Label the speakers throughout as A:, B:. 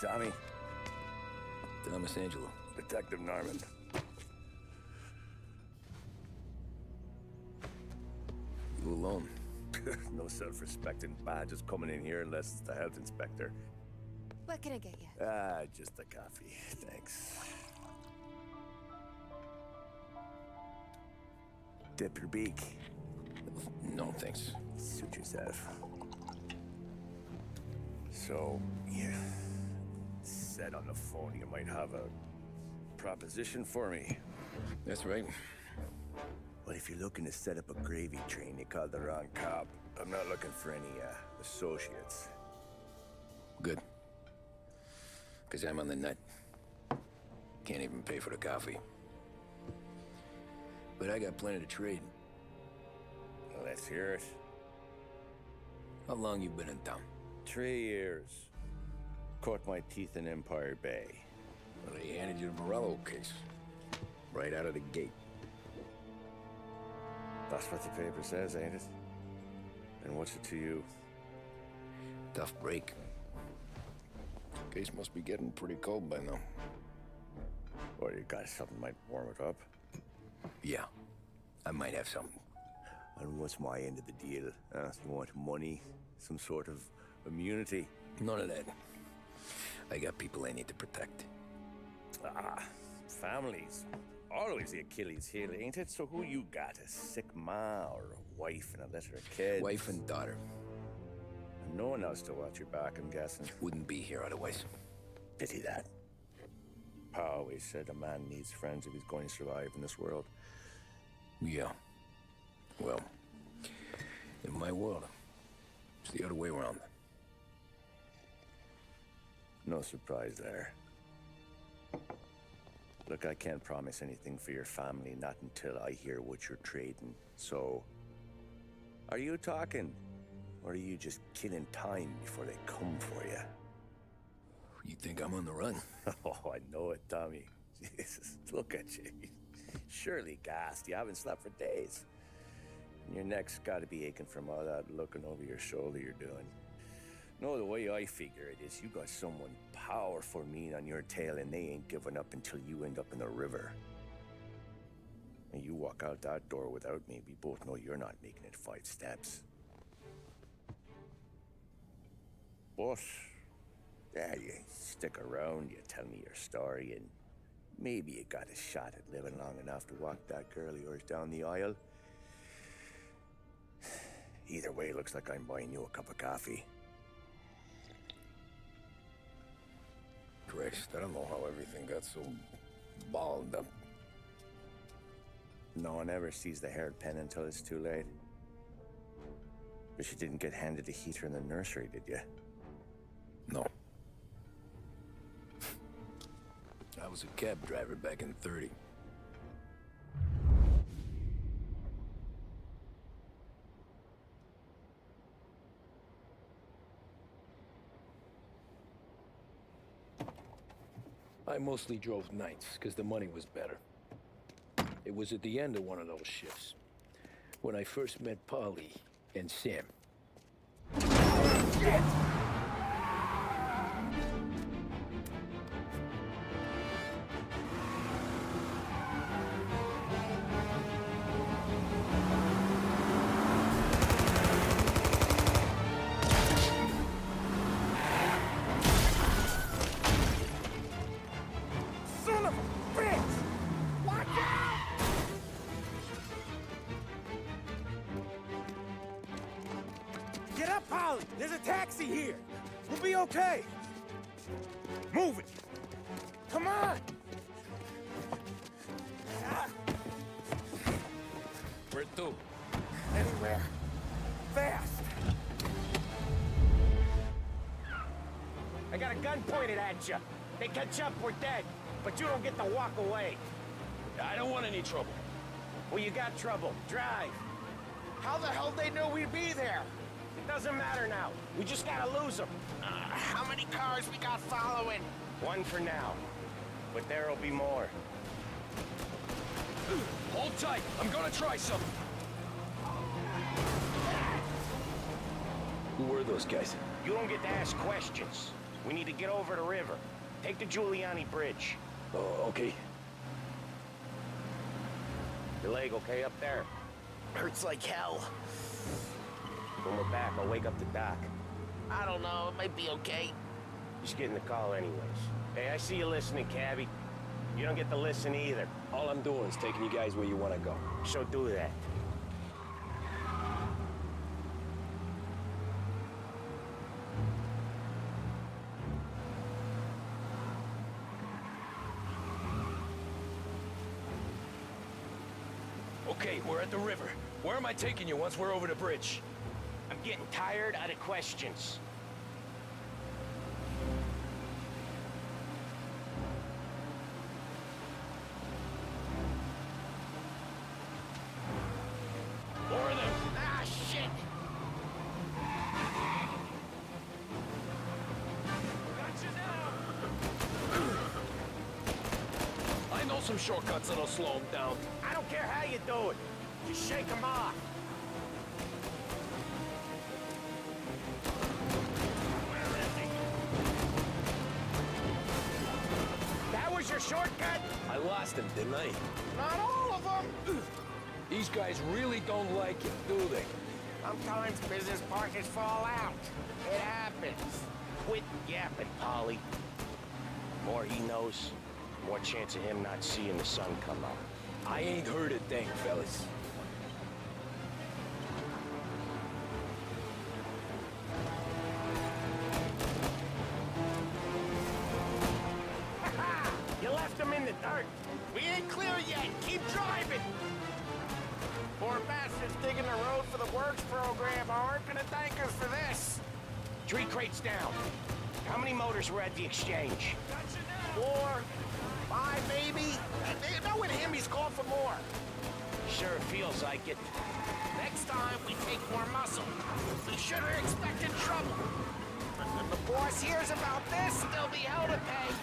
A: Tommy.
B: Thomas Angelo.
A: Detective Norman.
B: You alone?
A: No self-respecting badges coming in here unless it's the health inspector.
C: What can I get you?
A: Just a coffee, thanks. Dip your beak.
B: No, thanks.
A: Suit yourself. So, you said on the phone you might have a proposition for me.
B: That's right.
A: Well, if you're looking to set up a gravy train, you called the wrong cop. I'm not looking for any, associates.
B: Good. Because I'm on the nut. Can't even pay for the coffee. But I got plenty to trade.
A: Well, let's hear it.
B: How long you been in town?
A: 3 years. Caught my teeth in Empire Bay.
B: Well, they handed you the Morello case. Right out of the gate.
A: That's what the paper says, ain't it? And what's it to you?
B: Tough break. Case must be getting pretty cold by now.
A: Or you got something might warm it up?
B: Yeah, I might have something.
A: And what's my end of the deal? You want money? Some sort of immunity?
B: None of that. I got people I need to protect.
A: Families. Always the Achilles heel, ain't it? So who you got? A sick ma or a wife and a litter of kids?
B: Wife and daughter.
A: And no one else to watch your back, I'm guessing.
B: Wouldn't be here otherwise.
A: Pity that. Pa always said a man needs friends if he's going to survive in this world.
B: Yeah. Well, in my world, it's the other way around.
A: No surprise there. Look, I can't promise anything for your family, not until I hear what you're trading. So, are you talking? Or are you just killing time before they come for you?
B: You think I'm on the run?
A: Oh, I know it, Tommy. Jesus, look at you. Surely gassed. You haven't slept for days. And your neck's got to be aching from all that looking over your shoulder you're doing. No, the way I figure it is you got someone powerful mean on your tail and they ain't giving up until you end up in the river. And you walk out that door without me, we both know you're not making it 5 steps. But, yeah, you stick around, you tell me your story, and maybe you got a shot at living long enough to walk that girl of yours down the aisle. Either way, looks like I'm buying you a cup of coffee.
B: Christ, I don't know how everything got so balled up.
A: No one ever sees the haired pen until it's too late. But you didn't get handed a heater in the nursery, did you?
B: No. I was a cab driver back in '30. I mostly drove nights, because the money was better. It was at the end of one of those shifts, when I first met Polly and Sam. Shit!
D: Get up, Polly! There's a taxi here! We'll be okay! Move it! Come on!
B: Where to?
D: Anywhere. Fast!
E: I got a gun pointed at you. They catch up, we're dead. But you don't get to walk away.
B: I don't want any trouble.
E: Well, you got trouble. Drive.
D: How the hell they know we'd be there?
E: It doesn't matter now. We just gotta lose them.
D: How many cars we got following?
E: One for now. But there'll be more.
B: Hold tight. I'm gonna try something. Who were those guys?
E: You don't get to ask questions. We need to get over the river. Take the Giuliani Bridge.
B: Oh, okay.
E: Your leg okay up there?
F: Hurts like hell.
E: When we're back, I'll wake up the doc.
F: I don't know, it might be okay.
E: Just getting the call anyways. Hey, I see you listening, Cabby. You don't get to listen either.
B: All I'm doing is taking you guys where you want to go.
E: So do that.
B: Okay, we're at the river. Where am I taking you once we're over the bridge?
E: I'm getting tired of the questions.
B: More of them.
F: Ah, shit!
B: I know some shortcuts that'll slow them down.
E: I don't care how you do it. Just shake them off. Where is he? That was your shortcut?
B: I lost him, didn't I?
F: Not all of them!
B: These guys really don't like it, do they?
E: Sometimes business partners fall out. It happens. Quit yapping, Polly. More he knows, more chance of him not seeing the sun come up.
B: I ain't heard a thing, fellas.
E: You left him in the dirt.
F: We ain't clear yet! Keep driving! Poor bastards digging the road for the works program aren't gonna thank us for this!
E: 3 crates down. How many motors were at the exchange?
F: 4, 5 maybe? Knowing him, he's called for more.
E: Sure feels like it.
F: Next time, we take more muscle. We should have expected trouble. If the boss hears about this, there'll be hell to pay.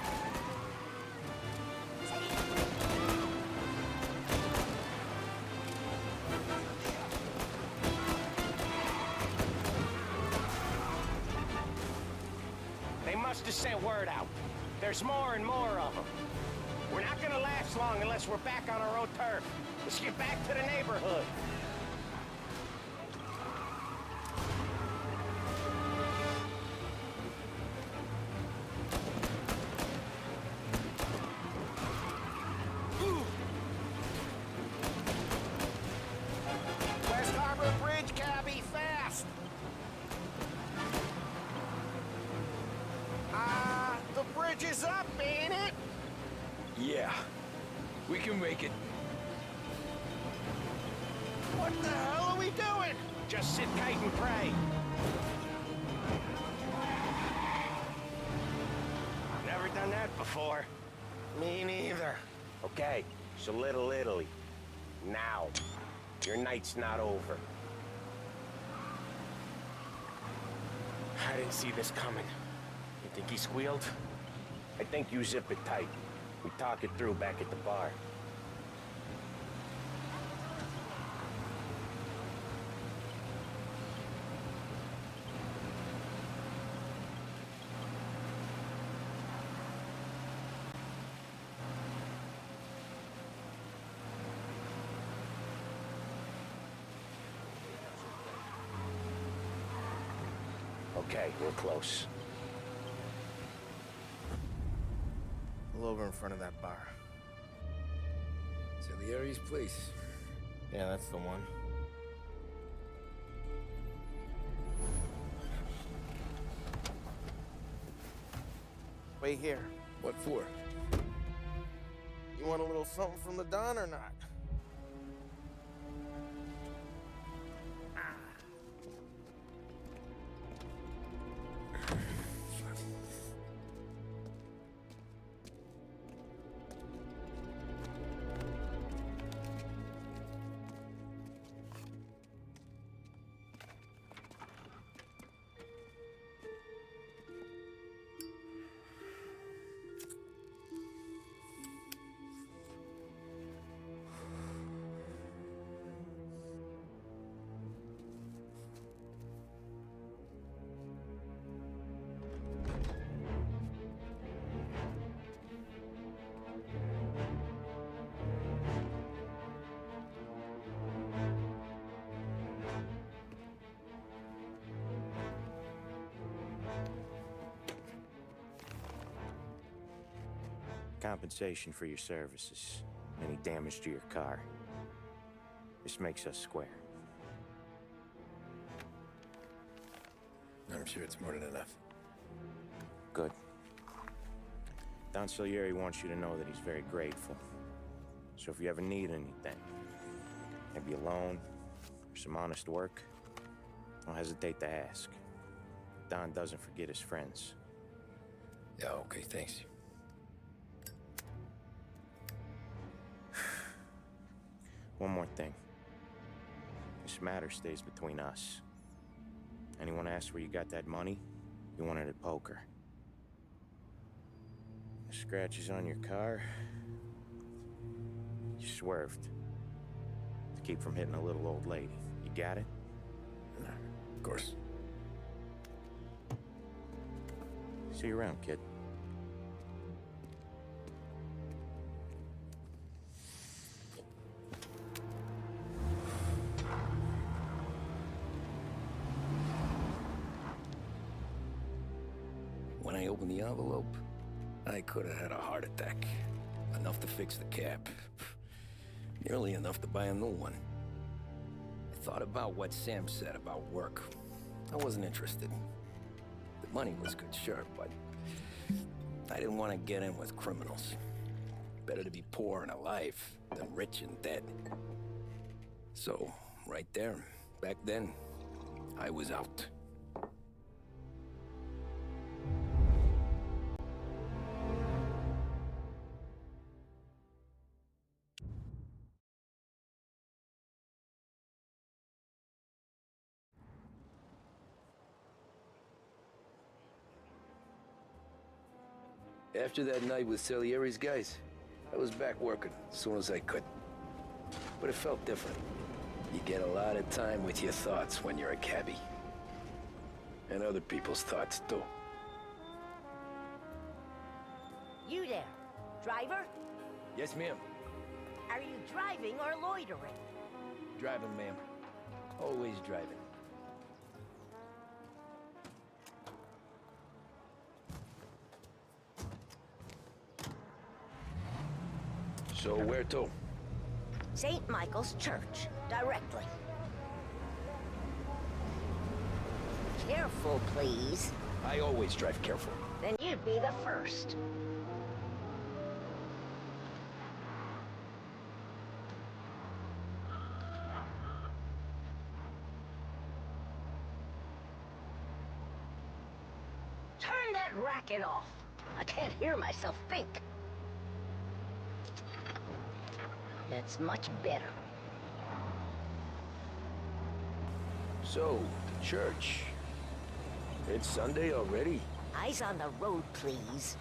E: They must have sent word out. There's more and more of them. We're not gonna last long unless we're back on our own turf. Let's get back to the neighborhood.
F: West Harbor Bridge, cabby, fast! The bridge is up, ain't it?
B: Yeah, we can make it.
F: What the hell are we doing?
E: Just sit tight and pray. Never done that before.
F: Me neither.
E: Okay, so Little Italy. Now. Your night's not over.
F: I didn't see this coming. You think he squealed?
E: I think you zip it tight. We talk it through back at the bar. Okay, we're close.
F: Pull over in front of that bar.
B: Salieri's place.
F: Yeah, that's the one. Wait here.
B: What for?
F: You want a little something from the Don or not?
E: Compensation for your services. Any damage to your car. This makes us square.
B: I'm sure it's more than enough.
E: Good. Don Salieri wants you to know that he's very grateful. So if you ever need anything, maybe a loan or some honest work, don't hesitate to ask. Don doesn't forget his friends.
B: Yeah, okay, thanks.
E: One more thing. This matter stays between us. Anyone asks where you got that money, you won it at poker. The scratches on your car, you swerved to keep from hitting a little old lady. You got it?
B: Of course.
E: See you around, kid.
B: When I opened the envelope, I could have had a heart attack. Enough to fix the cab. Nearly enough to buy a new one. I thought about what Sam said about work. I wasn't interested. The money was good, sure, but I didn't want to get in with criminals. Better to be poor and alive than rich and dead. So, right there, back then, I was out. After that night with Salieri's guys, I was back working as soon as I could. But it felt different. You get a lot of time with your thoughts when you're a cabbie. And other people's thoughts, too.
G: You there, driver?
B: Yes, ma'am.
G: Are you driving or loitering?
B: Driving, ma'am. Always driving. So where to?
G: St. Michael's Church, directly. Careful, please.
B: I always drive careful.
G: Then you'd be the first. Turn that racket off. I can't hear myself think. That's much better.
B: So, church. It's Sunday already?
G: Eyes on the road, please.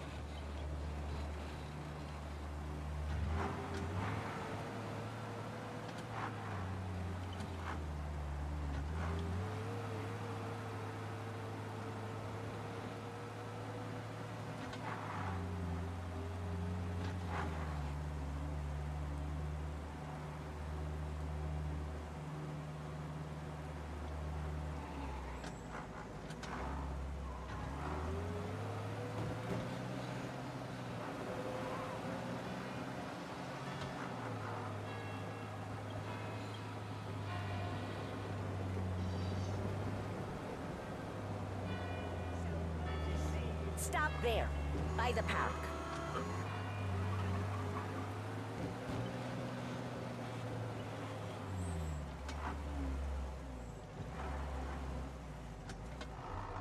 G: Stop there, by the park.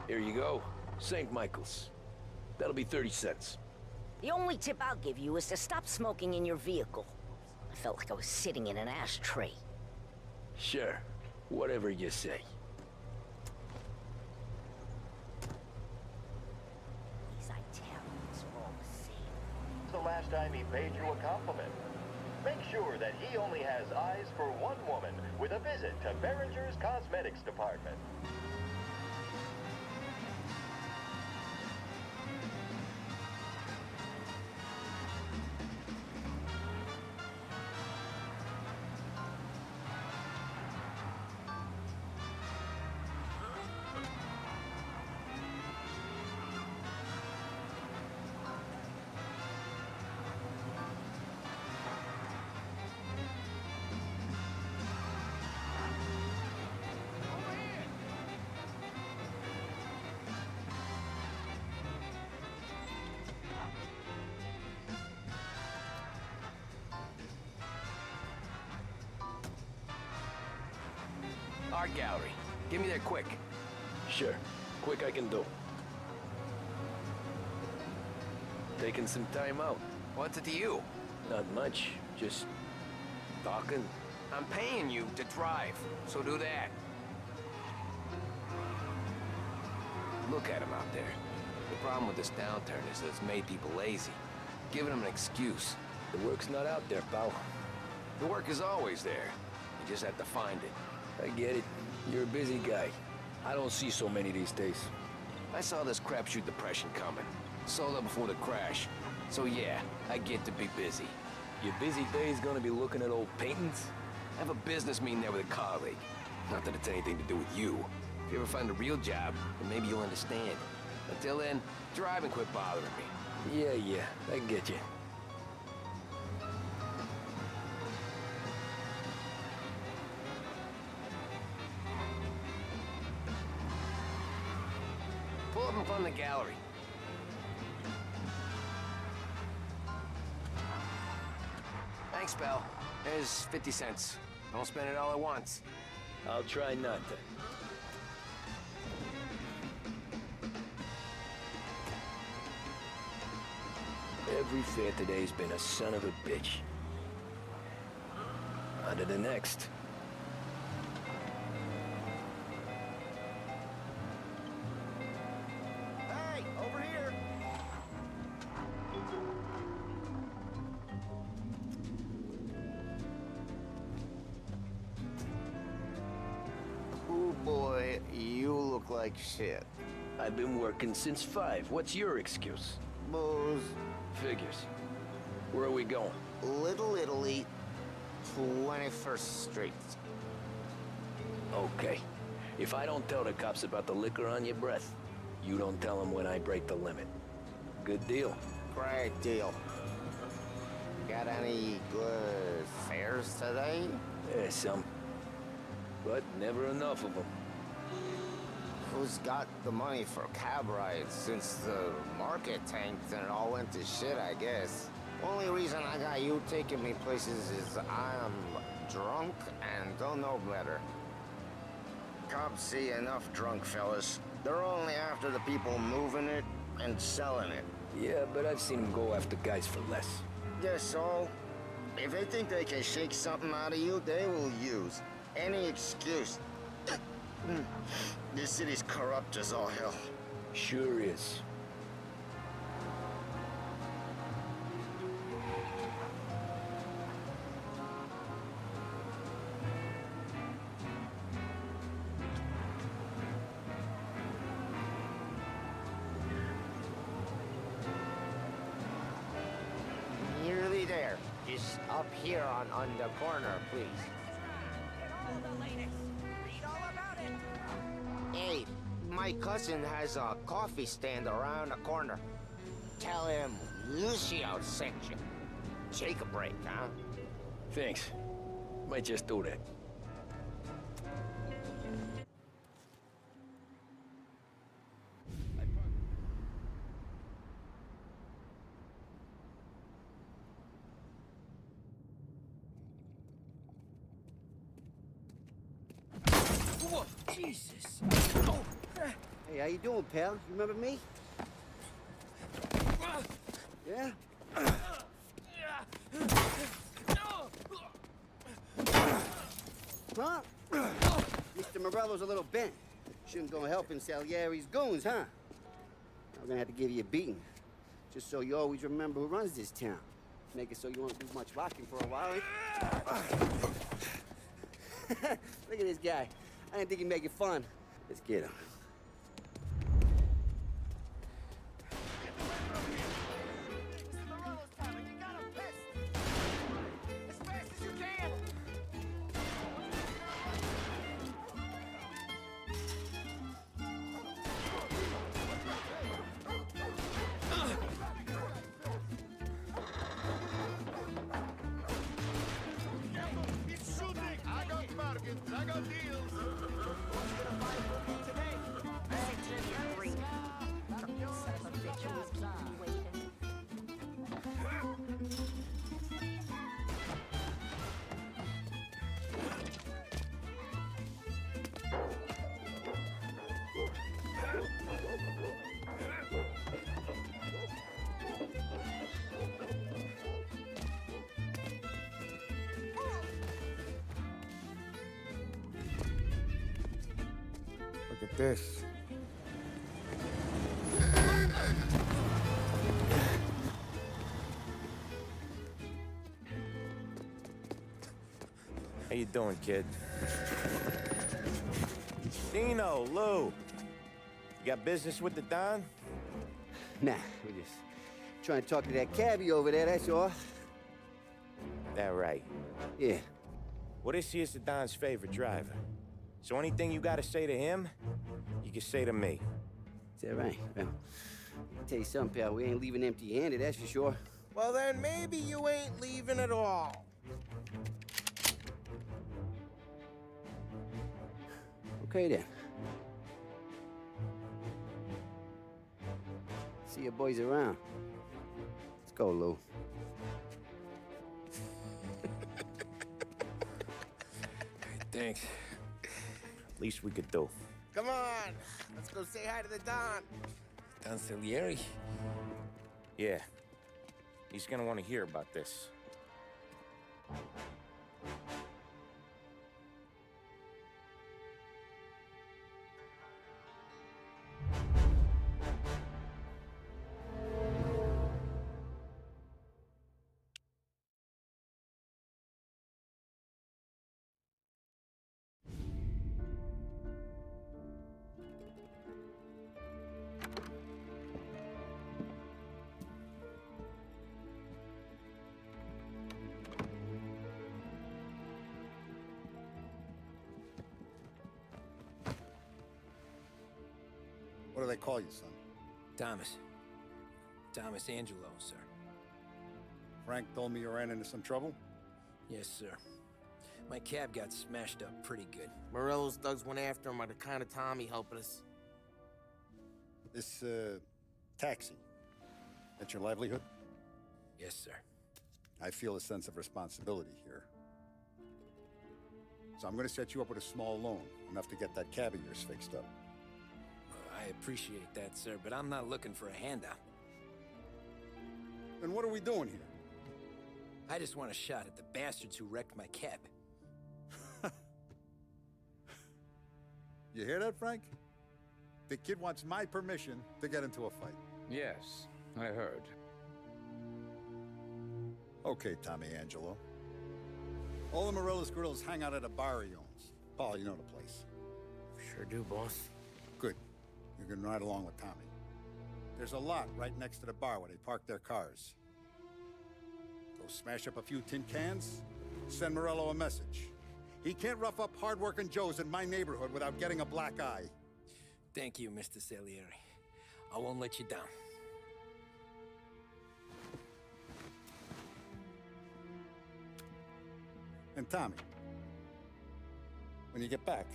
B: Here you go. St. Michael's. That'll be 30 cents.
G: The only tip I'll give you is to stop smoking in your vehicle. I felt like I was sitting in an ashtray.
B: Sure. Whatever you say.
G: These Italians are all the same.
H: The last time he paid you a compliment. Make sure that he only has eyes for one woman with a visit to Behringer's Cosmetics Department.
I: art gallery. Get me there quick.
B: Sure. Quick I can do. Taking some time out.
I: What's it to you?
B: Not much. Just talking.
I: I'm paying you to drive, so do that. Look at him out there. The problem with this downturn is that it's made people lazy. Giving them an excuse.
B: The work's not out there, pal.
I: The work is always there. You just have to find it.
B: I get it. You're a busy guy. I don't see so many these days.
I: I saw this crapshoot depression coming. Sold up before the crash. So yeah, I get to be busy.
B: Your busy day's gonna be looking at old paintings?
I: I have a business meeting there with a colleague. Not that it's anything to do with you. If you ever find a real job, then maybe you'll understand. Until then, drive and quit bothering me.
B: Yeah, I get you.
I: Pull up in front of the gallery. Thanks, pal. There's 50 cents. Don't spend it all at once.
B: I'll try not to. Every fair today's been a son of a bitch. On to the next.
D: Hey, over here!
F: Oh boy, you look like shit.
B: I've been working since 5. What's your excuse?
F: Booze.
B: Figures. Where are we going?
F: Little Italy, 21st Street.
B: Okay. If I don't tell the cops about the liquor on your breath, you don't tell them when I break the limit. Good deal.
F: Great deal. Got any good fares today?
B: Yeah, some. But never enough of them.
F: Who's got the money for cab rides since the market tanked and it all went to shit, I guess? Only reason I got you taking me places is I'm drunk and don't know better. Cops see enough drunk fellas. They're only after the people moving it and selling it.
B: Yeah, but I've seen them go after guys for less.
F: Yes, so if they think they can shake something out of you, they will use any excuse. This city's corrupt as all hell.
B: Sure is.
F: Nearly there. Just up here on the corner, please. Hey, my cousin has a coffee stand around the corner. Tell him Lucio sent you. Take a break, huh?
B: Thanks. Might just do that.
D: Whoa, Jesus! Oh. Hey, how you doing, pal? You remember me? Yeah? Huh? Mr. Morello's a little bent. Shouldn't go helping Salieri's goons, huh? I'm gonna have to give you a beating. Just so you always remember who runs this town. Make it so you won't do much rocking for a while. Look at this guy. I didn't think he'd make it fun. Let's get him.
F: I got deals. Who's gonna fight for me today?
J: Look at this.
E: How you doing, kid? Dino, Lou. You got business with the Don?
D: Nah, we're just trying to talk to that cabbie over there, that's all.
E: That right.
D: Yeah.
E: Well, this here's the Don's favorite driver. So anything you gotta say to him, you can say to me.
D: Is that right? Well, I'll tell you something, pal. We ain't leaving empty-handed, that's for sure.
E: Well, then maybe you ain't leaving at all.
D: Okay, then. See your boys around. Let's go, Lou.
B: Thanks.
E: Least we could do.
F: Come on, let's go say hi to the Don.
B: Don Salieri?
E: Yeah. He's gonna want to hear about this.
J: What do they call you, son?
B: Thomas. Thomas Angelo, sir.
J: Frank told me you ran into some trouble?
B: Yes, sir. My cab got smashed up pretty good.
F: Morello's thugs went after him on account of Tommy helping us.
J: This, taxi. That's your livelihood?
B: Yes, sir.
J: I feel a sense of responsibility here. So I'm gonna set you up with a small loan, enough to get that cab of yours fixed up.
B: I appreciate that, sir, but I'm not looking for a handout.
J: Then what are we doing here?
B: I just want a shot at the bastards who wrecked my cab.
J: You hear that, Frank? The kid wants my permission to get into a fight.
K: Yes, I heard.
J: Okay, Tommy Angelo. All the Morello's girls hang out at a bar he owns. Paul, you know the place.
F: Sure do, boss.
J: Good. You can ride along with Tommy. There's a lot right next to the bar where they park their cars. Go smash up a few tin cans, send Morello a message. He can't rough up hard-working Joes in my neighborhood without getting a black eye.
B: Thank you, Mr. Salieri. I won't let you down.
J: And Tommy, when you get back,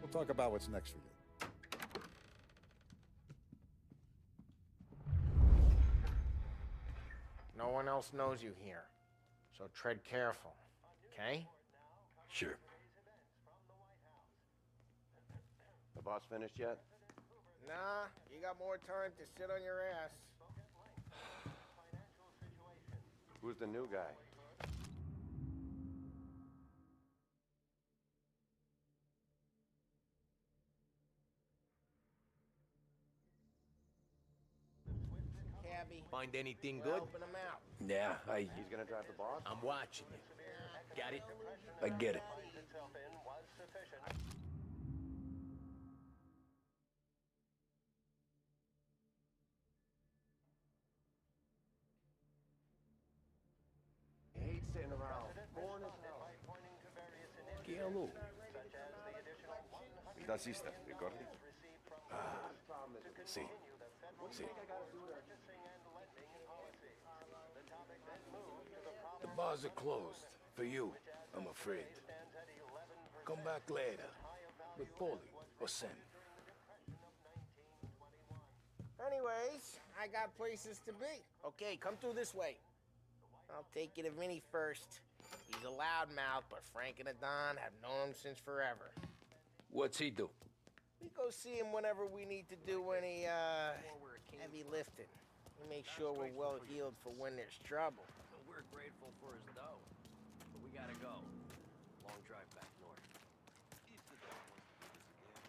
J: we'll talk about what's next for you.
F: No one else knows you here, so tread careful, okay?
K: Sure.
A: The boss finished yet?
F: Nah, you got more time to sit on your ass.
A: Who's the new guy?
F: Cabby,
I: Find anything
F: we're
I: good?
F: helping him out.
B: Yeah,
A: He's gonna drive the boss?
I: I'm watching you. Got it?
B: I get it.
A: He hates sitting around. Boring as hell.
K: Hello.
A: Mi taxista, ricordi?
K: Sì. Sì. The bars are closed. For you, I'm afraid. Come back later. With Paulie or Sam.
F: Anyways, I got places to be. Okay, come through this way. I'll take you to Vinny first. He's a loudmouth, but Frank and the Don have known him since forever.
K: What's he do?
F: We go see him whenever we need to do any, heavy lifting. We make sure we're well healed for when there's trouble.
B: We're grateful for his dough, but we gotta go. Long drive back north. If the dog wants to do this again.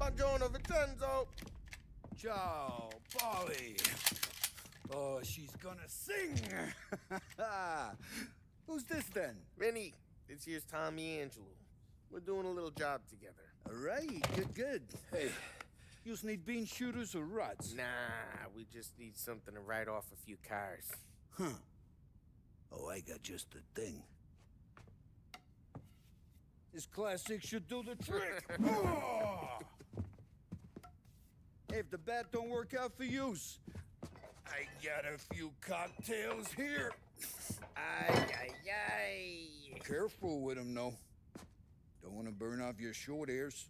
L: Buongiorno, Vincenzo.
J: Ciao, Polly. Oh, she's gonna sing. Who's this then?
L: Vinny, this here's Tommy Angelo. We're doing a little job together.
J: All right, good. Hey, you need bean shooters or rods?
L: Nah, we just need something to write off a few cars.
J: Huh. Oh, I got just the thing. This classic should do the trick. Oh! If the bat don't work out for yous, I got a few cocktails here.
L: Ay.
J: Careful with them, though. Don't want to burn off your short hairs.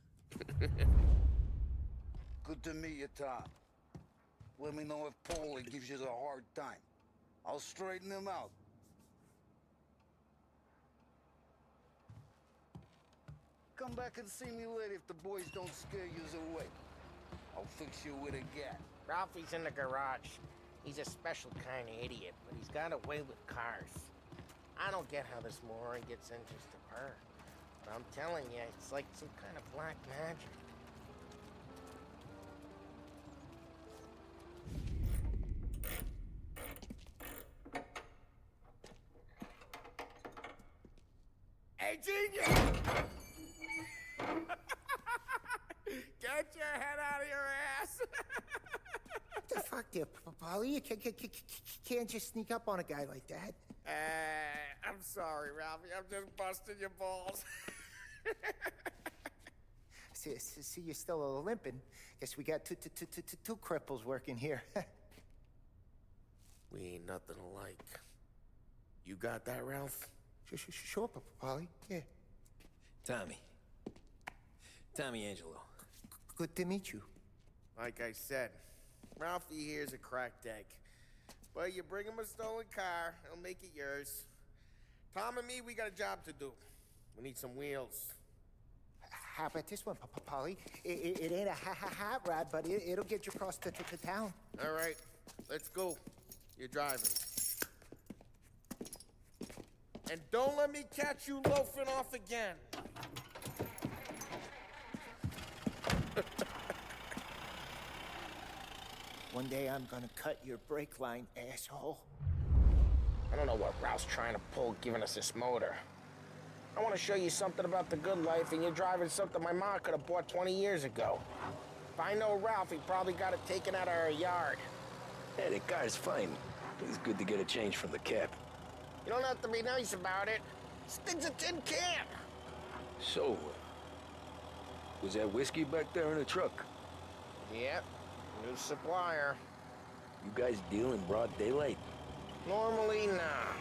J: Good to meet you, Tom. Let me know if Paulie gives you a hard time. I'll straighten him out. Come back and see me later if the boys don't scare yous away. I'll fix you with a gat.
L: Ralphie's in the garage. He's a special kind of idiot, but he's got a way with cars. I don't get how this moron gets interest of her. But I'm telling you, it's like some kind of black magic. Hey, genius! Get your head out of your ass!
M: What the fuck there, Polly? You can't just sneak up on a guy like that.
L: I'm sorry, Ralphie. I'm just busting your balls.
M: See, you're still limping. Guess we got two cripples working here.
L: We ain't nothing alike. You got that, Ralph?
M: Sure, Polly. Yeah.
B: Tommy Angelo.
M: Good to meet you.
L: Like I said, Ralphie here's a cracked egg. But you bring him a stolen car, he'll make it yours. Tom and me, we got a job to do. We need some wheels.
M: How about this one, Polly? It ain't a hot rod, but it'll get you across to town.
L: All right, let's go. You're driving. And don't let me catch you loafing off again.
M: One day I'm gonna cut your brake line, asshole.
L: I don't know what Ralph's trying to pull giving us this motor. I want to show you something about the good life, and you're driving something my mom could have bought 20 years ago. If I know Ralph, he probably got it taken out of our yard.
B: Hey, the car's fine. It's good to get a change from the cap.
L: You don't have to be nice about it. This thing's a tin can.
B: So, was that whiskey back there in the truck?
L: Yep, new supplier.
B: You guys deal in broad daylight?
L: Normally, nah.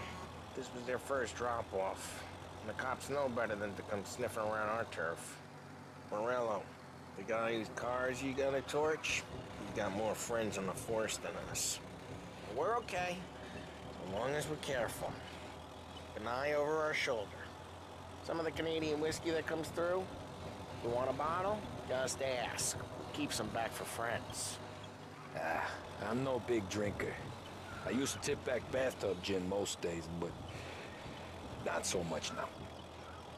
L: This was their first drop-off. And the cops know better than to come sniffing around our turf. Morello, the guy whose cars you got a torch, he's got more friends on the force than us. But we're okay, as long as we're careful. An eye over our shoulder. Some of the Canadian whiskey that comes through, you want a bottle? Just ask. Keeps them back for friends.
B: I'm no big drinker. I used to tip back bathtub gin most days, but not so much now.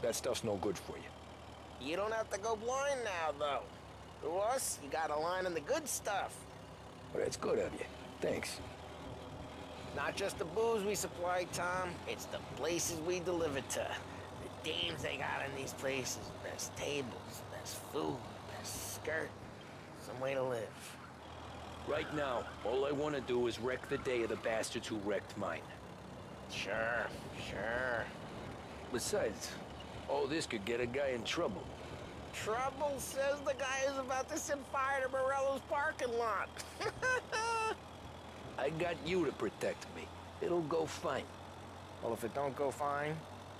B: That stuff's no good for you.
L: You don't have to go blind now, though. To us, you got a line in the good stuff.
B: Well, that's good of you. Thanks.
L: Not just the booze we supply, Tom. It's the places we deliver to. The dames they got in these places. Best tables, best food, best skirt. Some way to live.
B: Right now, all I want to do is wreck the day of the bastards who wrecked mine.
L: Sure.
B: Besides, all this could get a guy in trouble.
L: Trouble says the guy is about to set fire to Morello's parking lot.
B: I got you to protect me. It'll go fine.
L: Well, if it don't go fine,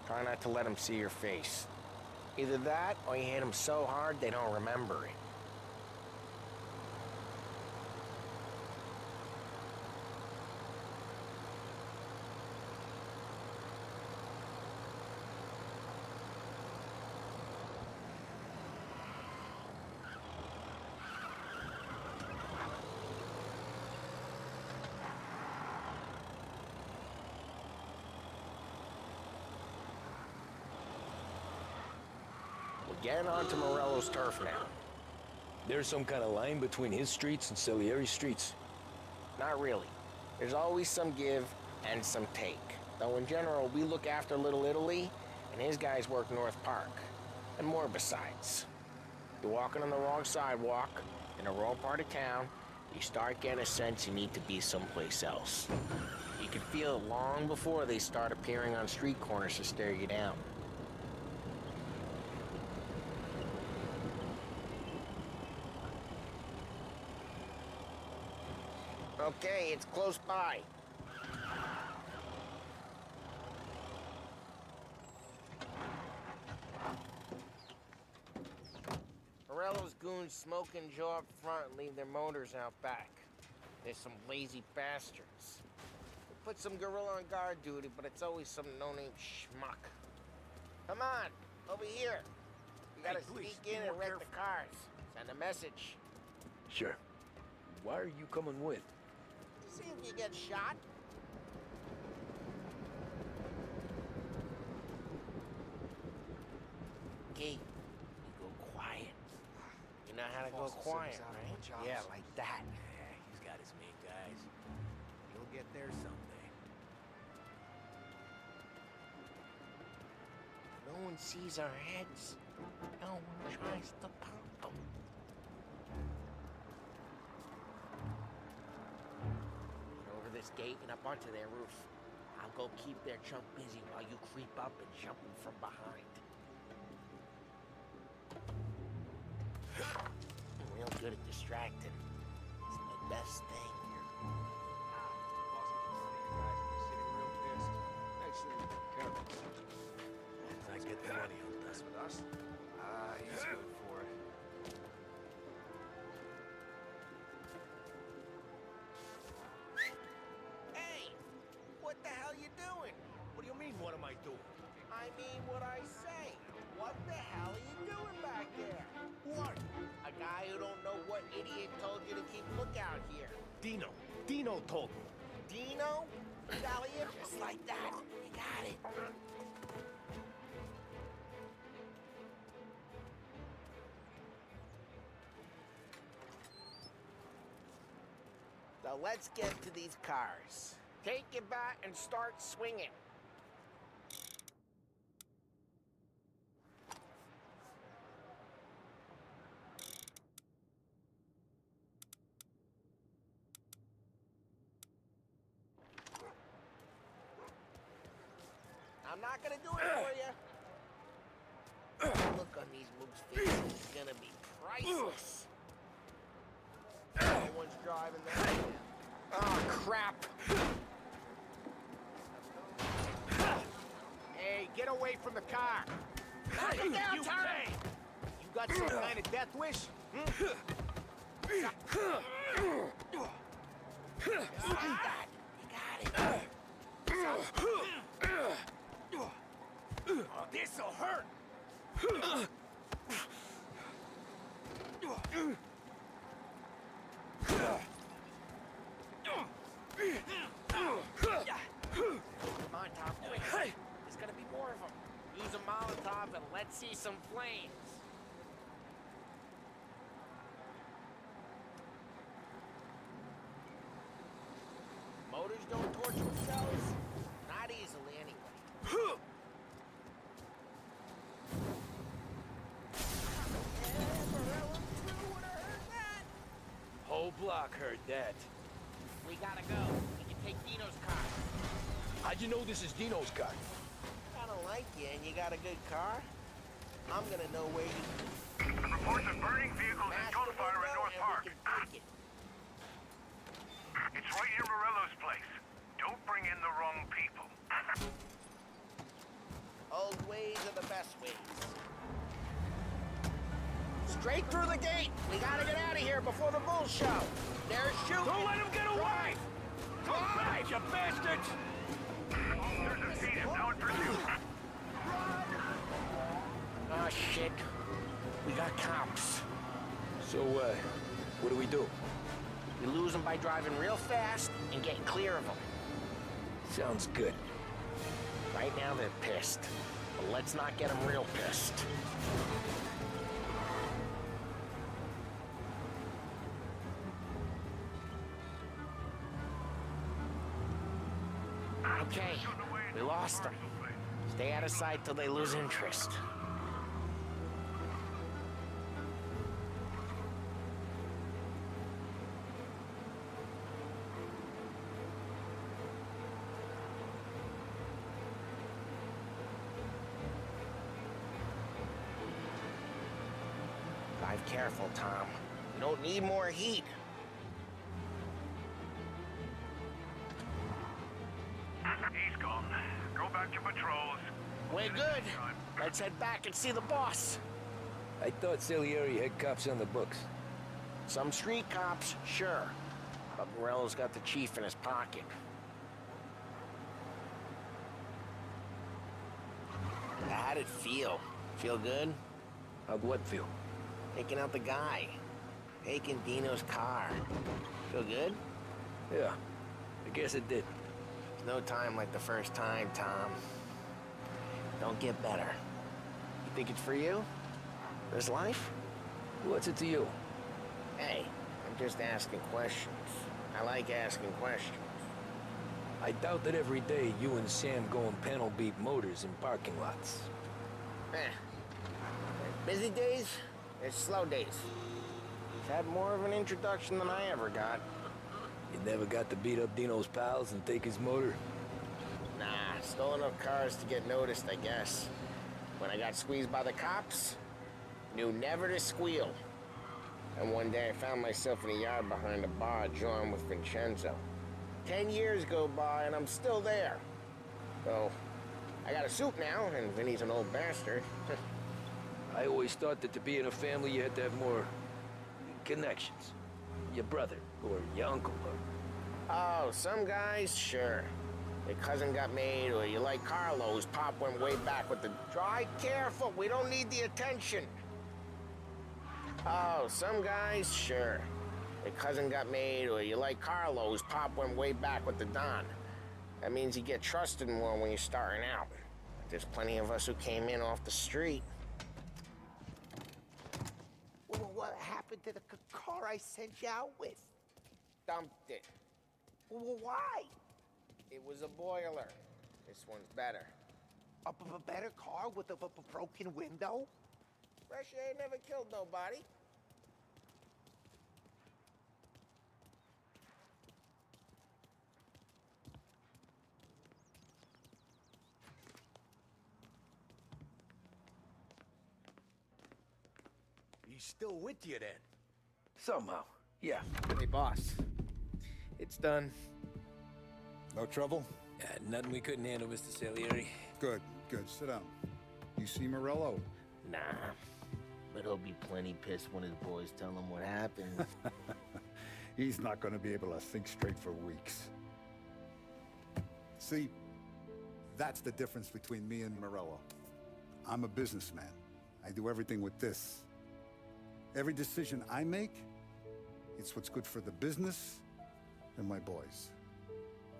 L: try not to let them see your face. Either that, or you hit them so hard they don't remember it. We're getting onto Morello's turf now.
I: There's some kind of line between his streets and Salieri's streets?
L: Not really. There's always some give and some take. Though in general, we look after Little Italy, and his guys work North Park. And more besides. You're walking on the wrong sidewalk, in the wrong part of town, you start getting a sense you need to be someplace else. You can feel it long before they start appearing on street corners to stare you down. Okay, it's close by. Morello's goons smoke and jaw up front and leave their motors out back. They're some lazy bastards. We put some gorilla on guard duty, but it's always some no-name schmuck. Come on, over here. We gotta sneak in and wreck the cars. Send a message.
I: Sure. Why are you coming with?
L: See if you get shot. Okay, you go quiet. You know how to go quiet, right? Yeah, like that.
B: Yeah, he's got his main guys. He'll get there someday.
L: No one sees our heads. No one tries to pop them. Get over this gate and up onto their roof. I'll go keep their chunk busy while you creep up and jump them from behind. I'm real good at distracting. It's the best thing.
B: I get the money on this with us. He's good for it.
L: Hey! What the hell you doing?
B: What do you mean, what am I doing?
L: I mean what I say. What the hell are you doing back there?
B: What?
L: A guy who don't know what idiot told you to keep lookout here.
B: Dino. Dino told me.
L: Dino? Sally, just like that. You got it. So let's get to these cars. Take your bat and start swinging. I'm not gonna do it for you. The look on these moves' faces is gonna be priceless. No one's driving that. Oh, crap.
M: Hey, get away from the car.
L: Knock it down,
M: You
L: Tom!
M: pay. You got some kind of death wish?
L: Just like that. You got it.
M: Oh, this'll hurt.
L: Come on, Tom, quick. There's gonna be more of them. Use a Molotov and let's see some flames. Motors don't torch themselves? Not easily, anyway.
I: Whole block heard that.
L: We gotta go. We can take Dino's car.
I: How'd you know this is Dino's car?
L: I don't like you and you got a good car. I'm gonna know where you...
N: Reports of burning vehicles and gunfire in North Park. It's right near Morello's place. Don't bring in the wrong people.
L: Old ways are the best ways. Straight through the gate! We gotta get out of here before the bulls show! They're shooting!
M: Don't let him get away! Drive, you bastards!
N: Officers and Peter now in pursuit.
L: Oh, shit. We got cops.
I: So, what do we do?
L: We lose them by driving real fast and getting clear of them.
I: Sounds good.
L: Right now they're pissed. But let's not get them real pissed. Okay, we lost them. Stay out of sight till they lose interest. Drive careful, Tom. We don't need more heat.
N: He's gone. Go back to patrols.
L: We're good. Let's head back and see the boss.
B: I thought Salieri had cops on the books.
L: Some street cops, sure. But Morello's got the chief in his pocket. How'd it feel? Feel good?
B: How'd what feel?
L: Taking out the guy. Taking Dino's car. Feel good?
B: Yeah, I guess it did.
L: There's no time like the first time, Tom. Don't get better. You think it's for you? This life?
B: What's it to you?
L: Hey, I'm just asking questions. I like asking questions.
B: I doubt that every day you and Sam go and panel beat motors in parking lots.
L: There's busy days, there's slow days. He's had more of an introduction than I ever got.
B: You never got to beat up Dino's pals and take his motor?
L: Nah, stole enough cars to get noticed, I guess. When I got squeezed by the cops, knew never to squeal. And one day I found myself in a yard behind a bar drawing with Vincenzo. 10 years go by and I'm still there. So, I got a suit now, and Vinny's an old bastard.
B: I always thought that to be in a family you had to have more connections. Your brother, or your uncle, or...
L: Oh, some guys, sure. Your cousin got made, or you like Carlos, Pop went way back with the... Drive careful, we don't need the attention. Oh, some guys, sure. Your cousin got made, or you like Carlos, Pop went way back with the Don. That means you get trusted more when you're starting out. But there's plenty of us who came in off the street.
M: Well, what happened to the car I sent you out with?
L: Dumped it.
M: Well, why?
L: It was a boiler. This one's better.
M: A better car with a broken window?
L: Fresh air never killed nobody.
K: He's still with you then?
B: Somehow, yeah.
L: Hey, boss. It's done.
J: No trouble?
B: Nothing we couldn't handle, Mr. Salieri.
J: Good, good. Sit down. You see Morello?
L: Nah. But he'll be plenty pissed when his boys tell him what happened.
J: He's not going to be able to think straight for weeks. See, that's the difference between me and Morello. I'm a businessman. I do everything with this. Every decision I make, it's what's good for the business and my boys.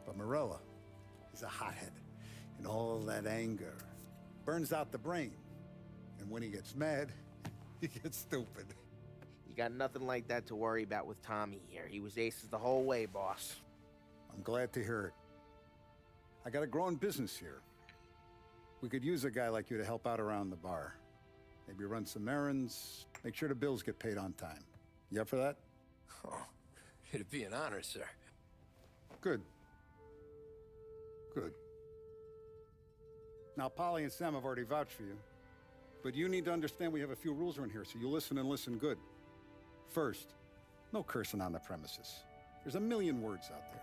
J: But Morello, he's a hothead. And all that anger burns out the brain. And when he gets mad, he gets stupid.
L: You got nothing like that to worry about with Tommy here. He was aces the whole way, boss.
J: I'm glad to hear it. I got a growing business here. We could use a guy like you to help out around the bar. Maybe run some errands, make sure the bills get paid on time. You up for that?
B: Oh, it'd be an honor, sir.
J: Good. Good. Now, Polly and Sam have already vouched for you. But you need to understand we have a few rules around here, so you listen and listen good. First, no cursing on the premises. There's a million words out there.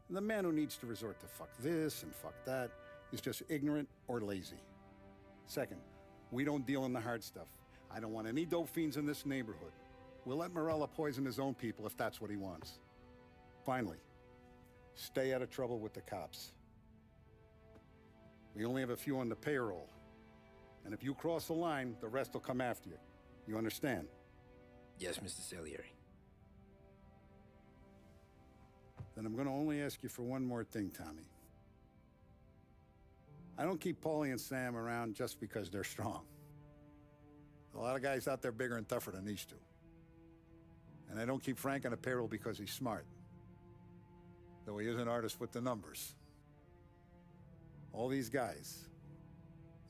J: And the man who needs to resort to fuck this and fuck that is just ignorant or lazy. Second, we don't deal in the hard stuff. I don't want any dope fiends in this neighborhood. We'll let Morello poison his own people if that's what he wants. Finally, stay out of trouble with the cops. We only have a few on the payroll. And if you cross the line, the rest will come after you. You understand?
B: Yes, Mr. Salieri.
J: Then I'm going to only ask you for one more thing, Tommy. I don't keep Paulie and Sam around just because they're strong. A lot of guys out there bigger and tougher than these two. And I don't keep Frank on a payroll because he's smart. Though he is an artist with the numbers. All these guys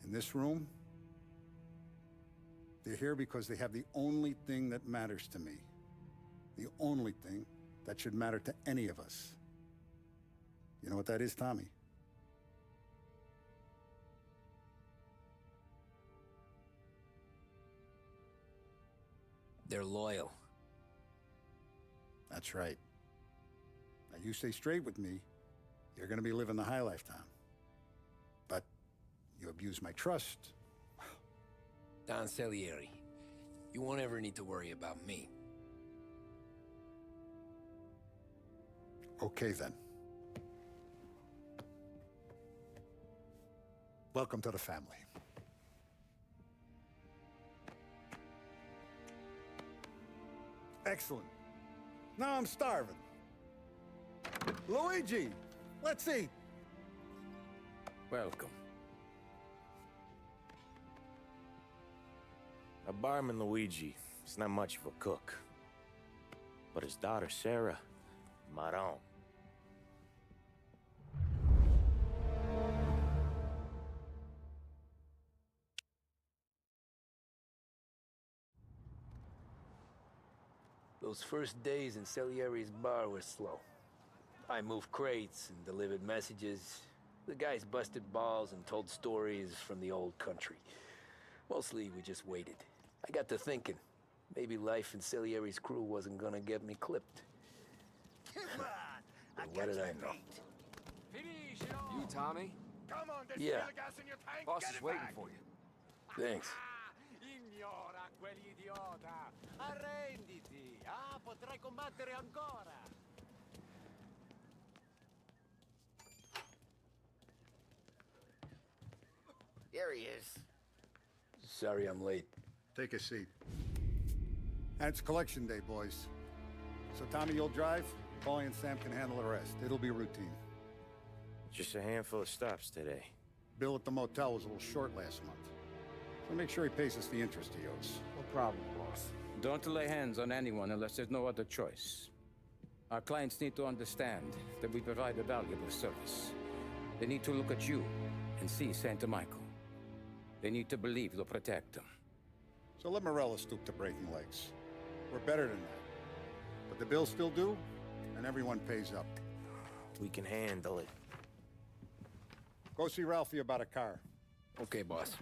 J: in this room, they're here because they have the only thing that matters to me. The only thing that should matter to any of us. You know what that is, Tommy?
B: They're loyal.
J: That's right. Now, you stay straight with me, you're gonna be living the high life, Tom. But you abuse my trust.
B: Don Salieri, you won't ever need to worry about me.
J: Okay, then. Welcome to the family. Excellent. Now I'm starving. Luigi, let's eat.
B: Welcome.
E: A barman Luigi is not much of a cook. But his daughter Sarah, Maron.
B: Those first days in Salieri's bar were slow. I moved crates and delivered messages. The guys busted balls and told stories from the old country. Mostly, we just waited. I got to thinking, maybe life in Salieri's crew wasn't gonna get me clipped. But what did I know?
O: You, Tommy?
N: Come on, there's
B: Yeah.
N: still gas in your tank.
O: Boss
N: Get
O: is
N: it
O: waiting
N: back.
O: for you.
B: Thanks.
P: Ignora quell'idiota! Arrenditi! Ah, potrai combattere ancora!
L: There he is.
B: Sorry I'm late.
J: Take a seat. And it's collection day, boys. So Tommy, you'll drive. Paulie and Sam can handle the rest. It'll be routine.
E: Just a handful of stops today.
J: Bill at the motel was a little short last month. So make sure he pays us the interest he owes.
O: No problem, boss.
Q: Don't lay hands on anyone unless there's no other choice. Our clients need to understand that we provide a valuable service. They need to look at you and see Santa Michael. They need to believe you'll protect them.
J: So let Morella stoop to breaking legs. We're better than that. But the bills still due, and everyone pays up.
E: We can handle it.
J: Go see Ralphie about a car.
B: Okay, boss.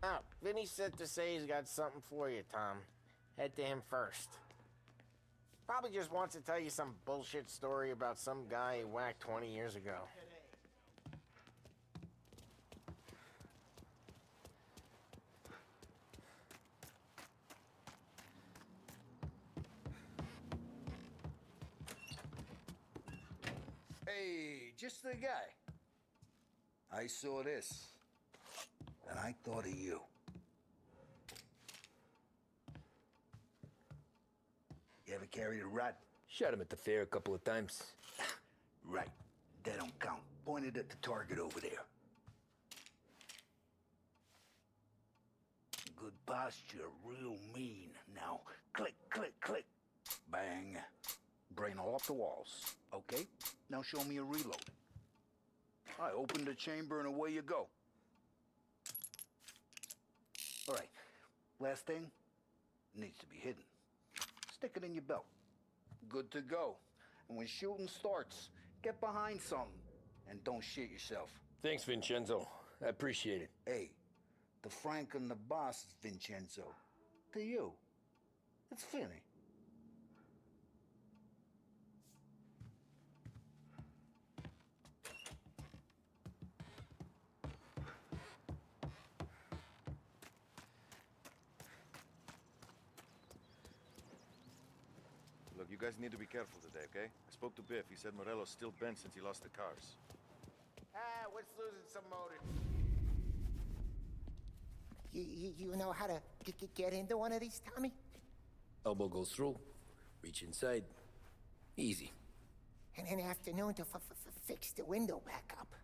L: Oh, Vinny said to say he's got something for you, Tom. Head to him first. Probably just wants to tell you some bullshit story about some guy he whacked 20 years ago.
R: Hey, just the guy. I saw this, and I thought of you. You ever carried a rat?
B: Shot him at the fair a couple of times.
R: Right. That don't count. Pointed at the target over there. Good posture, real mean. Now, click, click, click. Bang. Brain all off the walls. Okay? Now show me a reload. I open the chamber and away you go. All right. Last thing. Needs to be hidden. Stick it in your belt. Good to go. And when shooting starts, get behind something. And don't shit yourself.
B: Thanks, Vincenzo. I appreciate it.
R: Hey, the Frank and the boss, Vincenzo. To you. It's Finny.
S: Look, you guys need to be careful today, okay? I spoke to Biff. He said Morello's still bent since he lost the cars.
L: Ah, what's losing some motive?
M: You know how to get into one of these, Tommy?
B: Elbow goes through. Reach inside. Easy.
M: And an afternoon to fix the window back up.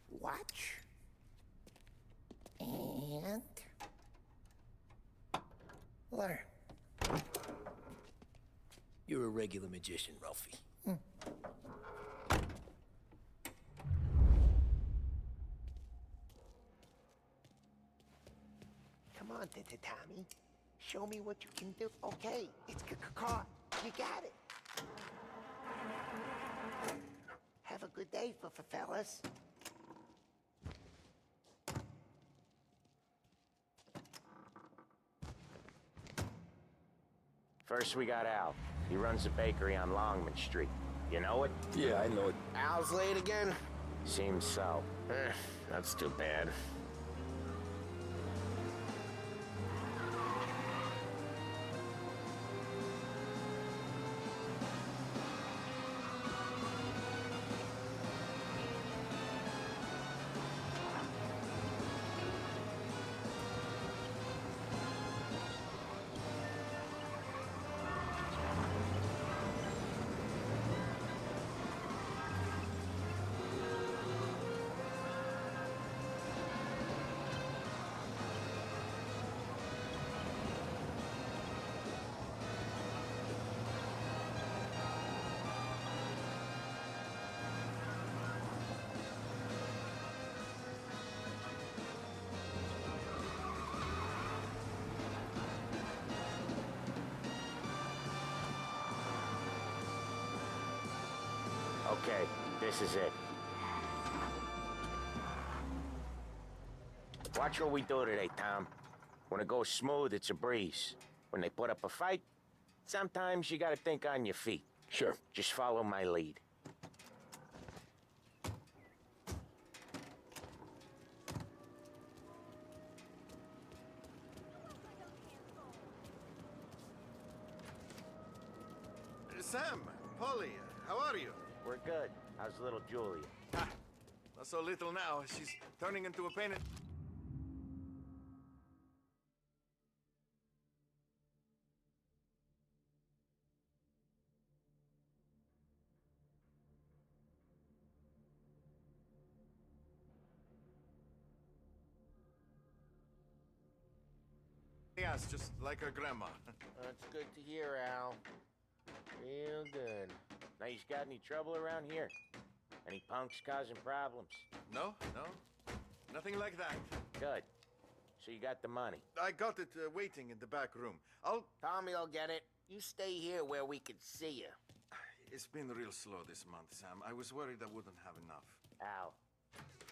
M: Watch. And... learn.
B: You're a regular magician, Ralphie.
F: Come on, Tommy. Show me what you can do. Okay, it's caught. You got it. Have a good day, fellas.
E: First, we got Al. He runs a bakery on Longman Street. You know it?
B: Yeah, I know it.
L: Al's late again?
E: Seems so.
L: That's too bad.
E: Okay, this is it. Watch what we do today, Tom. When it goes smooth, it's a breeze. When they put up a fight, sometimes you gotta think on your feet.
B: Sure.
E: Just follow my lead.
S: Sam, Polly, how are you?
E: We're good. How's little Julia?
S: Ah, not so little now. She's turning into a pain in... Yes, just like her grandma.
L: That's good to hear, Al. Real good.
E: Now, you got any trouble around here? Any punks causing problems?
S: No, nothing like that.
E: Good. So you got the money?
S: I got it waiting in the back room.
L: Tommy will get it. You stay here where we can see you.
S: It's been real slow this month, Sam. I was worried I wouldn't have enough.
E: Al,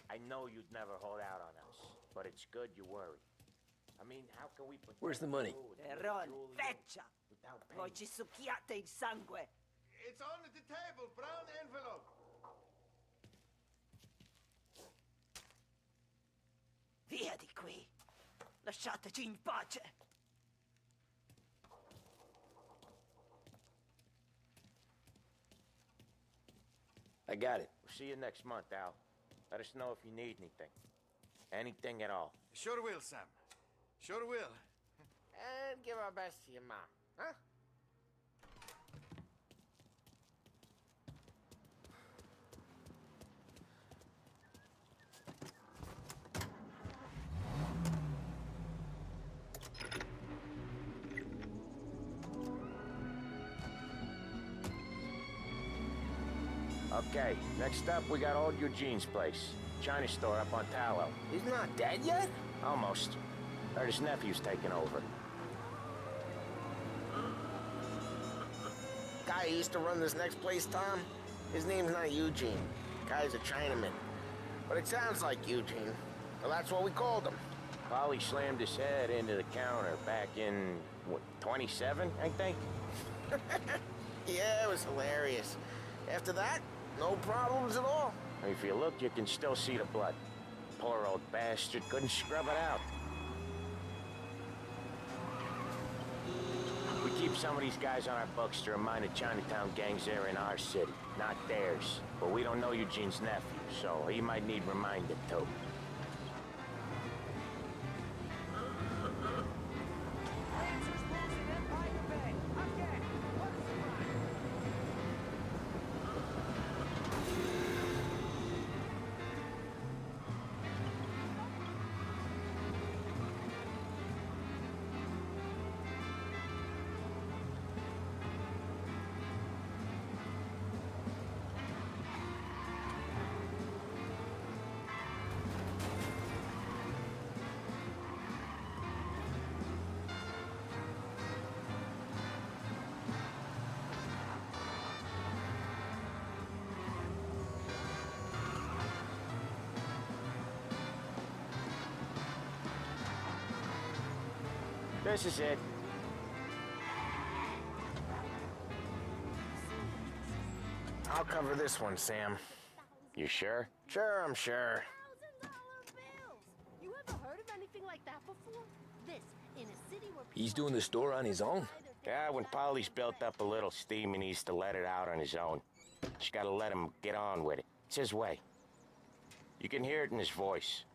E: I know you'd never hold out on us, but it's good you worry. I mean, how can we protect...
B: Where's the money?
T: Erron, feccia! Voi ci succhiate il sangue!
S: It's on the table, brown envelope.
T: Via di qui! Lasciateci in pace!
B: I got it.
E: We'll see you next month, Al. Let us know if you need anything. Anything at all.
S: Sure will, Sam. Sure will.
L: And give our best to your mom, huh?
E: Okay, next up, we got old Eugene's place. China store up on Tallow.
L: He's not dead yet?
E: Almost. Heard his nephew's taking over.
L: Guy who used to run this next place, Tom? His name's not Eugene. Guy's a Chinaman. But it sounds like Eugene. Well, that's what we called him.
E: Polly slammed his head into the counter back in, what, 27, I think?
L: Yeah, it was hilarious. After that, no problems at all.
E: If you look, you can still see the blood. Poor old bastard couldn't scrub it out. We keep some of these guys on our books to remind the Chinatown gangs they're in our city, not theirs. But we don't know Eugene's nephew, so he might need reminded too. This is it.
L: I'll cover this one, Sam.
E: You sure?
L: Sure, I'm sure.
U: You ever heard of anything like that before? This, in a city where
I: He's doing the store on his own?
E: Yeah, when Polly's built up a little steam, he needs to let it out on his own. Just gotta let him get on with it. It's his way. You can hear it in his voice.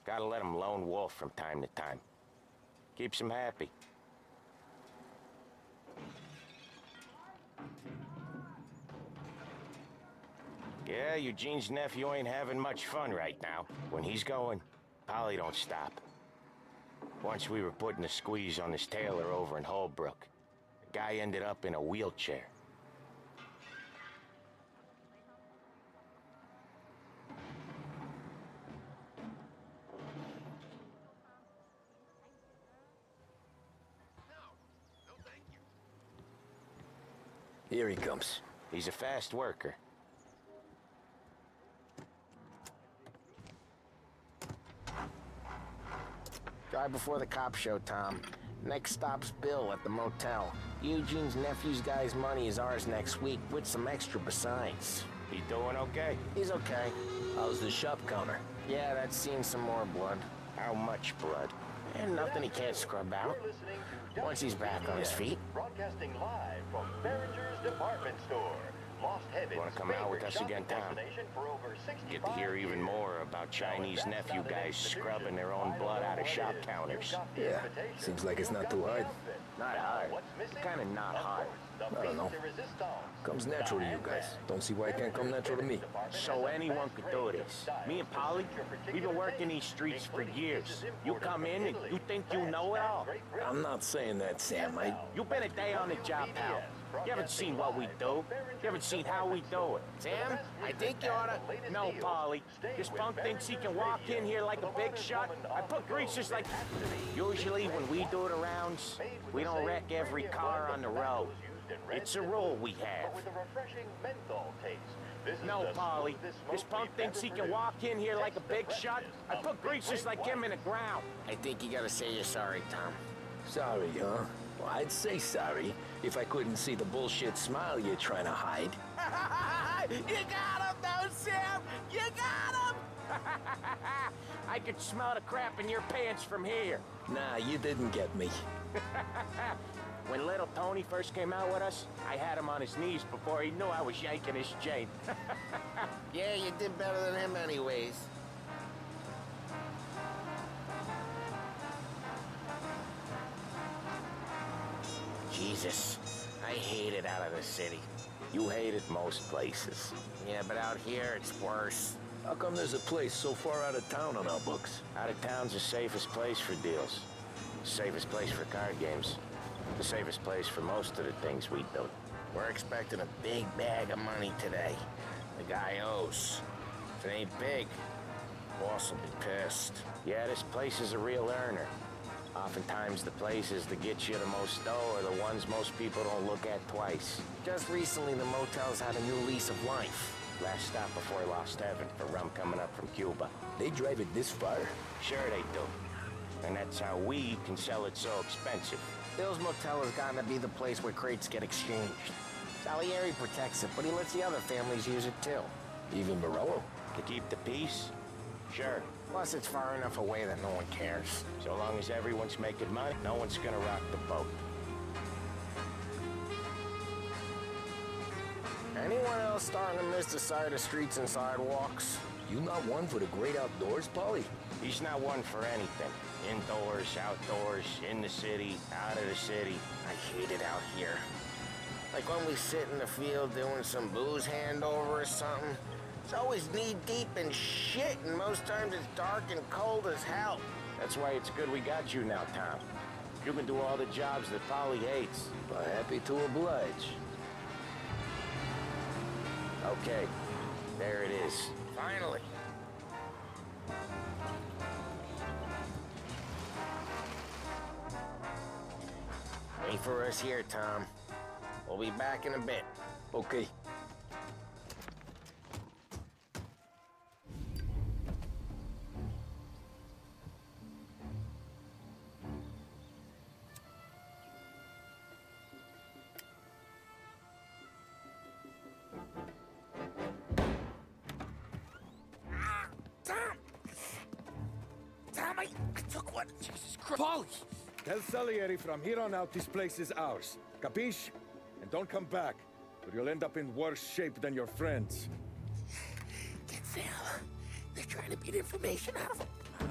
E: Gotta let him lone wolf from time to time. Keeps him happy. Yeah, Eugene's nephew ain't having much fun right now. When he's going, Polly don't stop. Once we were putting a squeeze on this tailor over in Holbrook. The guy ended up in a wheelchair.
I: Here he comes.
E: He's a fast worker.
L: Drive before the cops show, Tom. Next stop's Bill at the motel. Eugene's nephew's guy's money is ours next week, with some extra besides.
E: He doing okay?
L: He's okay.
I: How's the shop counter?
L: Yeah, that's seen some more blood.
E: How much blood?
L: And nothing he can't scrub out. Once he's back on his feet.
H: Broadcasting live from Behringer's department store. Lost Heaven's
E: Want to come out with us again, Tom?
H: for over 65
E: Get to hear even more about Chinese nephew guys scrubbing their own blood out of shop counters.
I: Yeah, seems like it's not too hard.
E: Not hard. Kinda not hard.
I: I don't know. Comes natural to you guys. Don't see why it can't come natural to me.
E: So anyone could do this. Me and Polly, we've been working these streets for years. You come in and you think you know it all.
I: I'm not saying that, Sam.
E: You've been a day on the job, pal. You haven't seen what we do. You haven't seen how we do it.
L: Sam, I think you oughta...
E: No, Polly. This punk thinks he can walk in here like a big shot. I put greasers like... Usually when we do the rounds, we don't wreck every car on the road. It's a rule we have. No, Polly. This punk thinks he can walk in here like a big shot. I put greasers like him in the ground.
L: I think you gotta say you're sorry, Tom.
I: Sorry, huh? Well, I'd say sorry if I couldn't see the bullshit smile you're trying to hide.
E: You got him, though, Sam! You got him! I could smell the crap in your pants from here.
I: Nah, you didn't get me.
E: When little Tony first came out with us, I had him on his knees before he knew I was yanking his chain.
L: Yeah, you did better than him anyways. Jesus, I hate it out of the city.
E: You hate it most places.
L: Yeah, but out here, it's worse.
I: How come there's a place so far out of town on our books?
E: Out of town's the safest place for deals. The safest place for card games. The safest place for most of the things we do.
L: We're expecting a big bag of money today. The guy owes. If it ain't big, boss will be pissed.
E: Yeah, this place is a real earner. Oftentimes the places that get you the most dough are the ones most people don't look at twice.
L: Just recently, the motel's had a new lease of life.
E: Last stop before Lost Heaven for rum coming up from Cuba.
I: They drive it this far?
E: Sure they do. And that's how we can sell it so expensive.
L: Bill's Motel has gotten to be the place where crates get exchanged. Salieri protects it, but he lets the other families use it too.
I: Even Morello?
E: To keep the peace? Sure.
L: Plus, it's far enough away that no one cares.
E: So long as everyone's making money, no one's gonna rock the boat.
L: Anyone else starting to miss the sight of streets and sidewalks?
I: You not one for the great outdoors, Polly?
E: He's not one for anything. Indoors, outdoors, in the city, out of the city.
L: I hate it out here. Like when we sit in the field doing some booze handover or something. It's always knee-deep in shit, and most times it's dark and cold as hell.
E: That's why it's good we got you now, Tom. You can do all the jobs that Polly hates.
I: But happy to oblige.
E: Okay, there it is.
L: Finally. Wait for us here, Tom. We'll be back in a bit.
I: Okay.
B: What? Jesus Christ. Polly!
C: Tell Salieri from here on out this place is ours. Capiche? And don't come back, or you'll end up in worse shape than your friends.
B: Get Sam. They're trying to beat information out of him.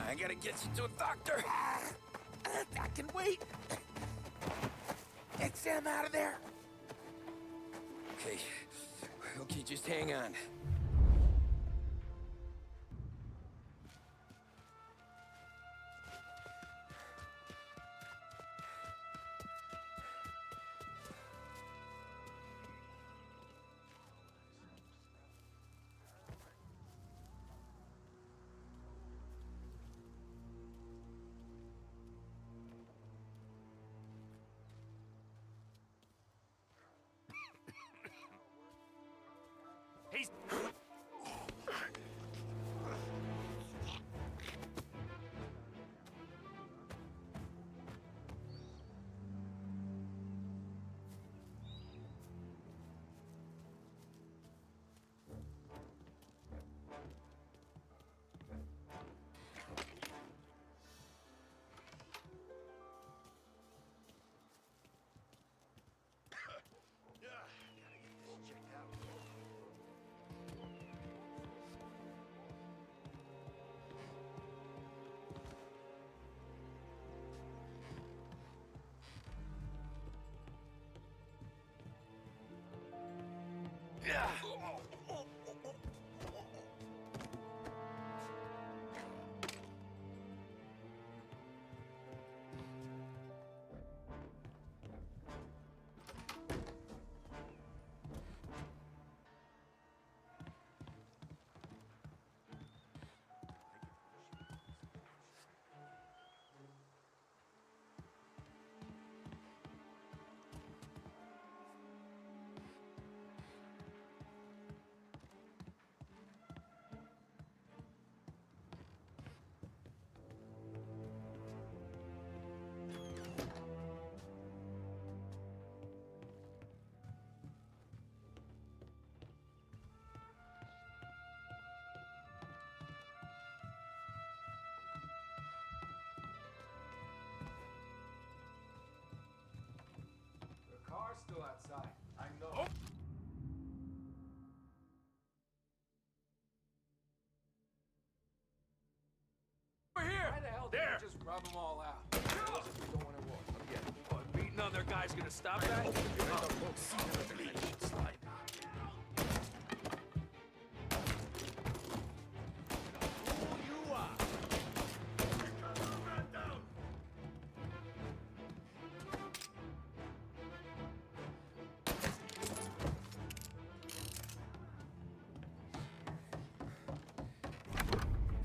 B: I gotta get you to a doctor. I can wait. Get Sam out of there. Okay, just hang on.
P: He's...
O: Car's still outside. I know. Over here! Why the hell did you just grub them all out? We don't want to walk. What, beating on their guy's gonna stop that? Slide.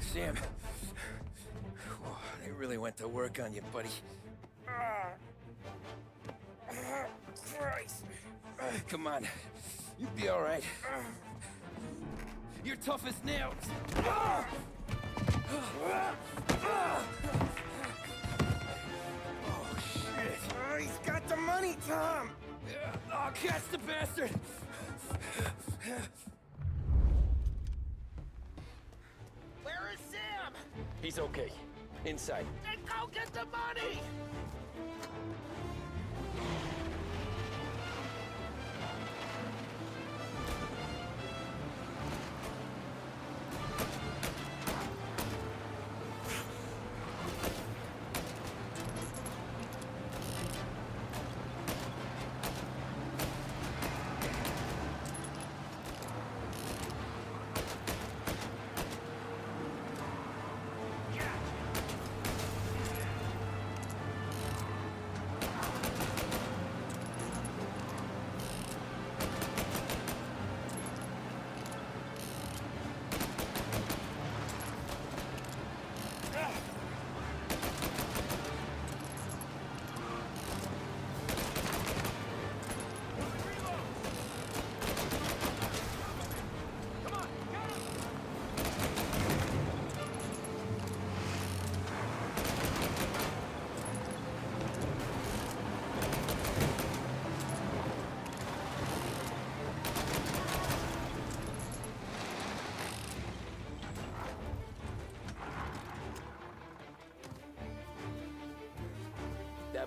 B: Sam. Whoa, they really went to work on you, buddy. Christ. Come on. You'll be all right. You're tough as nails. Oh, shit. Oh, he's got the money, Tom. Oh, catch the bastard.
L: Where is Sam?
I: He's okay. Inside.
L: Then go get the money!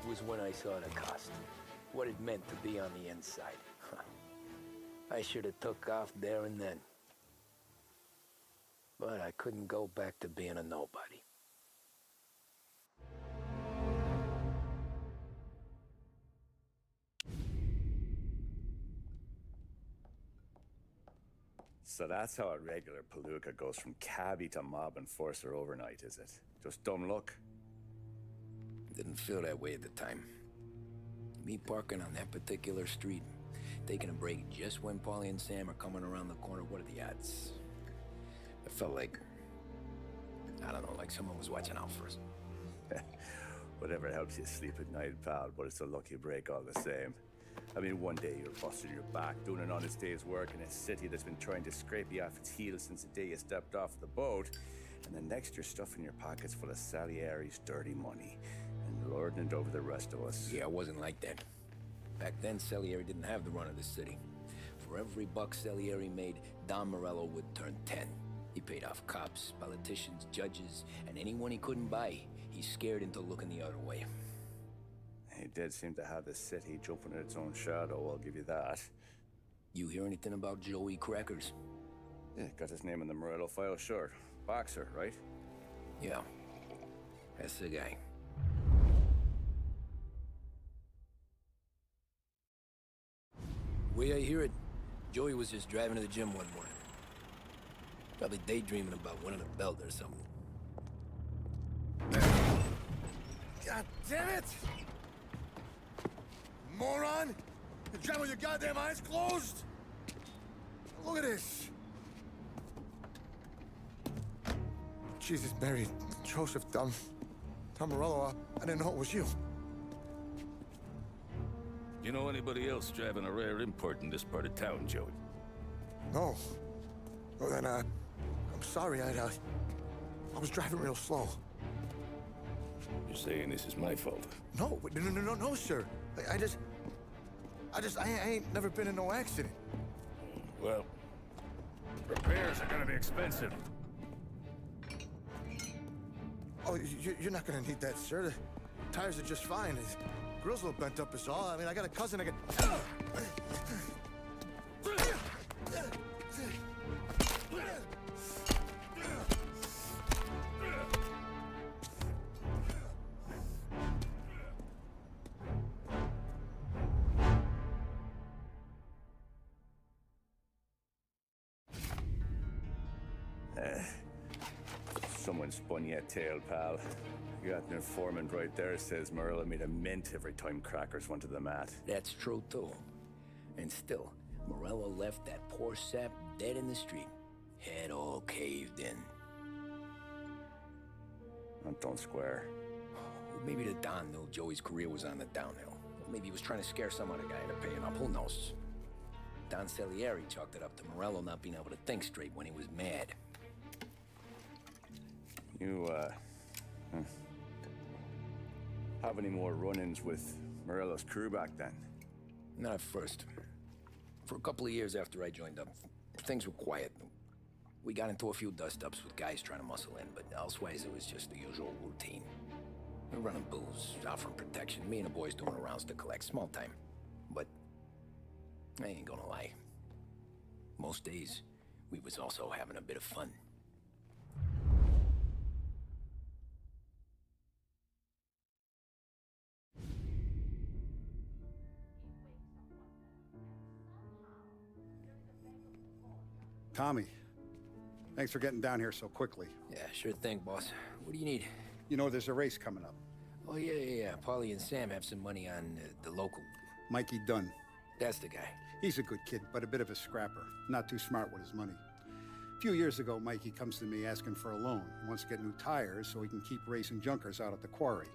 B: was when I saw the cost. What it meant to be on the inside. I should have took off there and then. But I couldn't go back to being a nobody.
A: So that's how a regular palooka goes from cabbie to mob enforcer overnight, is it? Just dumb luck?
B: Didn't feel that way at the time. Me parking on that particular street, taking a break just when Paulie and Sam are coming around the corner, what are the odds? I felt like, I don't know, like someone was watching out for us.
A: Whatever helps you sleep at night, pal, but it's a lucky break all the same. I mean, one day you're busting your back, doing an honest day's work in a city that's been trying to scrape you off its heels since the day you stepped off the boat, and the next you're stuffing your pockets full of Salieri's dirty money and lording it over the rest of us.
B: Yeah, it wasn't like that. Back then, Salieri didn't have the run of the city. For every buck Salieri made, Don Morello would turn 10. He paid off cops, politicians, judges, and anyone he couldn't buy, he scared into looking the other way.
A: He did seem to have the city jumping at its own shadow, I'll give you that.
B: You hear anything about Joey Crackers?
A: Yeah, got his name in the Morello file, sure. Boxer, right?
B: Yeah, that's the guy. Way I hear it, Joey was just driving to the gym one morning. Probably daydreaming about winning a belt or something.
C: God damn it! Moron! You drive with your goddamn eyes closed? Look at this! Jesus, Mary, Joseph, Tom Morello, I didn't know it was you.
G: You know anybody else driving a rare import in this part of town, Joey?
C: No. Well, then, I'm sorry, I was driving real slow.
G: You're saying this is my fault?
C: No, no, sir. I ain't never been in no accident.
G: Well, repairs are gonna be expensive.
C: Oh, you're not gonna need that, sir. The tires are just fine. The grill's a little bent up is all. I mean, I got a cousin I can...
A: Someone spun you a tail, pal. You got an informant right there says Morello made a mint every time Crackers went to the mat.
B: That's true, too. And still, Morello left that poor sap dead in the street. Head all caved in.
A: That don't square.
B: Maybe the Don knew Joey's career was on the downhill. Maybe he was trying to scare some other guy into paying up. Who knows? Don Salieri chalked it up to Morello not being able to think straight when he was mad.
A: You, have any more run-ins with Morello's crew back then?
B: Not at first. For a couple of years after I joined up, things were quiet. We got into a few dust-ups with guys trying to muscle in, but elsewise it was just the usual routine. We're running booze, offering protection, me and the boys doing the rounds to collect, small time. But I ain't gonna lie. Most days, we was also having a bit of fun.
J: Tommy, thanks for getting down here so quickly.
B: Yeah, sure thing, boss. What do you need?
J: You know, there's a race coming up.
B: Oh, yeah. Paulie and Sam have some money on the local.
J: Mikey Dunn.
B: That's the guy.
J: He's a good kid, but a bit of a scrapper. Not too smart with his money. A few years ago, Mikey comes to me asking for a loan. He wants to get new tires so he can keep racing junkers out at the quarry.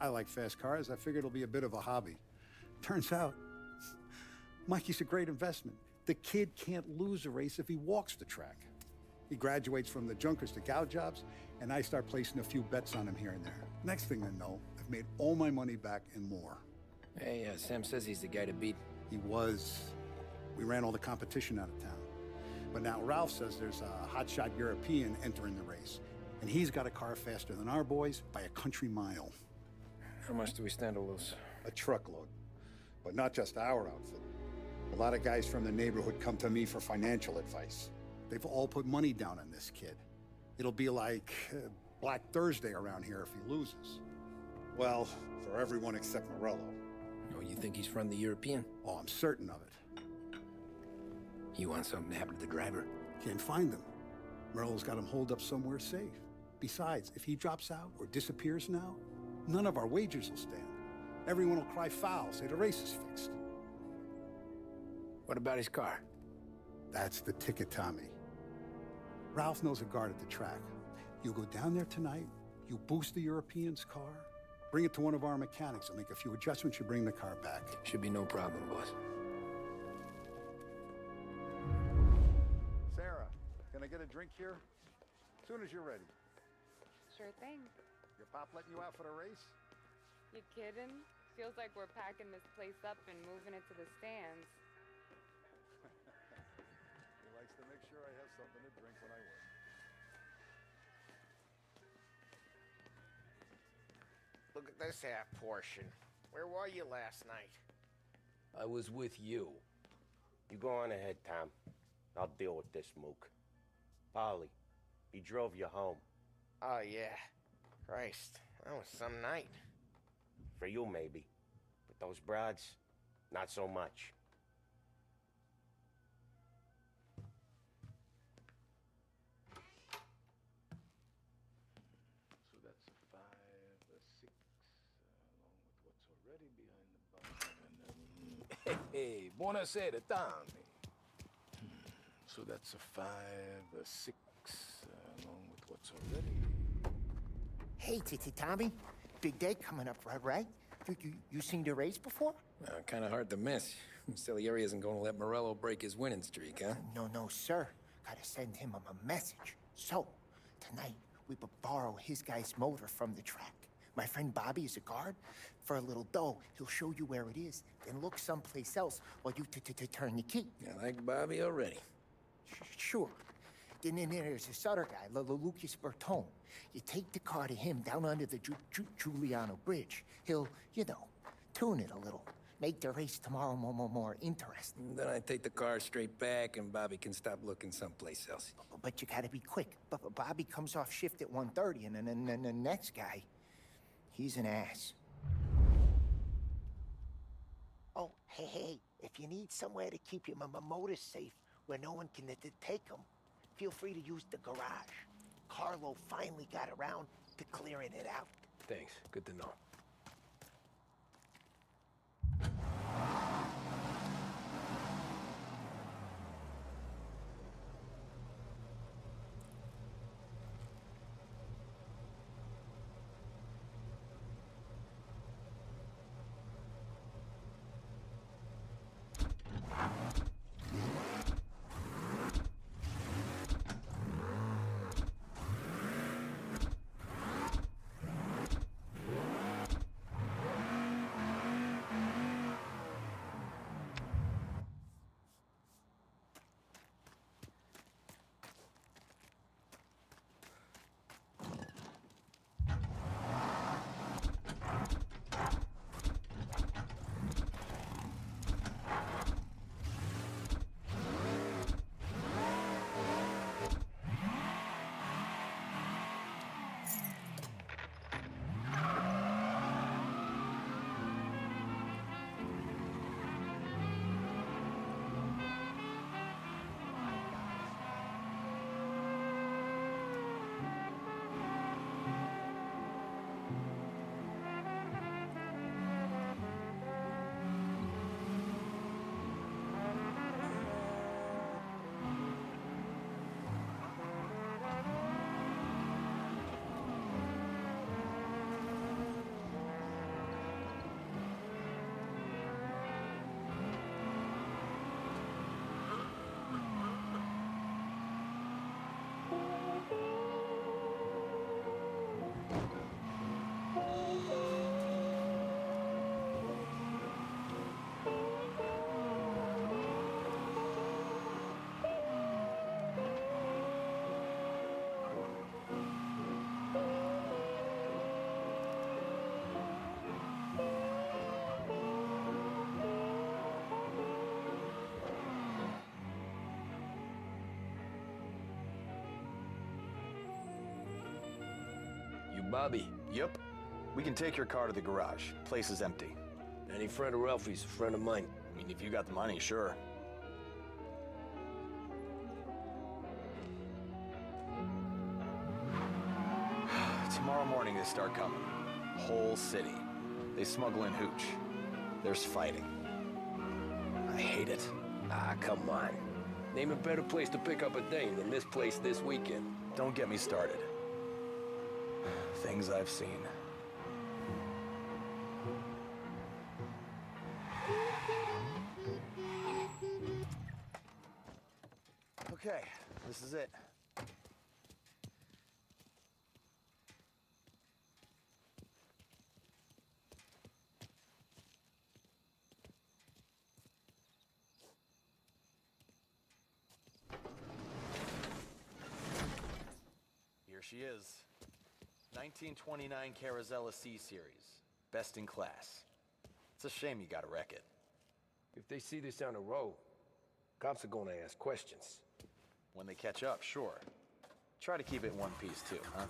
J: I like fast cars. I figured it'll be a bit of a hobby. Turns out, Mikey's a great investment. The kid can't lose a race if he walks the track. He graduates from the junkers to gout jobs, and I start placing a few bets on him here and there. Next thing I know, I've made all my money back and more.
B: Hey, Sam says he's the guy to beat.
J: He was. We ran all the competition out of town. But now Ralph says there's a hotshot European entering the race, and he's got a car faster than our boys by a country mile.
B: How much do we stand to lose?
J: A truckload. But not just our outfit. A lot of guys from the neighborhood come to me for financial advice. They've all put money down on this kid. It'll be like Black Thursday around here if he loses. Well, for everyone except Morello.
B: Oh, you think he's from the European?
J: Oh, I'm certain of it.
B: You want something to happen to the driver?
J: Can't find him. Morello's got him holed up somewhere safe. Besides, if he drops out or disappears now, none of our wagers will stand. Everyone will cry foul, say the race is fixed.
B: What about his car?
J: That's the ticket, Tommy. Ralph knows a guard at the track. You go down there tonight, you boost the European's car, bring it to one of our mechanics, and make a few adjustments, you bring the car back.
B: Should be no problem, boss.
J: Sarah, can I get a drink here? As soon as you're ready.
D: Sure thing.
J: Your pop letting you out for the race?
D: You kidding? Feels like we're packing this place up and moving it to the stands.
J: He likes to make sure I have something to drink when I win.
L: Look at this half portion. Where were you last night?
I: I was with you.
E: You go on ahead, Tom. I'll deal with this mook. Polly, he drove you home.
L: Oh, yeah. Christ, that was some night.
E: For you, maybe. But those broads, not so much.
K: So that's a 5, a 6, along with what's already behind the bar. Hey, buonasera, Tommy. So that's a 5, a 6, along with what's already...
M: Hey, Tommy. Big day coming up, right? You seen the race before?
B: Kind of hard to miss. Salieri isn't going to let Morello break his winning streak, huh?
M: No, sir. Gotta send him a message. So, tonight, we borrow his guy's motor from the track. My friend Bobby is a guard. For a little dough, he'll show you where it is, then look someplace else while you turn the key.
B: I like Bobby already.
M: Sure. Then there's this other guy, Lucas Bertone. You take the car to him down under the Giuliano Bridge. He'll, tune it a little. Make the race tomorrow more interesting.
B: Then I take the car straight back and Bobby can stop looking someplace else.
M: But you gotta be quick. But Bobby comes off shift at 1:30, and then the next guy, he's an ass. Oh, hey, if you need somewhere to keep your motor safe where no one can take them, feel free to use the garage. Carlo finally got around to clearing it out.
I: Thanks. Good to know. Bobby.
N: Yep. We can take your car to the garage. Place is empty.
I: Any friend of Ralphie's, a friend of mine.
N: I mean, if you got the money, sure. Tomorrow morning they start coming. Whole city. They smuggle in hooch. There's fighting. I hate it.
I: Ah, come on. Name a better place to pick up a dame than this place this weekend.
N: Don't get me started. Things I've seen. Okay, this is it. Here she is. 1929 Carazella C-Series. Best in class. It's a shame you gotta wreck it.
I: If they see this on the road, cops are gonna ask questions.
N: When they catch up, sure. Try to keep it one piece too, huh?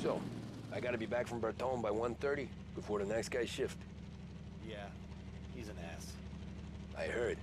I: So, I gotta be back from Bertone by 1:30 before the next guy's shift.
N: Yeah, he's an ass.
I: I heard.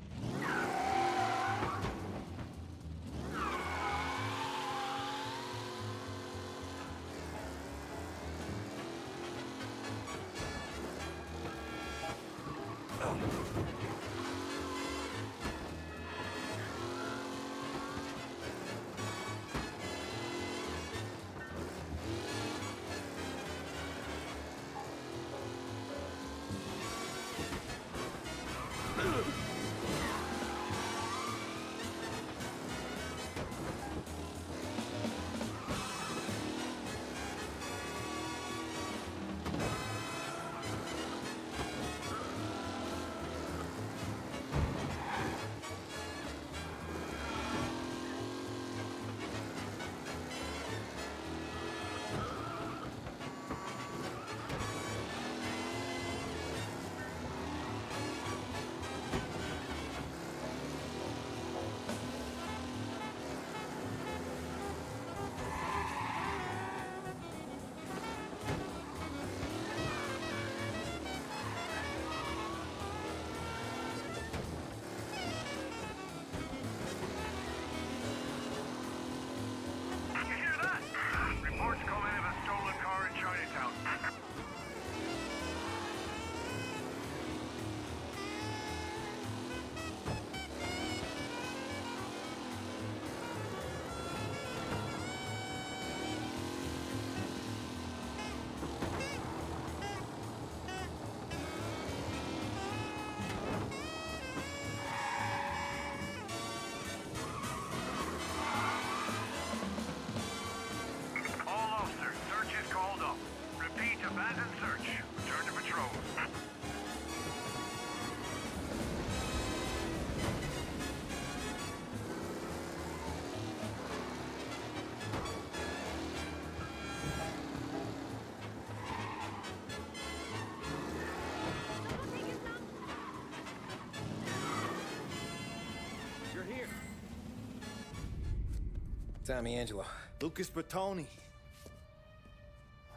I: Tommy Angelo.
V: Lucas Bertoni.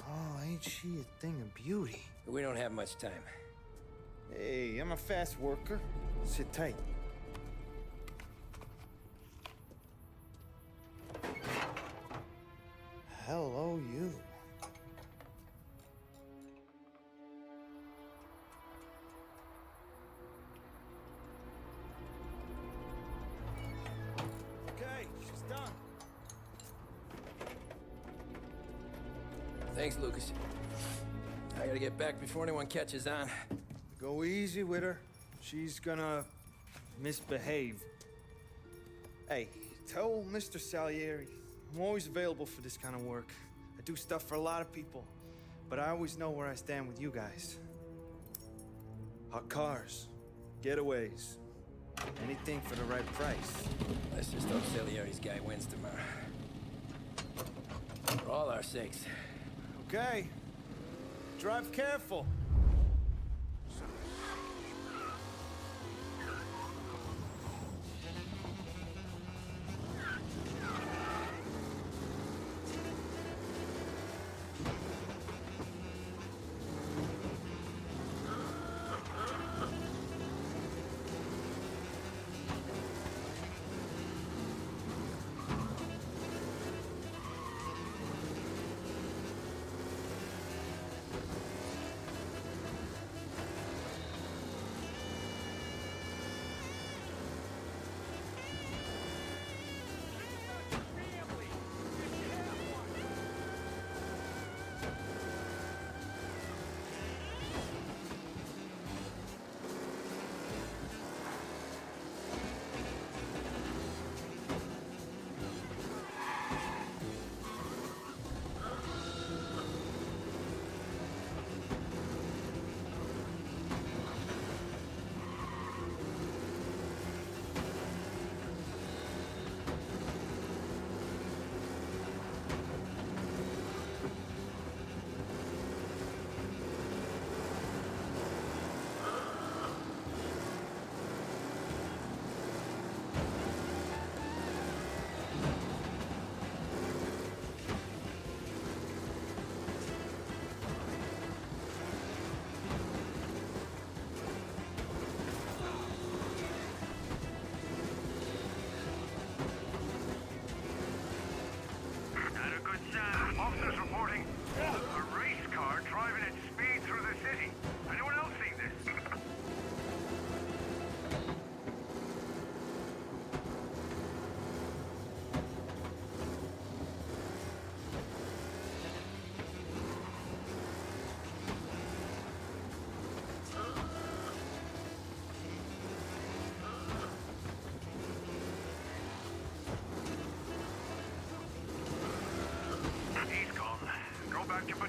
V: Oh, ain't she a thing of beauty?
I: We don't have much time.
V: Hey, I'm a fast worker. Sit tight. Hello, you. Okay, she's done.
I: Thanks, Lucas. I gotta get back before anyone catches on.
V: Go easy with her. She's gonna misbehave. Hey, tell Mr. Salieri I'm always available for this kind of work. I do stuff for a lot of people, but I always know where I stand with you guys. Hot cars, getaways, anything for the right price.
I: Let's just hope Salieri's guy wins tomorrow. For all our sakes.
V: Okay. Drive careful.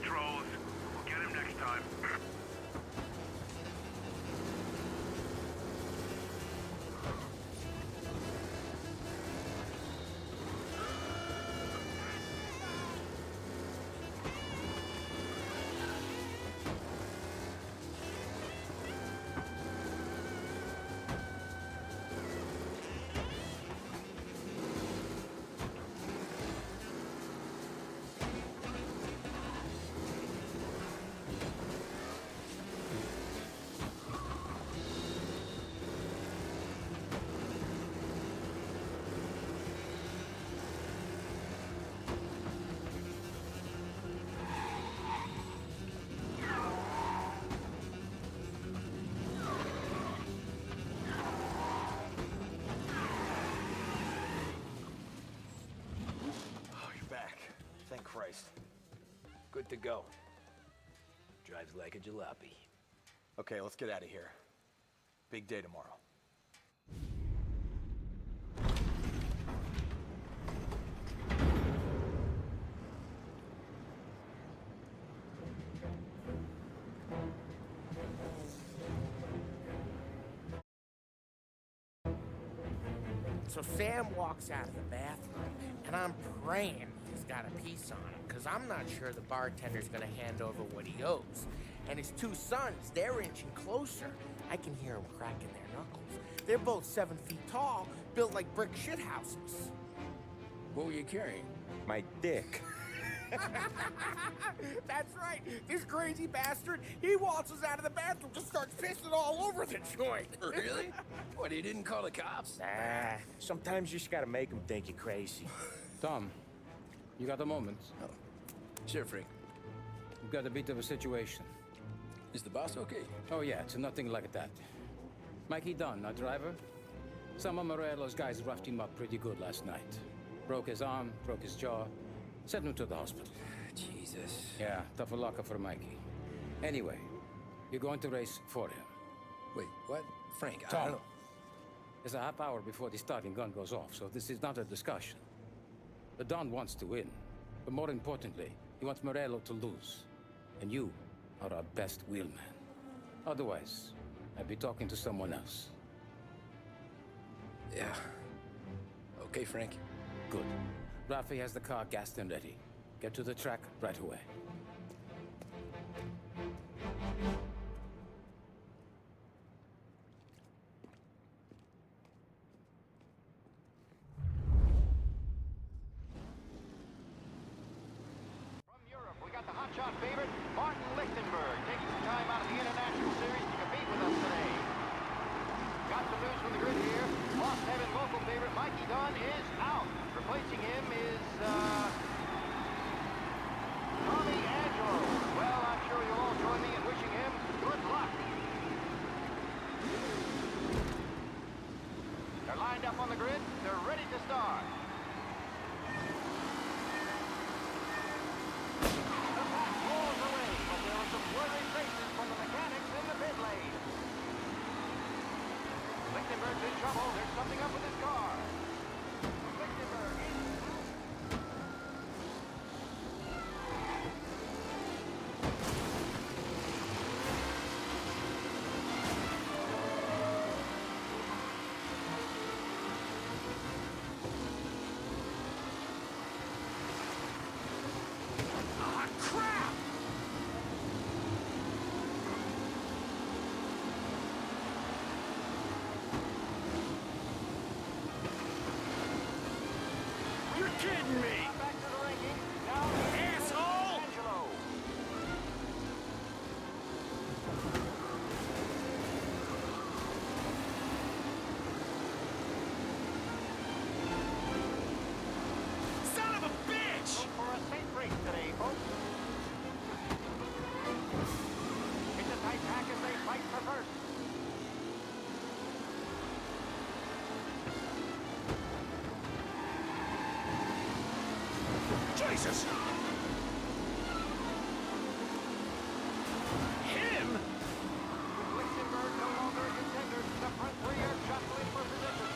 G: patrols. We'll get him next time.
N: Thank Christ.
I: Good to go. Drives like a jalopy.
N: Okay, let's get out of here. Big day tomorrow.
L: So Sam walks out of the bathroom, and I'm praying he's got a piece on him, because I'm not sure the bartender's gonna hand over what he owes. And his two sons, they're inching closer. I can hear them cracking their knuckles. They're both 7 feet tall, built like brick shithouses.
B: What were you carrying?
E: My dick.
L: That's right. This crazy bastard, he waltzes out of the bathroom, just starts pissing all over the joint.
B: Really? What, he didn't call the cops?
E: Nah, sometimes you just gotta make them think you're crazy.
Q: Tom, you got a moment?
B: Oh. Sure, Frank.
Q: We've got a bit of a situation.
B: Is the boss okay?
Q: Oh yeah, it's nothing like that. Mikey Dunn, our driver. Some of Morello's guys roughed him up pretty good last night. Broke his arm, broke his jaw. Sent him to the hospital.
B: Jesus.
Q: Yeah, tough luck for Mikey. Anyway, you're going to race for him.
B: Wait, what? Frank, I
Q: Tom,
B: don't know.
Q: there's a half hour before the starting gun goes off, so this is not a discussion. The Don wants to win, but more importantly, he wants Morello to lose. And you are our best wheelman. Otherwise, I'd be talking to someone else.
B: Yeah. Okay, Frank.
Q: Good. Rafi has the car gassed and ready. Get to the track right away.
H: From Europe, we got the hotshot favorite, Martin Lichtenberg, taking some time out of the International Series to compete with us today. Got some news from the grid here. Lost Heaven local favorite Mikey Dunn is out. Replacing him is, Tommy Angelo. Well, I'm sure you'll all join me in wishing him good luck. They're lined up on the grid. They're ready to start. The pack rolls away, but there are some worried faces from the mechanics in the pit lane. Lichtenberg's in trouble. There's something up with his car. Lichtenberg is
G: Kidding me!
H: back to the ranking. Now,
G: Asshole!
H: Angelo.
G: Son of a bitch!
H: Look for a safe race today, folks. It's a tight pack as they fight for first.
G: Jesus! Him?
H: With Lichtenberg no longer a contender, the front three are jostling for position.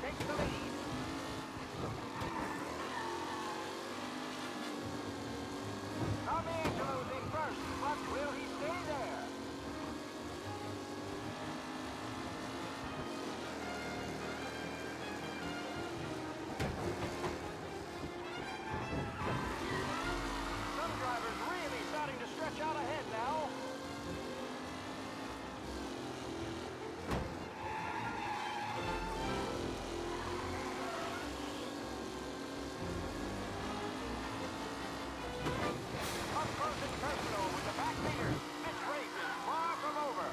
H: takes the lead. Tommy Angelo's in first, but will he stay there? Some drivers really starting to stretch out ahead now. Up close and personal with the back leader. This race is far from over.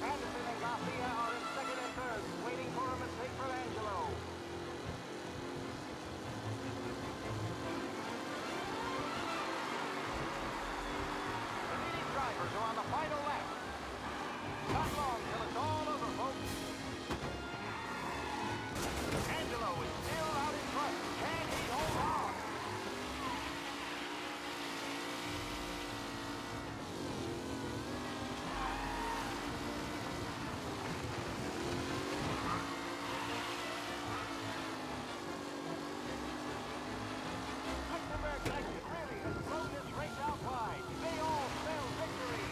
H: Anderson and Mafia are in second and third, waiting for a mistake from Angelo. The leading drivers are on the final lap. Not long till it's all over, folks. Angelo is still out in front. Can he hold on? Lichtenberg really has blown this race out wide. They all spell victory.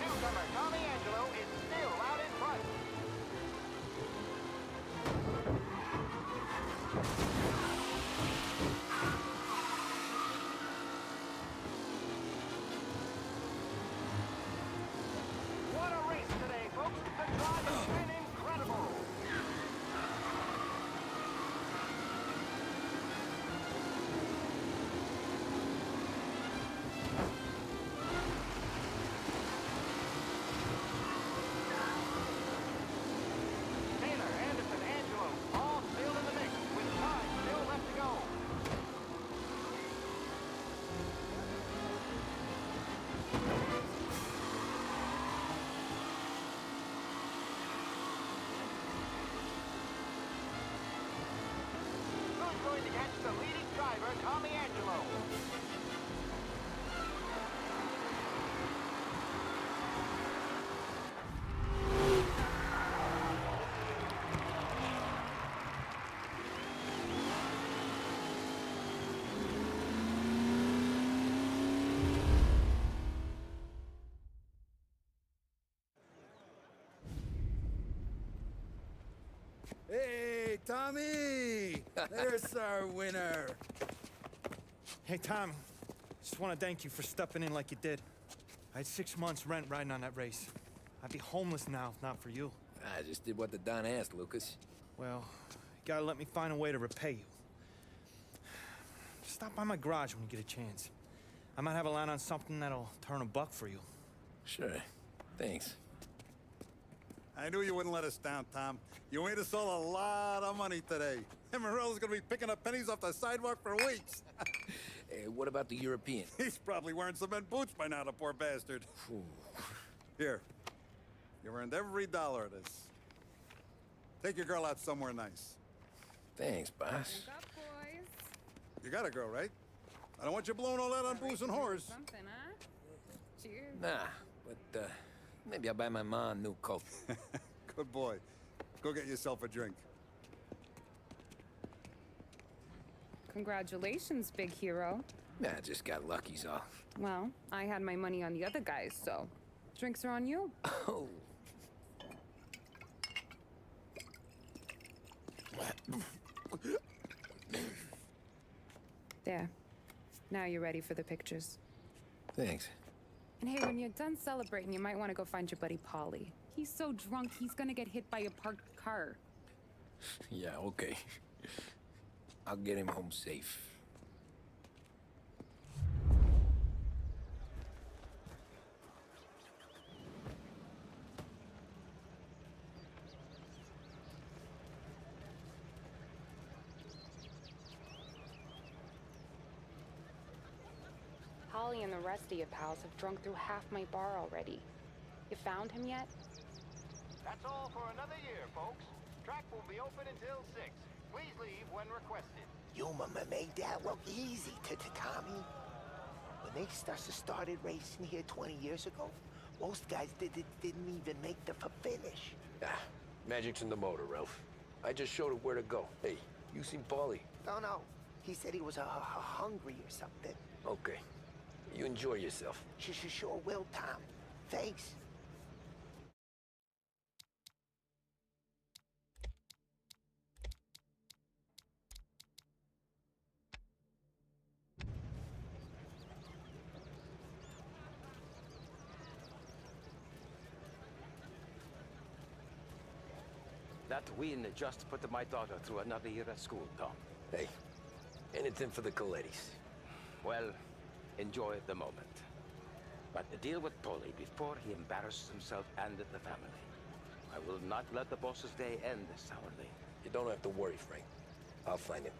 H: Newcomer Tommy Angelo is still out in front. What a race today, folks. The drive has been incredible. Taylor, Anderson, Angelo, all still in the mix, with time still left to go. Who's going to catch the leading driver, Tommy Angelo?
C: Hey, Tommy! There's our winner.
V: Hey, Tom. Just want to thank you for stepping in like you did. I had 6 months rent riding on that race. I'd be homeless now if not for you.
B: I just did what the Don asked, Lucas.
V: Well, you gotta let me find a way to repay you. Stop by my garage when you get a chance. I might have a line on something that'll turn a buck for you.
B: Sure. Thanks.
J: I knew you wouldn't let us down, Tom. You made us all a lot of money today. And Morello's gonna be picking up pennies off the sidewalk for weeks.
B: Hey, what about the European?
J: He's probably wearing cement boots by now, the poor bastard. Here. You earned every dollar of this. Take your girl out somewhere nice.
B: Thanks, boss.
D: Drink up, boys.
J: You got a girl, right? I don't want you blowing all that on booze and whores.
D: Something, huh? Cheers.
B: Nah, but, maybe I'll buy my mom a new coat.
J: Good boy. Go get yourself a drink.
D: Congratulations, big hero.
B: Nah, I just got lucky's all.
D: Well, I had my money on the other guys, so drinks are on you.
B: Oh.
D: There. Now you're ready for the pictures.
B: Thanks.
D: And hey, when you're done celebrating, you might want to go find your buddy Paulie. He's so drunk, he's gonna get hit by a parked car.
B: Yeah, okay. I'll get him home safe.
D: Polly and the rest of your pals have drunk through half my bar already. You found him yet?
H: That's all for another year, folks. Track will be open until 6. Please leave when requested.
M: You made that look easy to Tommy. When they started racing here 20 years ago, most guys didn't even make the finish.
I: Ah, magic's in the motor, Ralph. I just showed it where to go. Hey, you seen Paulie?
M: No. He said he was hungry or something.
I: Okay. You enjoy yourself.
M: Sure will, Tom. Thanks.
Q: That win just put my daughter through another year at school, Tom.
I: Hey, anything for the Colettis.
Q: Well, enjoy the moment. But deal with Polly before he embarrasses himself and the family. I will not let the boss's day end sourly.
I: You don't have to worry, Frank. I'll find him.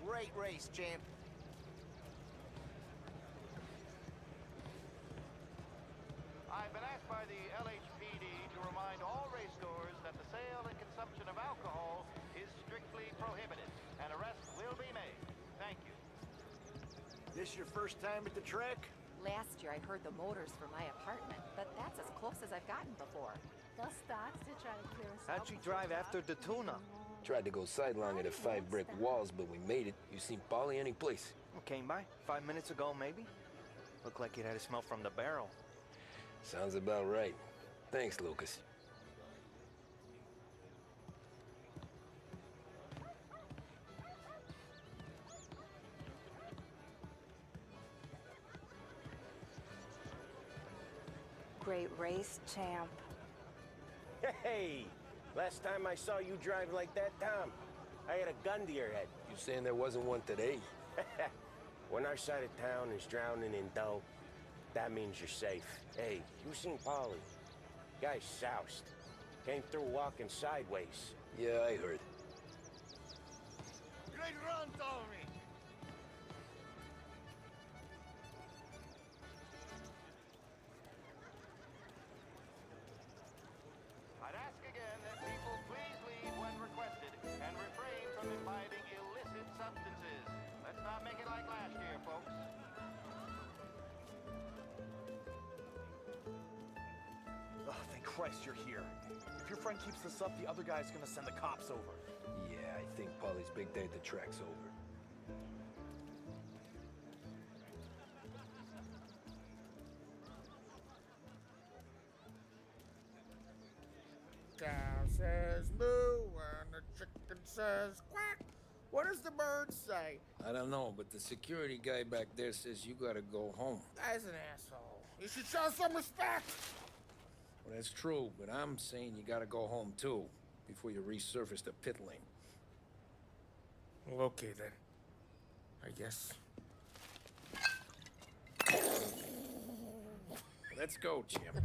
M: Great race, champ.
H: I've been asked by the LHPD to remind all race stores that the sale and consumption of alcohol is strictly prohibited. An arrest will be made. Thank you.
F: This your first time at the track?
R: Last year I heard the motors for my apartment, but that's as close as I've gotten before.
U: Those stocks to try to clear us
F: How'd you drive after the tuna?
I: Tried to go sidelong at the 5 brick walls, but we made it. You seen Paulie any place?
F: Came by 5 minutes ago, maybe. Looked like it had a smell from the barrel.
I: Sounds about right. Thanks, Lucas.
T: Great race, champ.
E: Hey! Last time I saw you drive like that, Tom, I had a gun to your head.
I: You saying there wasn't one today?
E: When our side of town is drowning in dough, that means you're safe. Hey, you seen Paulie? Guy's soused. Came through walking sideways.
I: Yeah, I heard.
F: Great run, Tommy!
H: I'd ask again that people please leave when requested and refrain from imbibing illicit substances. Let's not make it like last year, folks.
N: Oh, thank Christ you're here. If your friend keeps this up, the other guy's gonna send the cops over.
I: Yeah, I think Paulie's big day at the track's over.
L: Cow says moo and the chicken says quack. What does the bird say?
B: I don't know, but the security guy back there says you gotta go home.
L: Guy's an asshole. You should show some respect.
B: Well, that's true, but I'm saying you gotta go home too, before you resurface the pit lane.
L: Well, okay then. I guess.
B: Let's go, champ.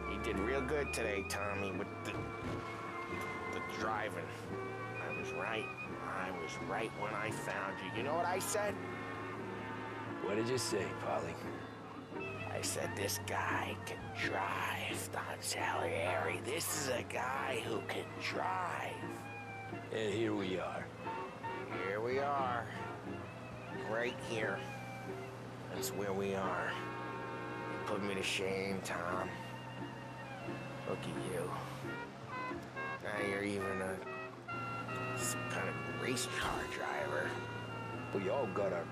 L: You did real good today, Tommy, with the driving. I was right. I was right when I found you. You know what I said?
I: What did you say, Paulie?
L: I said, this guy can drive, Don Salieri. This is a guy who can drive.
I: And here we are.
L: Here we are. Right here. That's where we are. You put me to shame, Tom. Look at you. Now you're even some kind of race car driver.
I: We all got our...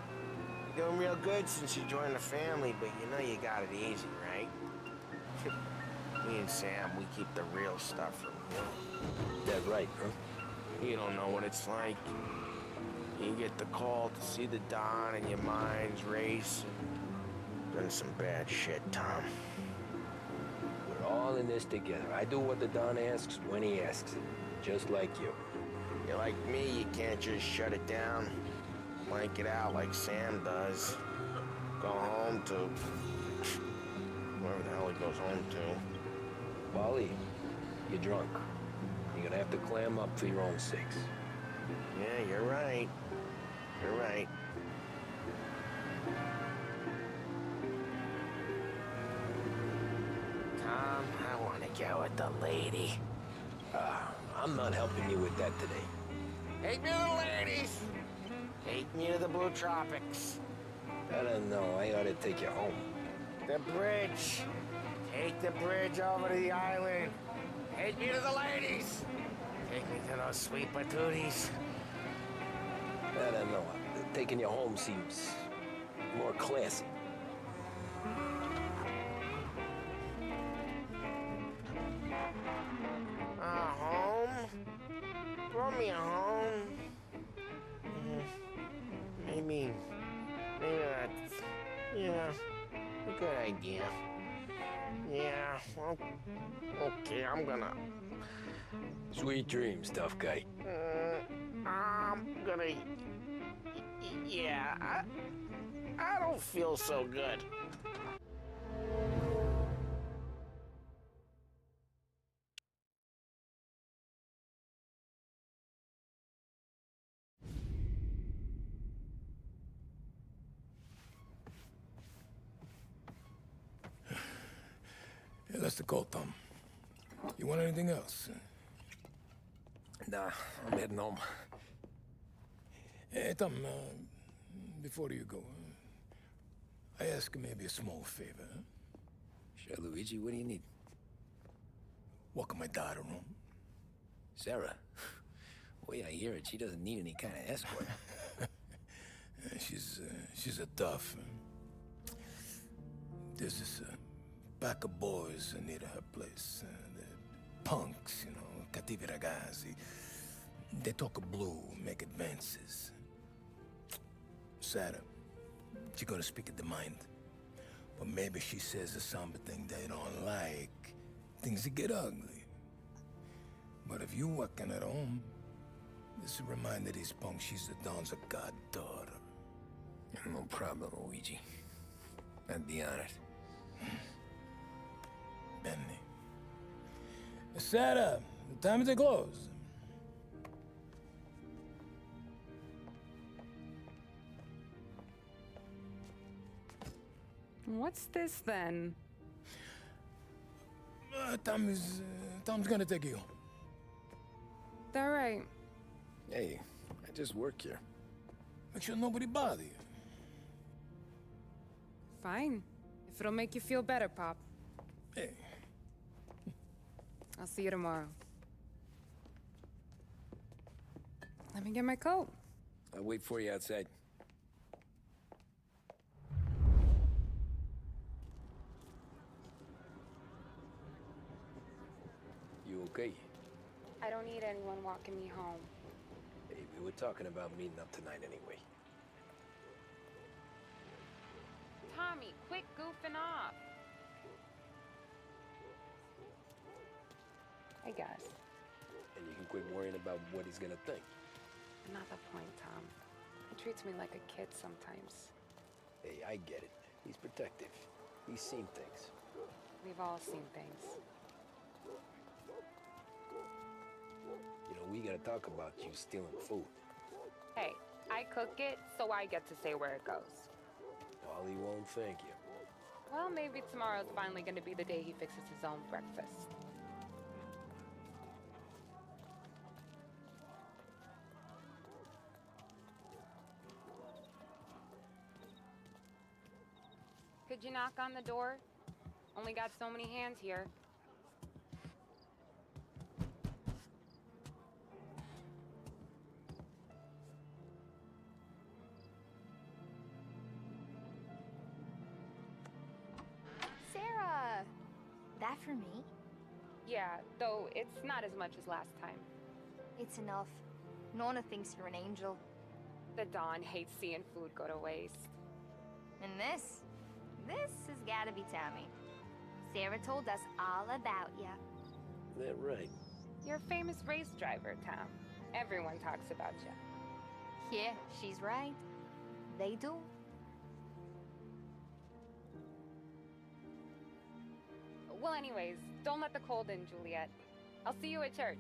L: You're doing real good since you joined the family, but you know you got it easy, right? Me and Sam, we keep the real stuff from you.
I: That right, huh?
L: You don't know what it's like. You get the call to see the Don and your minds race. Done some bad shit, Tom.
I: all in this together. I do what the Don asks when he asks it. Just like you.
L: You're like me, you can't just shut it down. Blank it out like Sam does. Go home to... wherever the hell he goes home to.
I: Wally, you're drunk. You're gonna have to clam up for your own sakes.
L: Yeah, you're right. You're right. Tom, I want to go with the lady.
I: I'm not helping you with that today.
L: Take me to the ladies! Take me to the Blue Tropics.
I: I don't know. I ought to take you home.
L: The bridge. Take the bridge over to the island. Take me to the ladies. Take me to those sweet patooties.
I: I don't know. Taking you home seems more classy.
L: Home? Throw me a home. Maybe that's, yeah, a good idea. Yeah, well, okay, I'm gonna...
I: Sweet dreams, tough guy.
L: I'm gonna... Yeah, I don't feel so good.
K: Yeah, that's the call, Tom. You want anything else?
I: Nah, I'm heading home.
K: Hey, Tom, before you go, I ask maybe a small favor. Huh?
I: Sure, Luigi, what do you need?
K: Walk my daughter home.
I: Sarah? The way I hear it, she doesn't need any kind of escort.
K: She's a tough. There's this pack of boys near her place. The punks, you know, cattivi ragazzi. They talk blue, make advances. Sarah, she gonna speak at the mind. But maybe she says something they don't like. Things get ugly. But if you walking at home, this will remind these punks she's the Don's a goddaughter.
I: No problem, Luigi. I'd be honored.
K: Benny. Sarah, time to close.
D: What's this then?
K: Tom's gonna take you home.
D: All right.
I: Hey, I just work here.
K: Make sure nobody bother you.
D: Fine. If it'll make you feel better, Pop.
K: Hey.
D: I'll see you tomorrow. Let me get my coat.
I: I'll wait for you outside. You okay?
D: I don't need anyone walking me home.
I: Hey, we were talking about meeting up tonight anyway.
D: Tommy, quit goofing off. I guess.
I: And you can quit worrying about what he's gonna think.
D: Not the point, Tom. He treats me like a kid sometimes.
I: Hey, I get it. He's protective. He's seen things.
D: We've all seen things.
I: You know, we gotta talk about you stealing food.
D: Hey, I cook it, so I get to say where it goes.
I: Wally won't thank you.
D: Well, maybe tomorrow's finally gonna be the day he fixes his own breakfast. Could you knock on the door? Only got so many hands here.
P: Sarah! That for me?
D: Yeah, though it's not as much as last time.
P: It's enough. Nona thinks you're an angel.
D: The Don hates seeing food go to waste.
P: And this has gotta be Tommy. Sarah told us all about you.
B: That right?
D: You're a famous race driver, Tom. Everyone talks about you.
P: Yeah, she's right. They do.
D: Well, anyways, don't let the cold in, Juliet. I'll see you at church.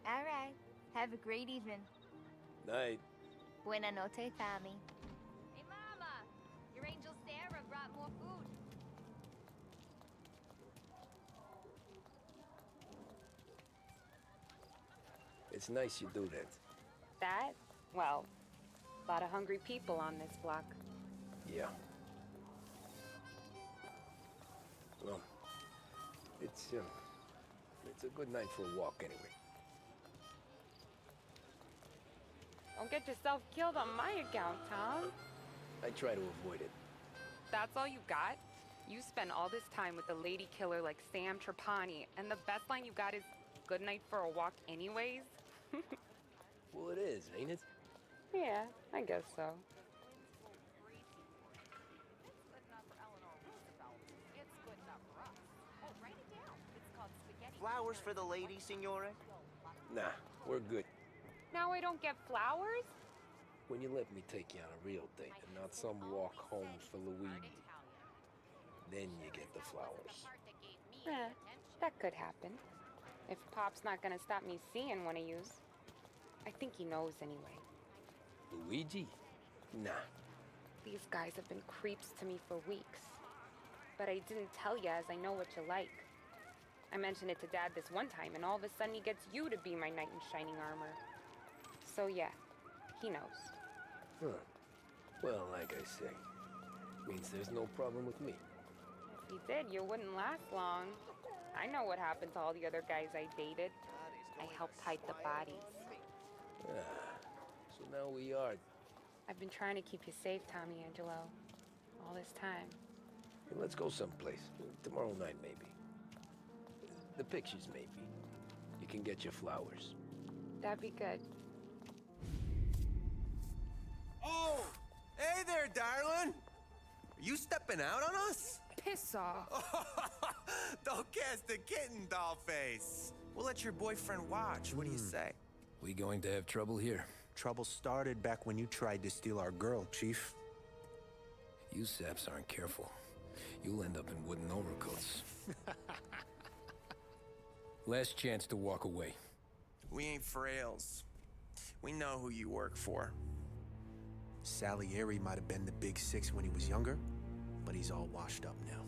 P: All right. Have a great evening.
B: Night.
P: Buena noche, Tommy. Hey, Mama! Your angel Sarah brought more food.
B: It's nice you do that.
D: That? Well, a lot of hungry people on this block.
B: Yeah. Well, it's a good night for a walk anyway.
D: Don't get yourself killed on my account, Tom.
B: I try to avoid it.
D: That's all you got? You spend all this time with a lady killer like Sam Trapani, and the best line you got is, "Good night for a walk anyways"?
B: Well, it is, ain't it?
D: Yeah, I guess so.
F: Flowers for the lady, signore?
B: Nah, we're good.
D: Now I don't get flowers?
B: When you let me take you on a real date and not some walk home for Luigi, then you get the flowers.
D: Eh, that could happen. If Pop's not gonna stop me seeing one of yous. I think he knows anyway.
B: Luigi? Nah.
D: These guys have been creeps to me for weeks. But I didn't tell you as I know what you like. I mentioned it to Dad this one time, and all of a sudden he gets you to be my knight in shining armor. So yeah, he knows.
B: Huh. Well, like I say, means there's no problem with me.
D: If he did, you wouldn't last long. I know what happened to all the other guys I dated. I helped hide the bodies.
B: Ah, so now we are.
D: I've been trying to keep you safe, Tommy Angelo. All this time.
B: Hey, let's go someplace. Tomorrow night, maybe. The pictures, maybe. You can get your flowers.
D: That'd be good.
O: Oh! Hey there, darling! Are you stepping out on us?
D: Piss off.
O: Don't cast a kitten, dollface. We'll let your boyfriend watch. What do you say?
B: We going to have trouble here?
O: Trouble started back when you tried to steal our girl, Chief.
B: You saps aren't careful. You'll end up in wooden overcoats. Last chance to walk away.
O: We ain't frails. We know who you work for. Salieri might have been the big six when he was younger, but he's all washed up now.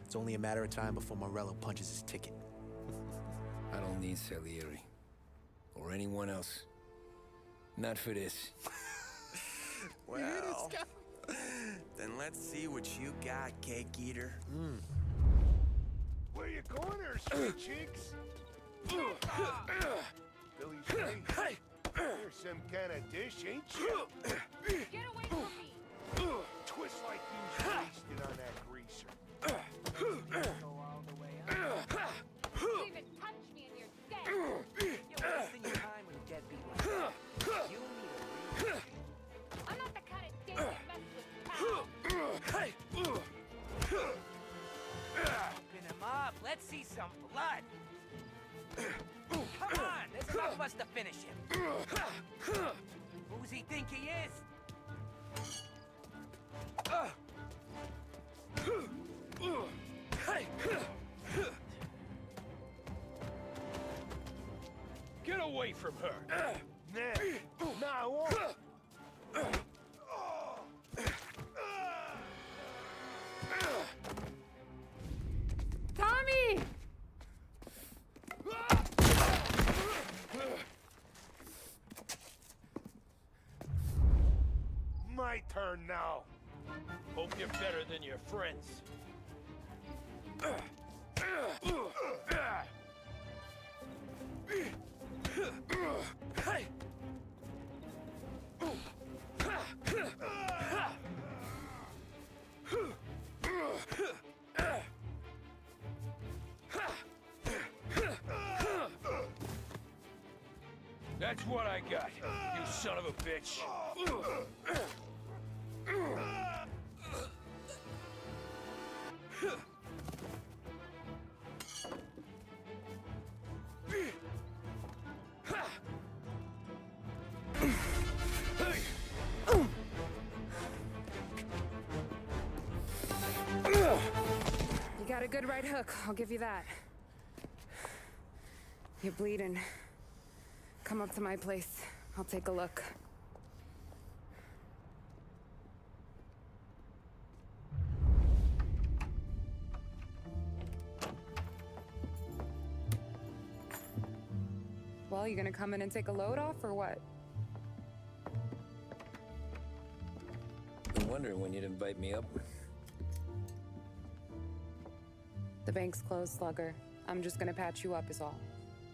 O: It's only a matter of time before Morello punches his ticket.
B: I don't need Salieri. Or anyone else. Not for this.
O: Well, then let's see what you got, cake eater.
K: Where you going there, sweet cheeks? Billy Shay, you're some kind of dish, ain't you?
D: Get away from me!
K: Twist like you wasted on that greaser.
F: Go all the way up.
D: Don't even touch me and you're dead!
F: You're wasting your time when you get beat like that. You need a real...
D: I'm not the kind of dick that messes with pals!
F: Open him up. Let's see some blood. Come on, there's enough of us to finish him. Who's he think he is?
K: Get away from her. Now,
D: Tommy!
K: my turn now. Hope you're better than your friends. That's what I got, you son of a bitch.
D: got a good right hook, I'll give you that. You're bleeding. Come up to my place. I'll take a look. Well, you gonna come in and take a load off, or what?
B: Been wondering when you'd invite me up.
D: The bank's closed, Slugger. I'm just gonna patch you up is all.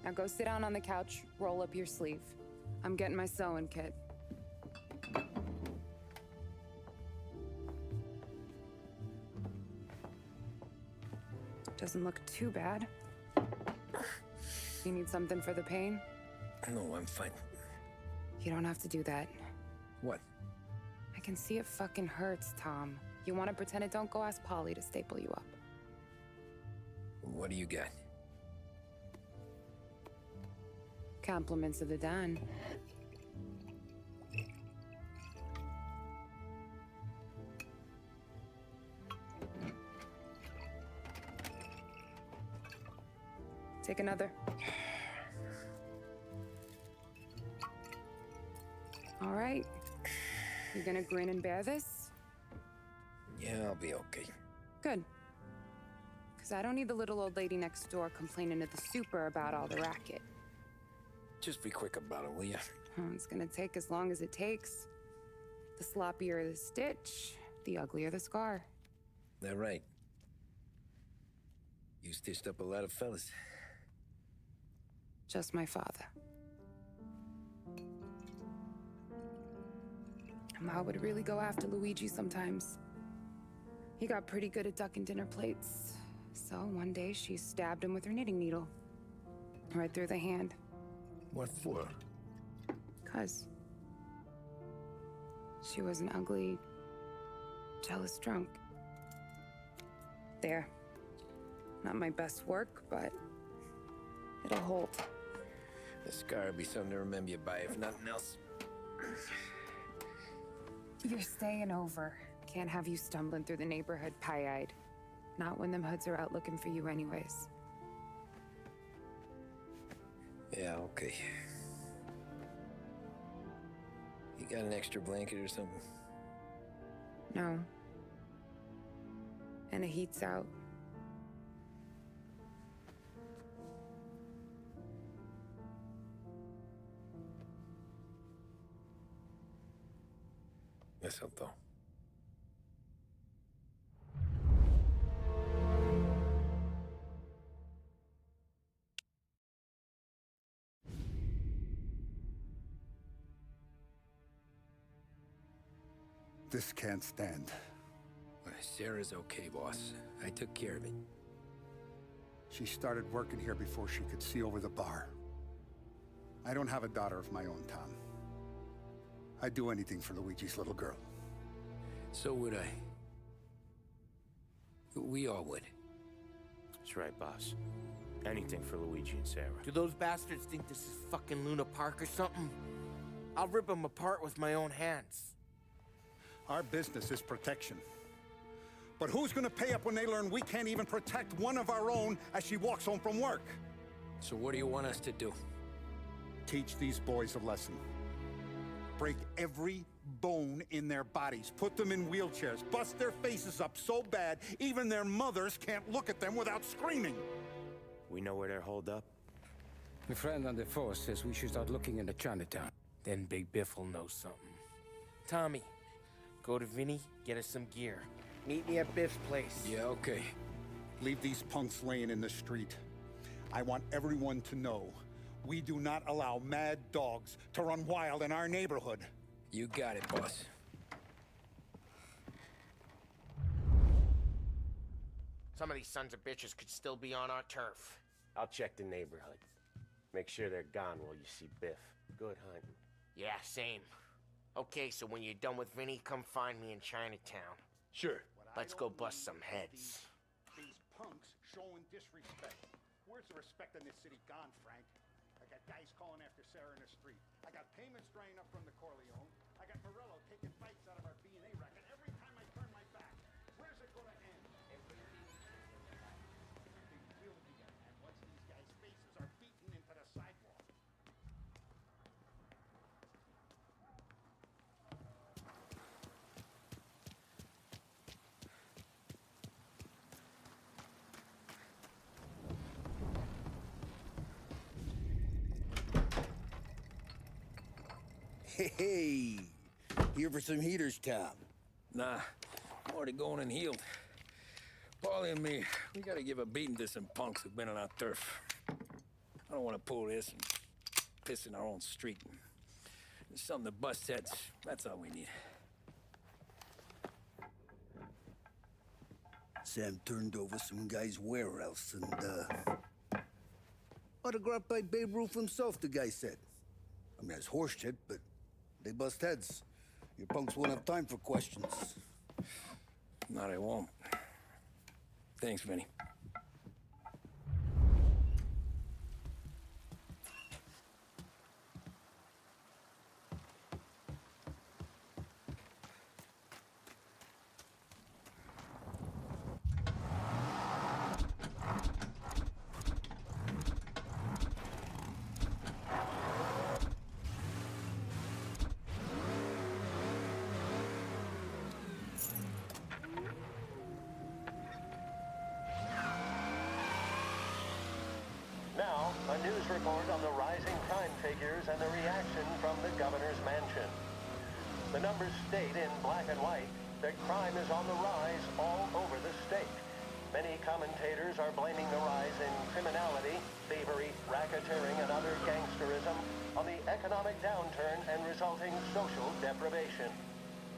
D: Now go sit down on the couch, roll up your sleeve. I'm getting my sewing kit. Doesn't look too bad. You need something for the pain?
B: No, I'm fine.
D: You don't have to do that.
B: What?
D: I can see it fucking hurts, Tom. You want to pretend it don't go ask Polly to staple you up.
B: What do you got?
D: Compliments of the Don. Take another. All right. You gonna grin and bear this?
B: Yeah, I'll be okay.
D: Good. Because I don't need the little old lady next door complaining to the super about all the racket.
B: Just be quick about it, will ya?
D: Oh, it's gonna take as long as it takes. The sloppier the stitch, the uglier the scar.
B: That right. You stitched up a lot of fellas.
D: Just my father. Ma would really go after Luigi sometimes. He got pretty good at ducking dinner plates. So one day she stabbed him with her knitting needle. Right through the hand.
B: What for?
D: 'Cause she was an ugly, jealous drunk. There. Not my best work, but it'll hold.
B: The scar will be something to remember you by, if nothing else.
D: You're staying over. Can't have you stumbling through the neighborhood pie-eyed. Not when them hoods are out looking for you anyways.
B: Yeah, okay. You got an extra blanket or something?
D: No. And the heat's out.
B: Eso todo.
J: This can't stand.
B: Sarah's okay, boss. I took care of it.
J: She started working here before she could see over the bar. I don't have a daughter of my own, Tom. I'd do anything for Luigi's little girl.
B: So would I. We all would.
E: That's right, boss. Anything for Luigi and Sarah.
L: Do those bastards think this is fucking Luna Park or something? I'll rip them apart with my own hands.
J: Our business is protection. But who's gonna pay up when they learn we can't even protect one of our own as she walks home from work?
B: So what do you want us to do?
J: Teach these boys a lesson. Break every bone in their bodies. Put them in wheelchairs. Bust their faces up so bad, even their mothers can't look at them without screaming.
E: We know where they're holed up?
Q: My friend on the force says we should start looking into Chinatown.
L: Then Big Biff will know something. Tommy, go to Vinny, get us some gear. Meet me at Biff's place.
B: Yeah, okay.
J: Leave these punks laying in the street. I want everyone to know we do not allow mad dogs to run wild in our neighborhood.
B: You got it, boss.
L: Some of these sons of bitches could still be on our turf.
A: I'll check the neighborhood. Make sure they're gone while you see Biff. Good hunting.
L: Yeah, same. Okay, so when you're done with Vinny, come find me in Chinatown.
A: Sure.
L: Let's go bust some heads.
J: These punks showing disrespect. Where's the respect in this city gone, Frank? I got guys calling after Sarah in the street. I got payments drying up from the Corleone. I got Morello taking bites out of our B&A racket every time I turn my back. Where's it gonna end?
B: Hey, here for some heaters, Tom? Nah, I'm already going and healed. Paulie and me, we gotta give a beating to some punks who've been on our turf. I don't want to pull this and piss in our own street. There's something to bust heads. That's all we need. Sam turned over some guy's warehouse and, autographed by Babe Ruth himself, the guy said. I mean, it's horse shit, but they bust heads. Your punks won't have time for questions. No, they won't. Thanks, Vinny.
G: Now, a news report on the rising crime figures and the reaction from the governor's mansion. The numbers state in black and white that crime is on the rise all over the state. Many commentators are blaming the rise in criminality, thievery, racketeering, and other gangsterism on the economic downturn and resulting social deprivation.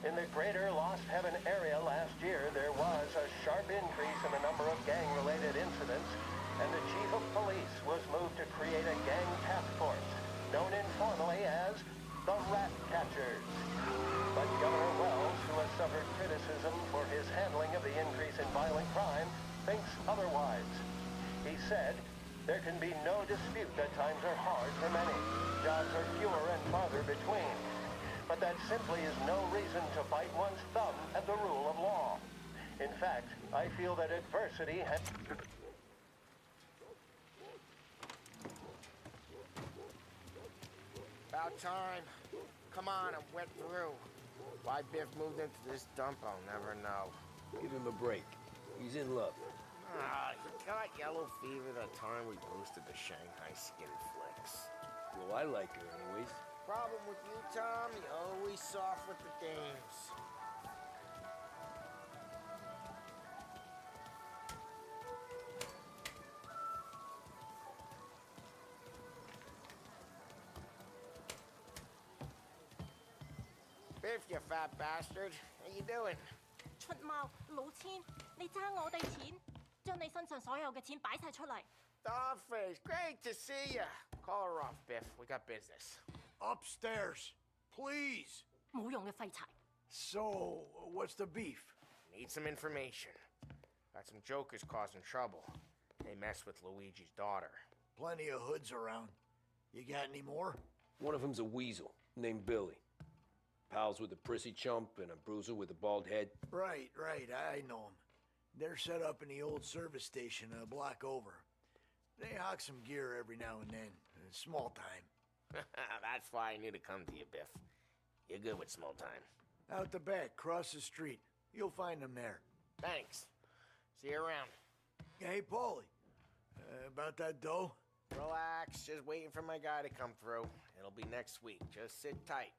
G: In the greater Lost Heaven area last year, there was a sharp increase in the number of gang-related incidents, and the chief of police was moved to create a gang task force, known informally as the Rat Catchers. But Governor Wells, who has suffered criticism for his handling of the increase in violent crime, thinks otherwise. He said, "There can be no dispute that times are hard for many. Jobs are fewer and farther between. But that simply is no reason to bite one's thumb at the rule of law. In fact, I feel that adversity has..."
L: About time. Come on, I'm wet through. Why Biff moved into this dump, I'll never know.
B: Give him a break. He's in love.
L: Ah, he got yellow fever that time we boosted the Shanghai skin flicks.
B: Well, I like her anyways.
L: Problem with you, Tom, you're always soft with the dames. Biff, you fat bastard. How you doing?
U: 出貓老千，你爭我哋錢，將你身上所有嘅錢擺晒出嚟。
L: Dollface, great to see you. Call her off, Biff. We got business.
K: Upstairs, please.
U: 冇用嘅廢柴。
K: So, what's the beef?
L: Need some information. Got some jokers causing trouble. They messed with Luigi's daughter.
K: Plenty of hoods around. You got any more?
B: One of them's a weasel named Billy. Pals with a prissy chump and a bruiser with a bald head.
K: Right, I know them. They're set up in the old service station a block over. They hawk some gear every now and then. Small time.
L: That's why I knew to come to you, Biff. You're good with small time.
K: Out the back, cross the street. You'll find them there.
L: Thanks. See you around.
K: Hey, Paulie. About that dough?
L: Relax. Just waiting for my guy to come through. It'll be next week. Just sit tight.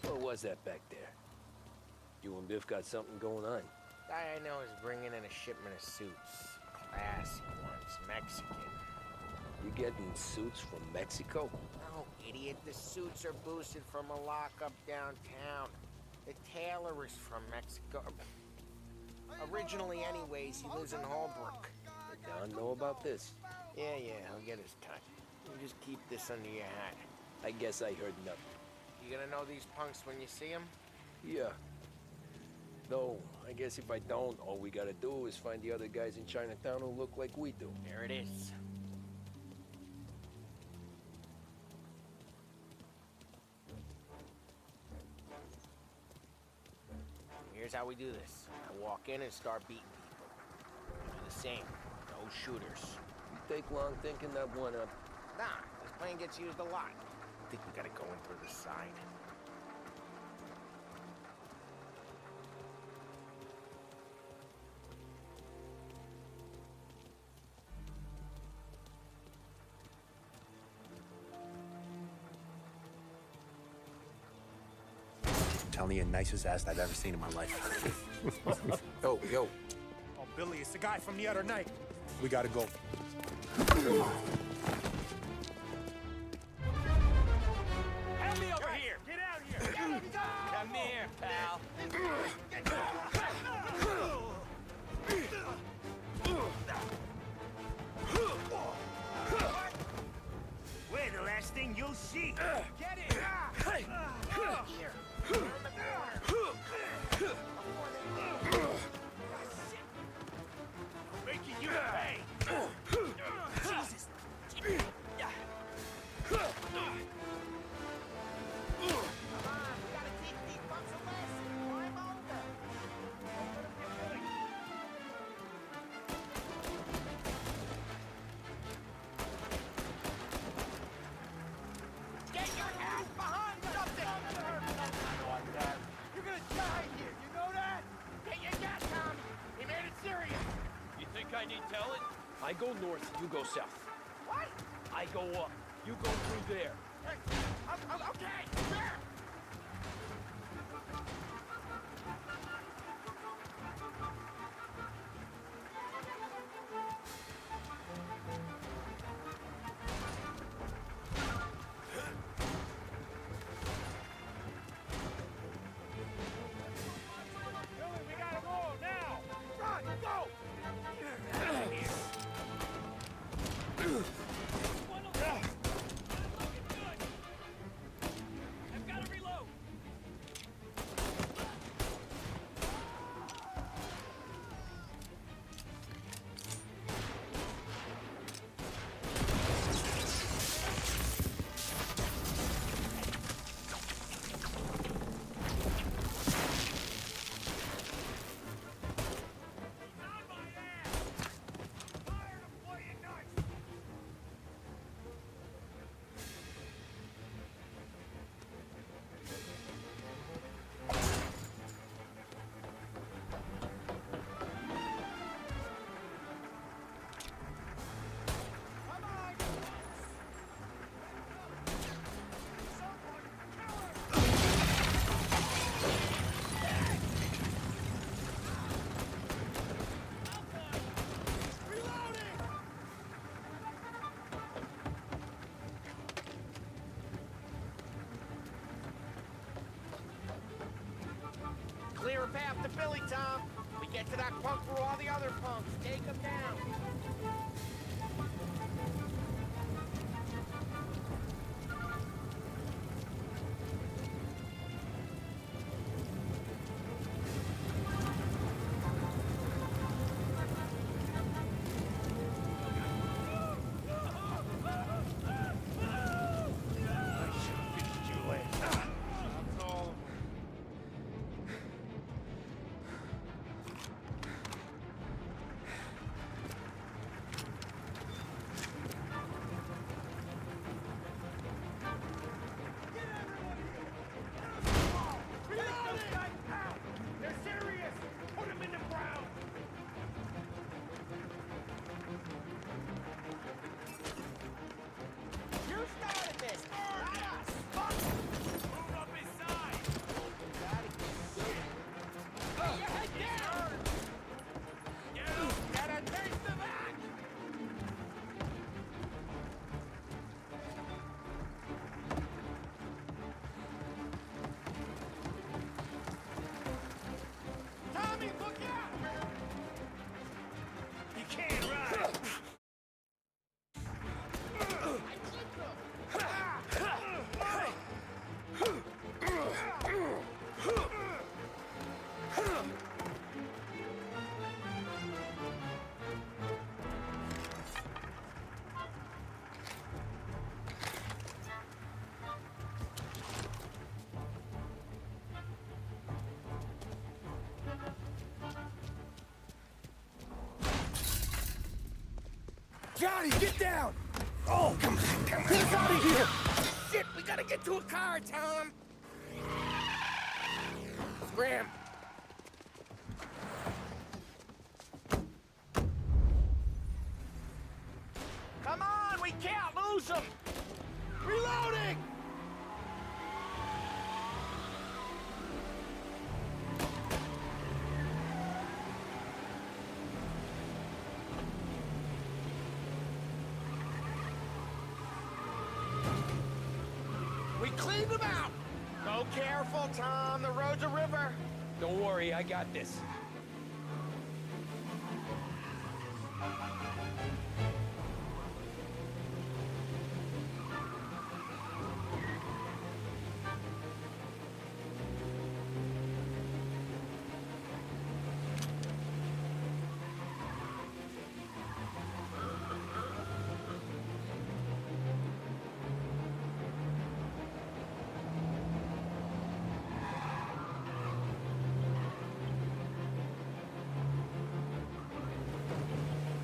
B: What was that back there? You and Biff got something going on.
L: Guy I know is bringing in a shipment of suits. Classy ones, Mexican.
B: You getting suits from Mexico?
L: No, idiot. The suits are boosted from a lockup downtown. The tailor is from Mexico. Originally, anyways, he lives in Holbrook.
B: Did Don know about this?
L: Yeah, he'll get his cut. You just keep this under your hat.
B: I guess I heard nothing.
L: You gonna know these punks when you see them?
B: Yeah. No, I guess if I don't, all we gotta do is find the other guys in Chinatown who look like we do.
L: There it is. Here's how we do this. I walk in and start beating people. You do the same. No shooters.
B: You take long thinking that one up.
L: Nah, this plane gets used a lot. I think we gotta go in through the side.
O: telling you, nicest ass I've ever seen in my life.
I: Yo.
V: Oh, Billy, it's the guy from the other night. We gotta go.
H: Help me over here! Get out here! Come here, pal. We're the last thing you'll see. Get it! Here. Making you pay. Jesus. Get your ass behind something! You're gonna die here, you know that? Get your gas, Tommy! He made it serious!
C: You think I need telling? I go north, you go south.
H: What?
C: I go up, you go through there.
H: Okay, sure! Billy, we gotta go now! Run, go!
C: I've got to reload.
L: Clear a path to Billy, Tom. We get to that punk through all the other punks. Take them down. Johnny, get down! Oh, come on. Get us out of here! Shit, we gotta get to a car, Tom! Scram! Come on, we can't lose him! Reloading! cleaned them out!
F: Go careful, Tom. The road's a river.
C: Don't worry, I got this.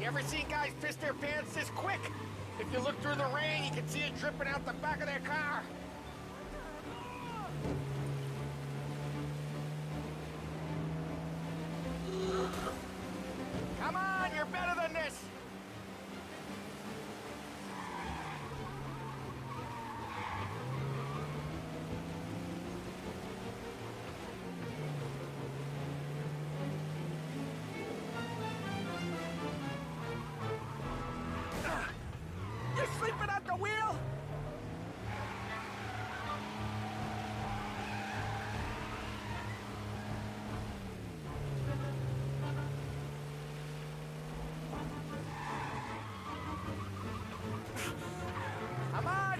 L: You ever seen guys piss their pants this quick? If you look through the rain, you can see it dripping out the back of their car. Come on, you're better than this. You're sleeping at the wheel?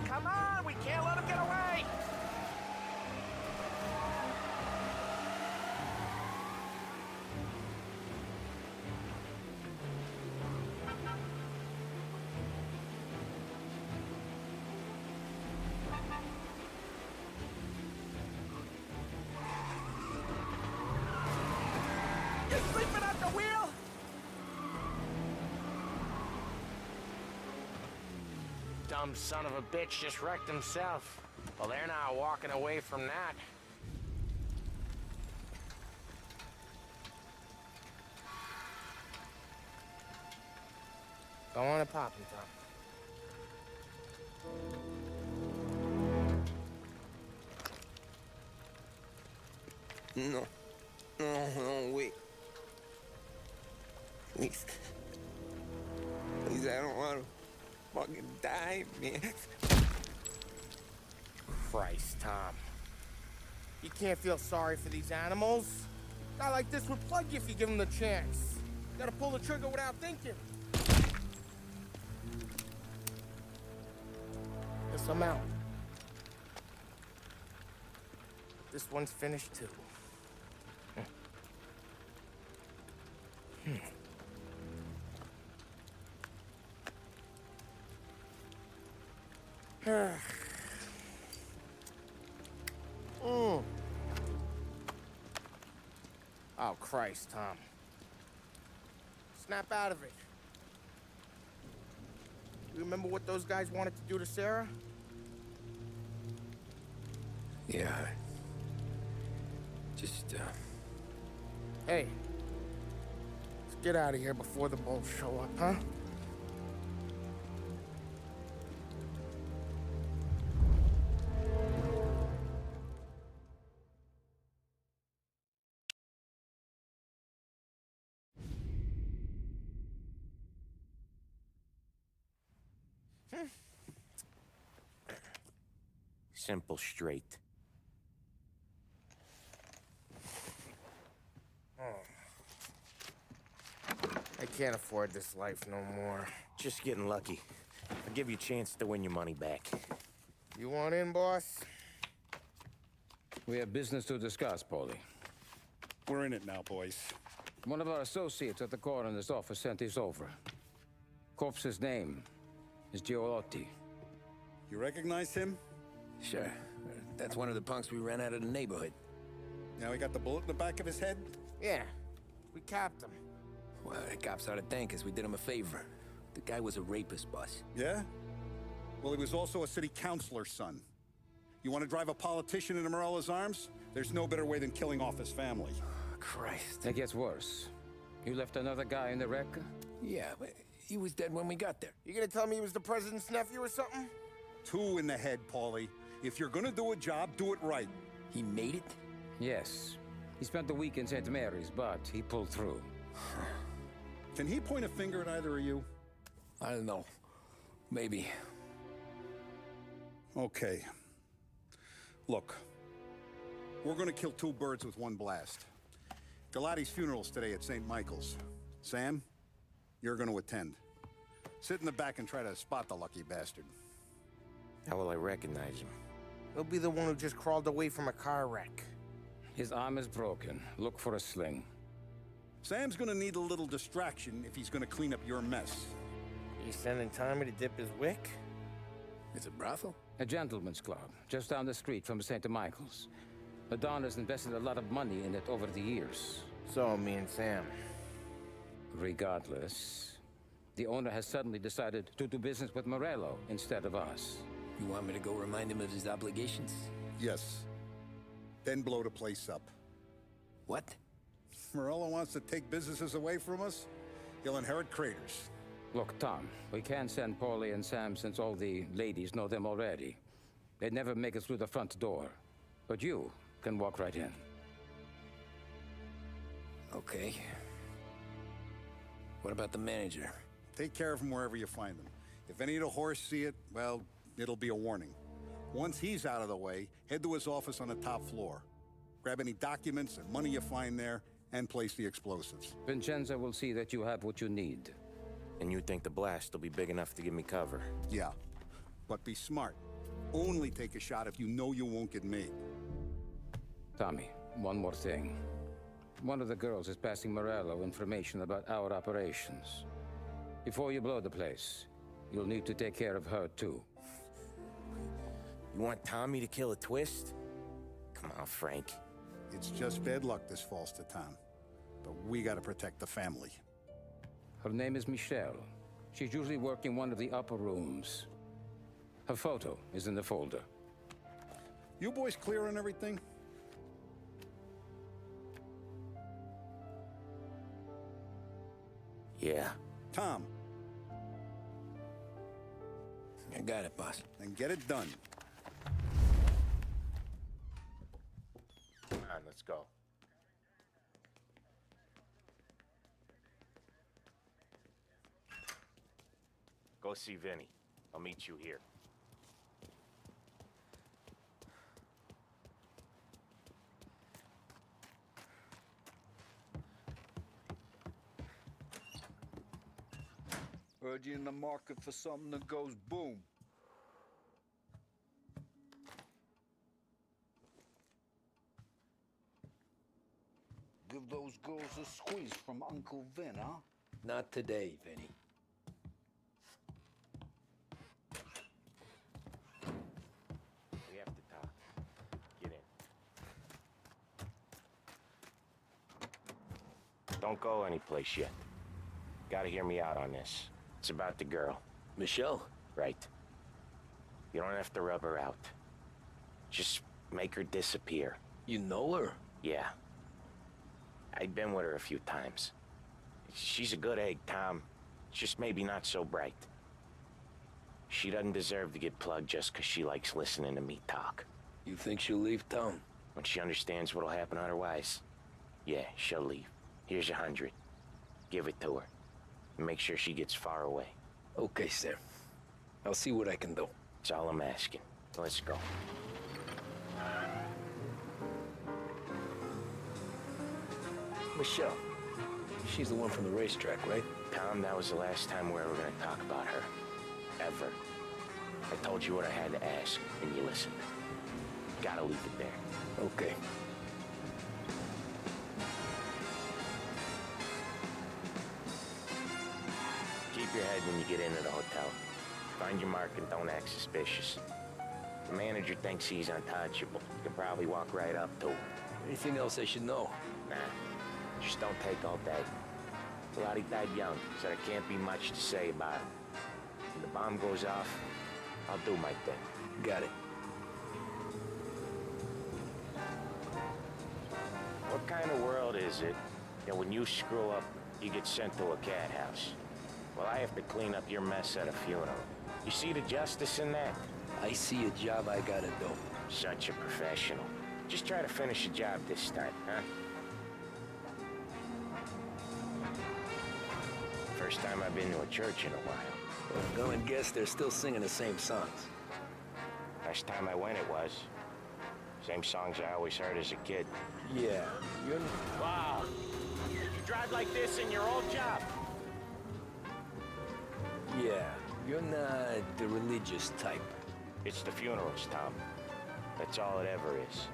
L: Come on, we can't let him get away. You're sleeping at the wheel? Dumb son of a bitch just wrecked himself. Well, they're not walking away from that. Go on and pop him, Tom.
B: No. No, wait. Please. Please, I don't want to fucking die, man.
L: Christ, Tom. You can't feel sorry for these animals. A guy like this would plug you if you give him the chance. You gotta pull the trigger without thinking. Guess I'm out. This one's finished too. Oh, Christ, Tom. Snap out of it. You remember what those guys wanted to do to Sarah?
B: Yeah. Just,
L: Hey. Let's get out of here before the bulls show up, huh?
E: Simple, straight.
L: I can't afford this life no more.
E: Just getting lucky. I'll give you a chance to win your money back.
L: You want in, boss?
Q: We have business to discuss, Paulie.
J: We're in it now, boys.
Q: One of our associates at the coroner's office sent this over. Corpse's name is Giolotti.
J: You recognize him?
B: Sure. That's one of the punks we ran out of the neighborhood.
J: Now he got the bullet in the back of his head?
L: Yeah. We capped him.
B: Well, the cops ought to thank us. We did him a favor. The guy was a rapist, boss.
J: Yeah? Well, he was also a city councilor's son. You want to drive a politician into Morella's arms? There's no better way than killing off his family.
B: Christ.
Q: It gets worse. You left another guy in the wreck?
B: Yeah, but he was dead when we got there.
L: You gonna tell me he was the president's nephew or something?
J: 2 in the head, Paulie. If you're gonna do a job, do it right.
B: He made it?
Q: Yes. He spent the week in St. Mary's, but he pulled through.
J: Can he point a finger at either of you?
B: I don't know. Maybe.
J: Okay. Look, we're gonna kill two birds with one blast. Galati's funeral's today at St. Michael's. Sam, you're gonna attend. Sit in the back and try to spot the lucky bastard.
E: How will I recognize him?
L: He'll be the one who just crawled away from a car wreck.
Q: His arm is broken. Look for a sling.
J: Sam's gonna need a little distraction if he's gonna clean up your mess.
L: He's sending Tommy to dip his wick?
Q: It's a brothel? A gentleman's club, just down the street from St. Michael's. The Don has invested a lot of money in it over the years.
L: So, me and Sam.
Q: Regardless, the owner has suddenly decided to do business with Morello instead of us.
B: You want me to go remind him of his obligations?
J: Yes. Then blow the place up.
B: What?
J: Morello wants to take businesses away from us? He'll inherit craters.
Q: Look, Tom, we can't send Paulie and Sam since all the ladies know them already. They'd never make it through the front door. But you can walk right in.
B: Okay. What about the manager?
J: Take care of him wherever you find him. If any of the whores see it, well, it'll be a warning. Once he's out of the way, head to his office on the top floor. Grab any documents and money you find there, and place the explosives.
Q: Vincenzo will see that you have what you need.
E: And you think the blast will be big enough to give me cover?
J: Yeah, but be smart. Only take a shot if you know you won't get made.
Q: Tommy, one more thing. One of the girls is passing Morello information about our operations. Before you blow the place, you'll need to take care of her, too.
E: You want Tommy to kill a twist? Come on, Frank.
J: It's just bad luck this falls to Tom. But we gotta protect the family.
Q: Her name is Michelle. She's usually working one of the upper rooms. Her photo is in the folder.
J: You boys clear on everything?
E: Yeah.
J: Tom.
B: I got it, boss.
J: Then get it done.
E: Come on, let's go. Go see Vinny. I'll meet you here.
M: Heard you in the market for something that goes boom. Give those girls a squeeze from Uncle Vin, huh?
B: Not today, Vinny.
E: We have to talk. Get in. Don't go anyplace yet. Gotta hear me out on this. It's about the girl.
B: Michelle?
E: Right. You don't have to rub her out. Just make her disappear.
B: You know her?
E: Yeah. I've been with her a few times. She's a good egg, Tom. Just maybe not so bright. She doesn't deserve to get plugged just because she likes listening to me talk.
B: You think she'll leave town?
E: When she understands what'll happen otherwise, yeah, she'll leave. Here's 100. Give it to her. And make sure she gets far away.
B: Okay, Sam. I'll see what I can do.
E: That's all I'm asking. Let's go.
B: Michelle. She's the one from the racetrack, right?
E: Tom, that was the last time we were ever gonna talk about her. Ever. I told you what I had to ask, and you listened. Gotta leave it there.
B: Okay.
E: Keep your head when you get into the hotel. Find your mark and don't act suspicious. The manager thinks he's untouchable. You can probably walk right up to him.
B: Anything else I should know?
E: Nah. Just don't take all day. Lottie died young, so there can't be much to say about it. When the bomb goes off, I'll do my thing.
B: Got it.
E: What kind of world is it that when you screw up, you get sent to a cat house? Well, I have to clean up your mess at a funeral. You see the justice in that?
B: I see a job I gotta do.
E: Such a professional. Just try to finish the job this time, huh? First time I've been to a church in a while.
B: Well, I'm gonna guess they're still singing the same songs.
E: Last time I went, it was. Same songs I always heard as a kid.
B: Yeah, you're...
E: Wow. You drive like this in your old job?
B: Yeah, you're not the religious type.
E: It's the funerals, Tom. That's all it ever is.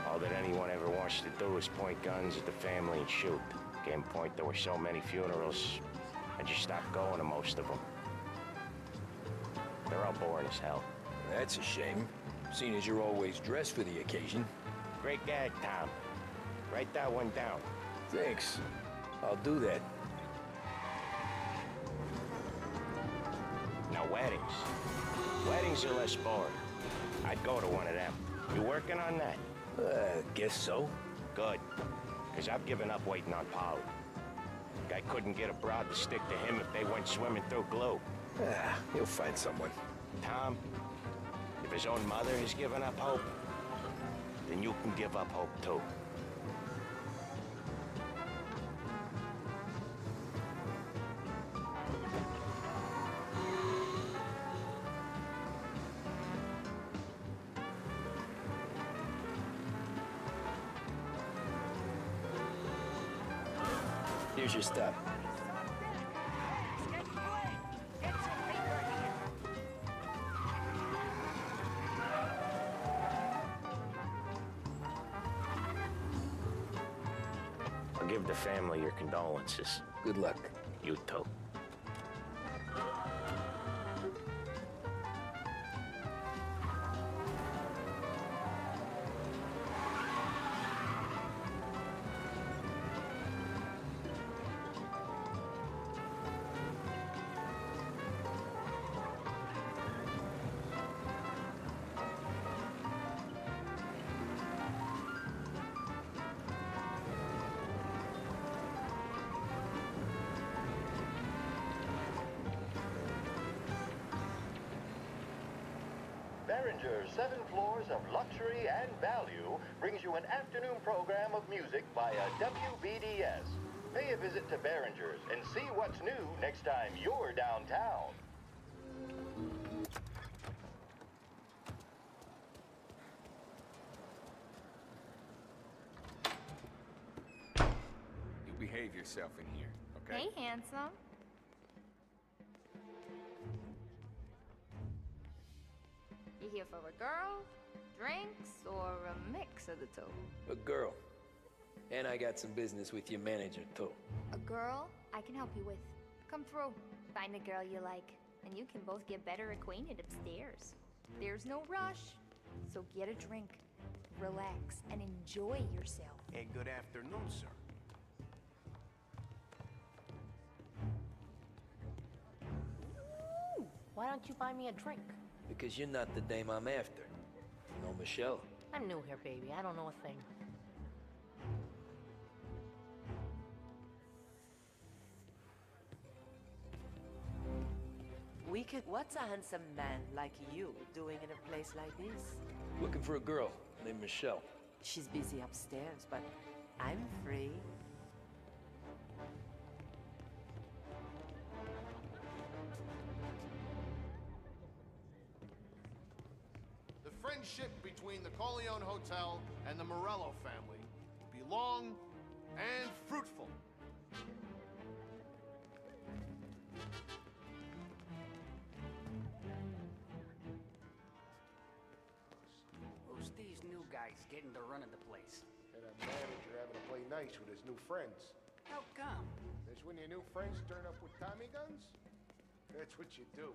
E: All that anyone ever wants to do is point guns at the family and shoot. Game point, there were so many funerals, I just stopped going to most of them. They're all boring as hell.
B: That's a shame, seeing as you're always dressed for the occasion.
E: Great gag, Tom. Write that one down.
B: Thanks. I'll do that.
E: Now, weddings. Weddings are less boring. I'd go to one of them. You working on that?
B: Guess so.
E: Good. Because I've given up waiting on Polly. Guy couldn't get a broad to stick to him if they went swimming through glue.
B: He'll find someone.
E: Tom, if his own mother has given up hope, then you can give up hope too.
B: Here's your stuff.
E: I'll give the family your condolences.
B: Good luck.
E: You too.
G: Behringer's 7 floors of luxury and value brings you an afternoon program of music via WBDS. Pay a visit to Behringer's and see what's new next time you're downtown.
R: You behave yourself in here, okay?
P: Hey, handsome. You here for a girl, drinks, or a mix of the two?
B: A girl. And I got some business with your manager, too.
P: A girl I can help you with. Come through. Find the girl you like, and you can both get better acquainted upstairs. There's no rush, so get a drink, relax, and enjoy yourself.
L: Hey, good afternoon, sir.
T: Ooh, why don't you buy me a drink?
B: Because you're not the dame I'm after. No, Michelle.
T: I'm new here, baby. I don't know a thing.
S: What's a handsome man like you doing in a place like this?
B: Looking for a girl named Michelle.
S: She's busy upstairs, but I'm free.
W: The friendship between the Corleone Hotel and the Morello family will be long and fruitful.
X: Who's these new guys getting the run of the place?
L: And a manager having to play nice with his new friends.
X: How come?
L: That's when your new friends turn up with Tommy guns? That's what you do.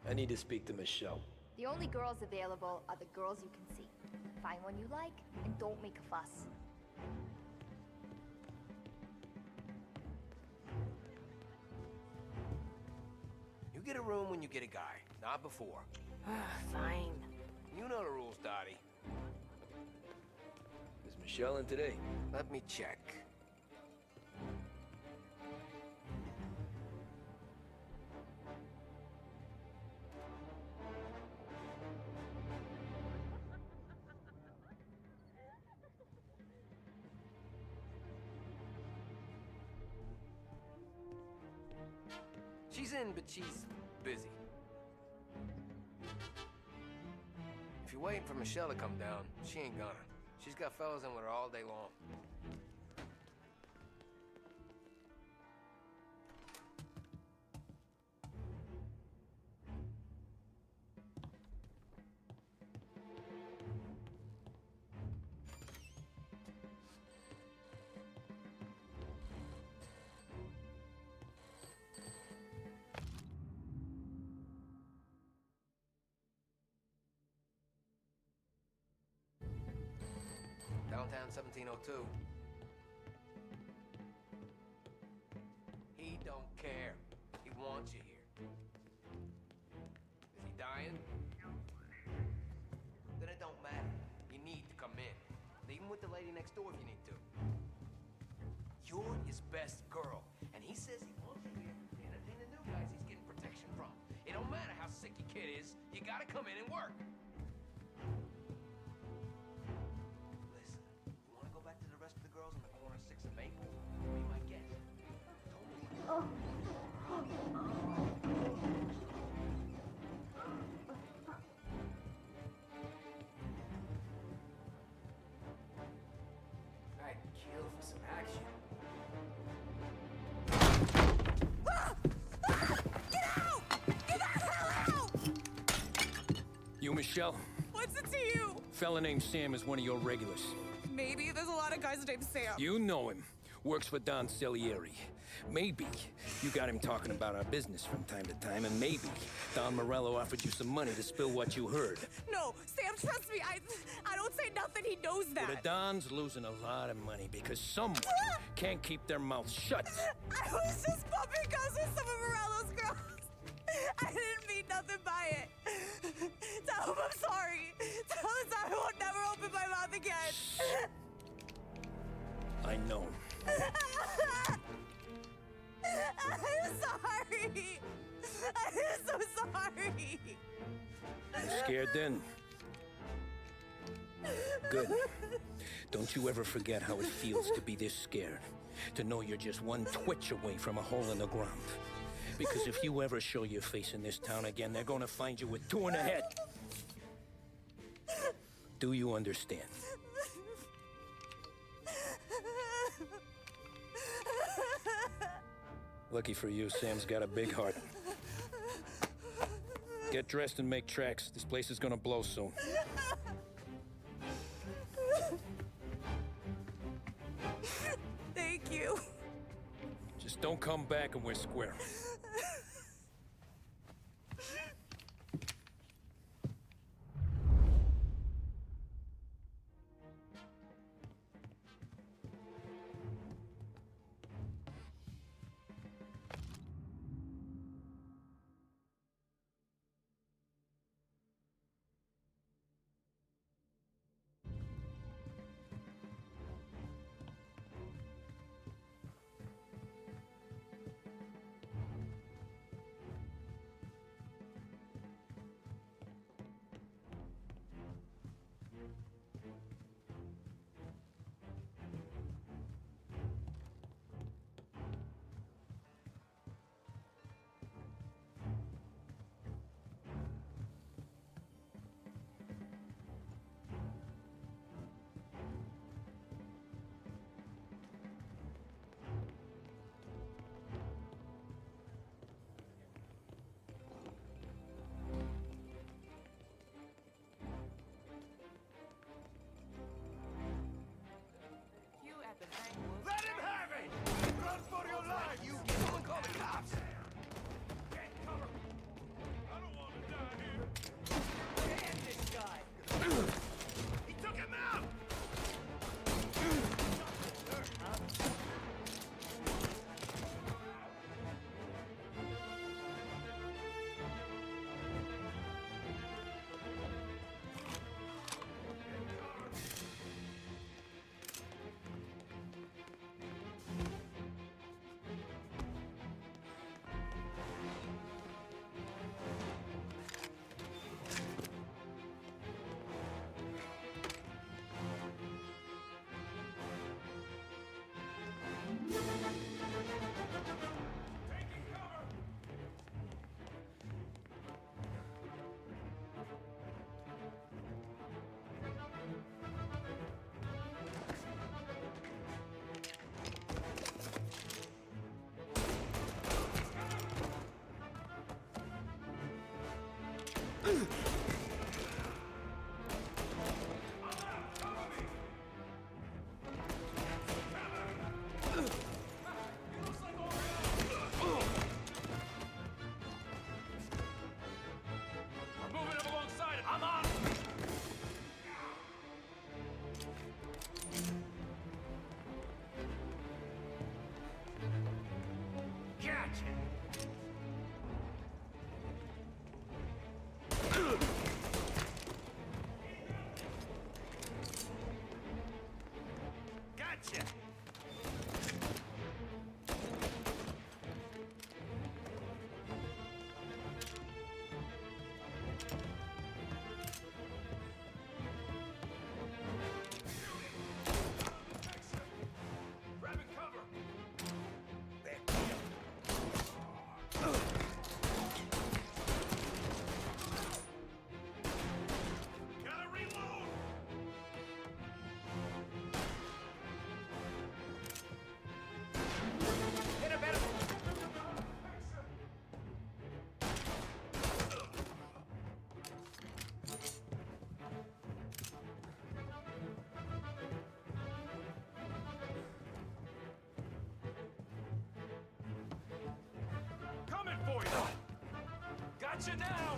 B: I need to speak to Michelle.
P: The only girls available are the girls you can see. Find one you like, and don't make a fuss.
I: You get a room when you get a guy, not before.
T: Fine.
I: You know the rules, Dottie.
B: Michelle in today?
I: Let me check. She's in, but she's busy. If you're waiting for Michelle to come down, she ain't gonna. She's got fellas in with her all day long. Downtown 1702. He don't care. He wants you here. Is he dying? Then it don't matter. You need to come in. Even with the lady next door if you need to. You're his best girl, and he says he wants you here to entertain the new guys he's getting protection from. It don't matter how sick your kid is, you gotta come in and work. I'd kill for some action.
A: Get out! Get the hell out!
B: You, Michelle?
A: What's it to you?
B: Fella named Sam is one of your regulars.
A: Maybe there's a lot of guys named Sam.
B: You know him. Works for Don Salieri. Maybe you got him talking about our business from time to time, and maybe Don Morello offered you some money to spill what you heard.
A: No, Sam, trust me. I don't say nothing. He knows that.
B: Well, the Don's losing a lot of money because someone can't keep their mouth shut.
A: I was just bumping guns with some of Morello's girls. I didn't mean nothing by it. Tell him I'm sorry. Tell him I won't never open my mouth again.
B: I know.
A: I'm sorry. I'm so sorry.
B: You scared then? Good. Don't you ever forget how it feels to be this scared. To know you're just one twitch away from a hole in the ground. Because if you ever show your face in this town again, they're gonna find you with two in the head. Do you understand? Lucky for you, Sam's got a big heart. Get dressed and make tracks. This place is gonna blow soon.
A: Thank you.
B: Just don't come back and we're square.
C: I'm moving up alongside him. I'm on.
H: Gotcha! Gotcha!
C: Grabbing cover.
H: Gotta reload!
I: Hit him, hit him.
C: Coming for you. Gotcha now.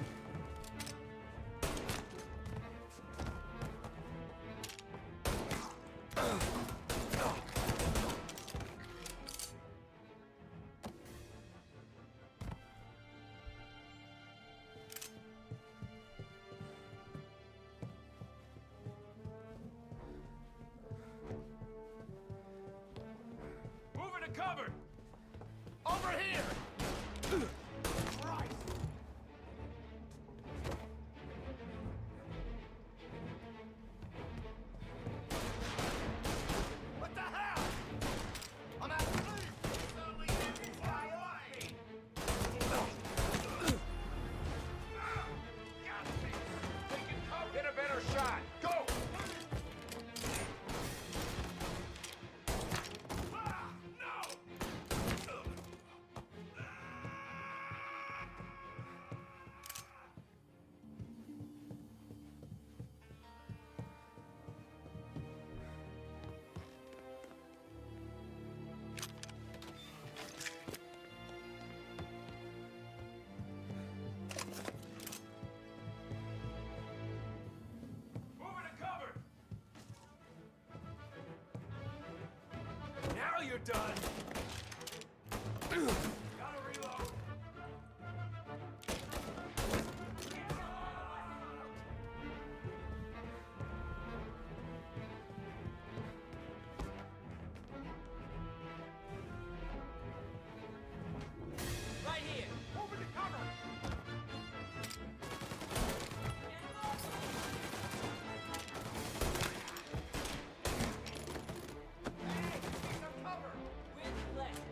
C: Moving to cover. Over here.
H: Christ!
C: What the hell?
H: I'm out of sleep!
C: Taking cover. Hit a better shot. Go. Ah, no. Moving to cover. Now you're done. Gotta reload.
I: Right here.
H: Moving to cover!
I: Hey, need some cover. With pleasure.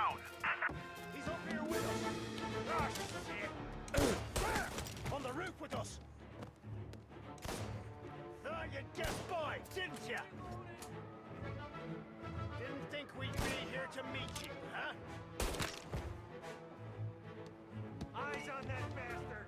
H: down. He's up here with us. Ah, shit. On the roof with us. Thought you'd get by, didn't you? Didn't think we'd be here to meet you, huh? Eyes on that bastard.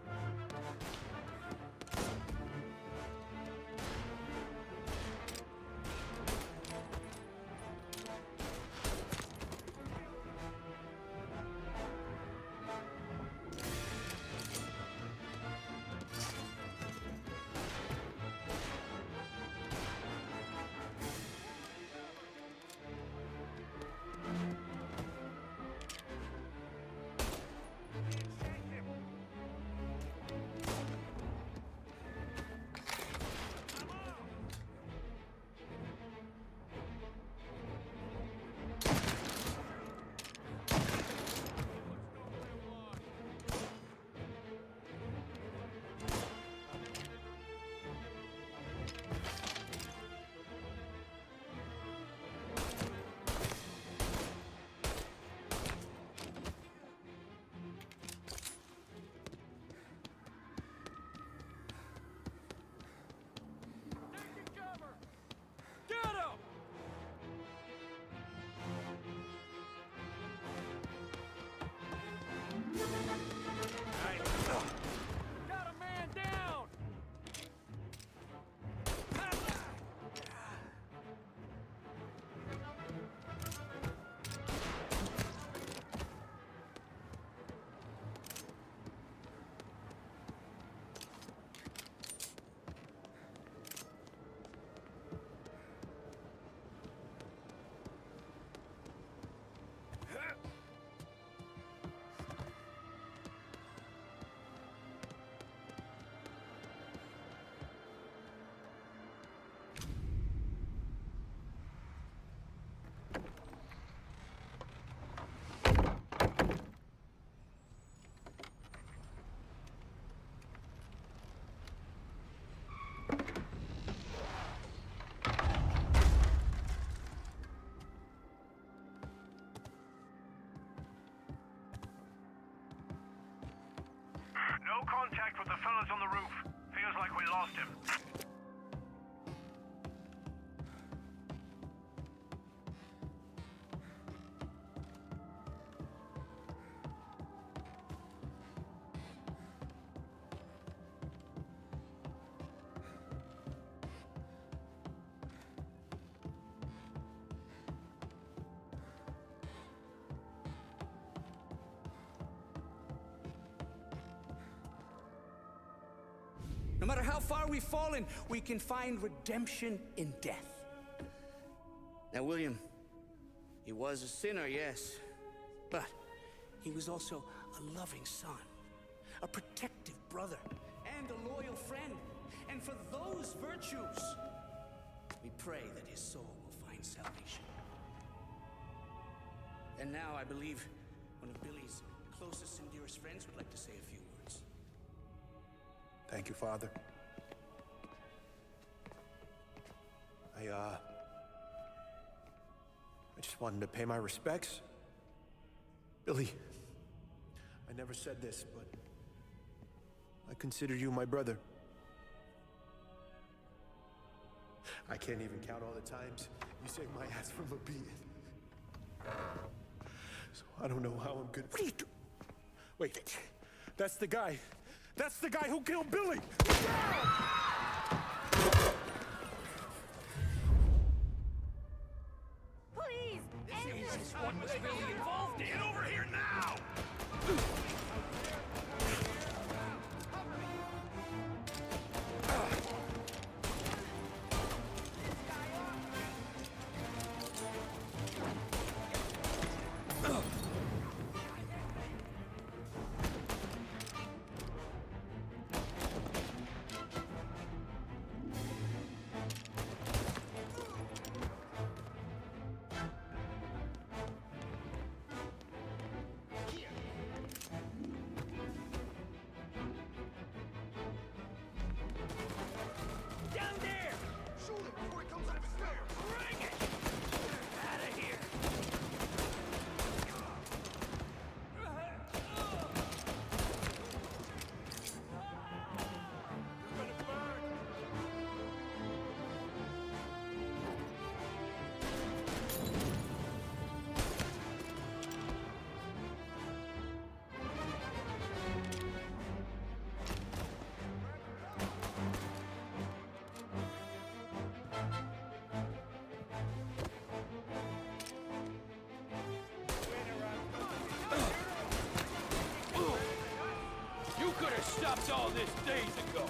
H: No contact with the fellas on the roof. Feels like we lost him.
D: No matter how far we've fallen, we can find redemption in death. Now, William, he was a sinner, yes, but he was also a loving son, a protective brother, and a loyal friend. And for those virtues, we pray that his soul will find salvation. And now I believe one of Billy's closest and dearest friends would like to say a few words.
V: Thank you, Father. I just wanted to pay my respects. Billy, I never said this, but I consider you my brother. I can't even count all the times you saved my ass from a beating. So I don't know how I'm gonna... What are you doing? Wait, that's the guy. That's the guy who killed Billy!
A: Please!
H: What was Billy involved in? Get over here now!
C: stopped all this days ago.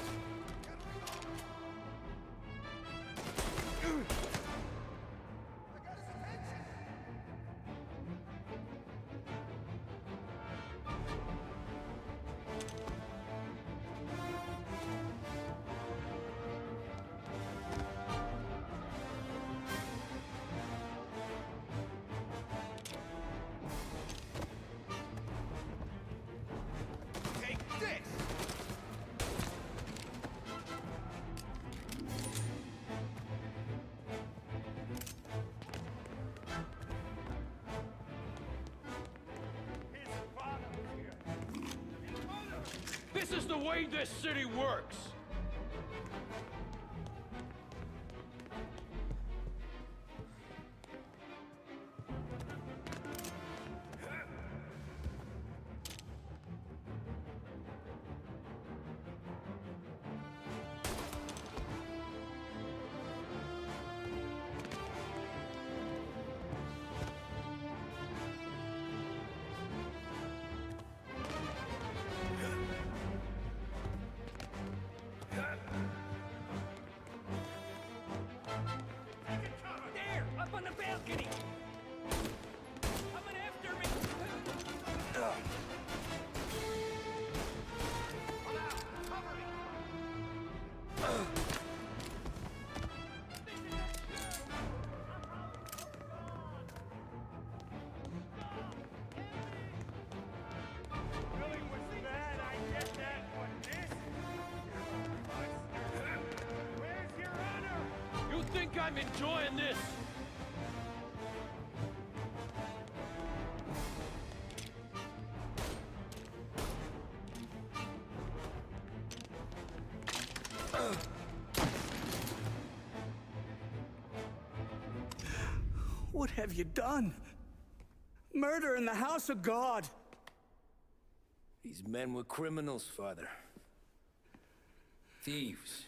C: This is the way this city works.
K: There! Up on the balcony! Coming after me!
C: Really was bad, I get that, but this? Where's your honor? You think I'm enjoying this?
D: What have you done? Murder in the house of God!
B: These men were criminals, Father. Thieves.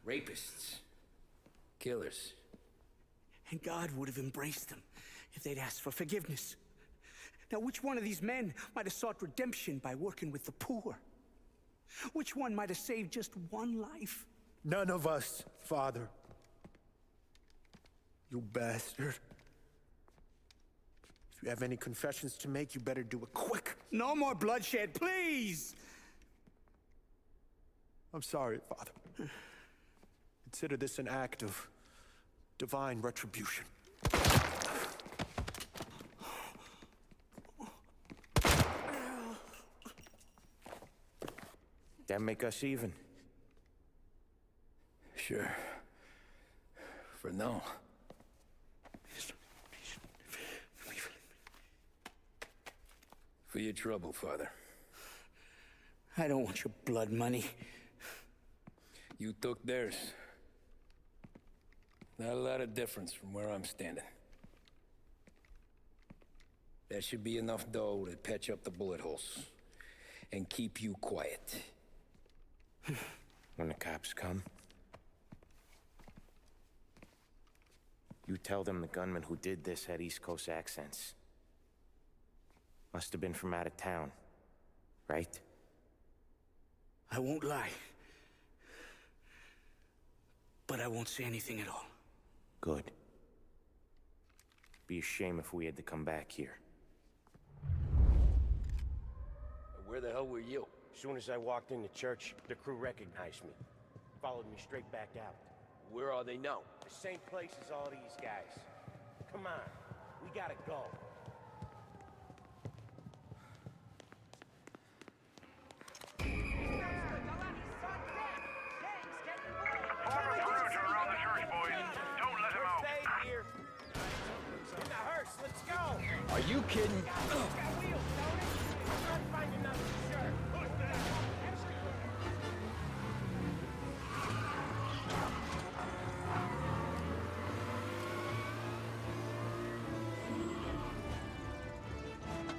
B: Rapists. Killers.
D: And God would have embraced them if they'd asked for forgiveness. Now, which one of these men might have sought redemption by working with the poor? Which one might have saved just one life?
N: None of us, Father. You bastard. If you have any confessions to make, you better do it quick.
D: No more bloodshed, please!
N: I'm sorry, Father. Consider this an act of divine retribution.
E: That make us even?
B: Sure. For now. For your trouble, Father.
D: I don't want your blood money.
B: You took theirs. Not a lot of difference from where I'm standing. That should be enough dough to patch up the bullet holes. And keep you quiet.
E: When the cops come, you tell them the gunman who did this had East Coast accents. Must have been from out of town, right?
D: I won't lie. But I won't say anything at all.
E: Good. Be a shame if we had to come back here.
B: Where the hell were you?
O: As soon as I walked in the church, the crew recognized me. Followed me straight back out.
C: Where are they now?
O: The same place as all these guys. Come on, we gotta go.
C: Are you kidding?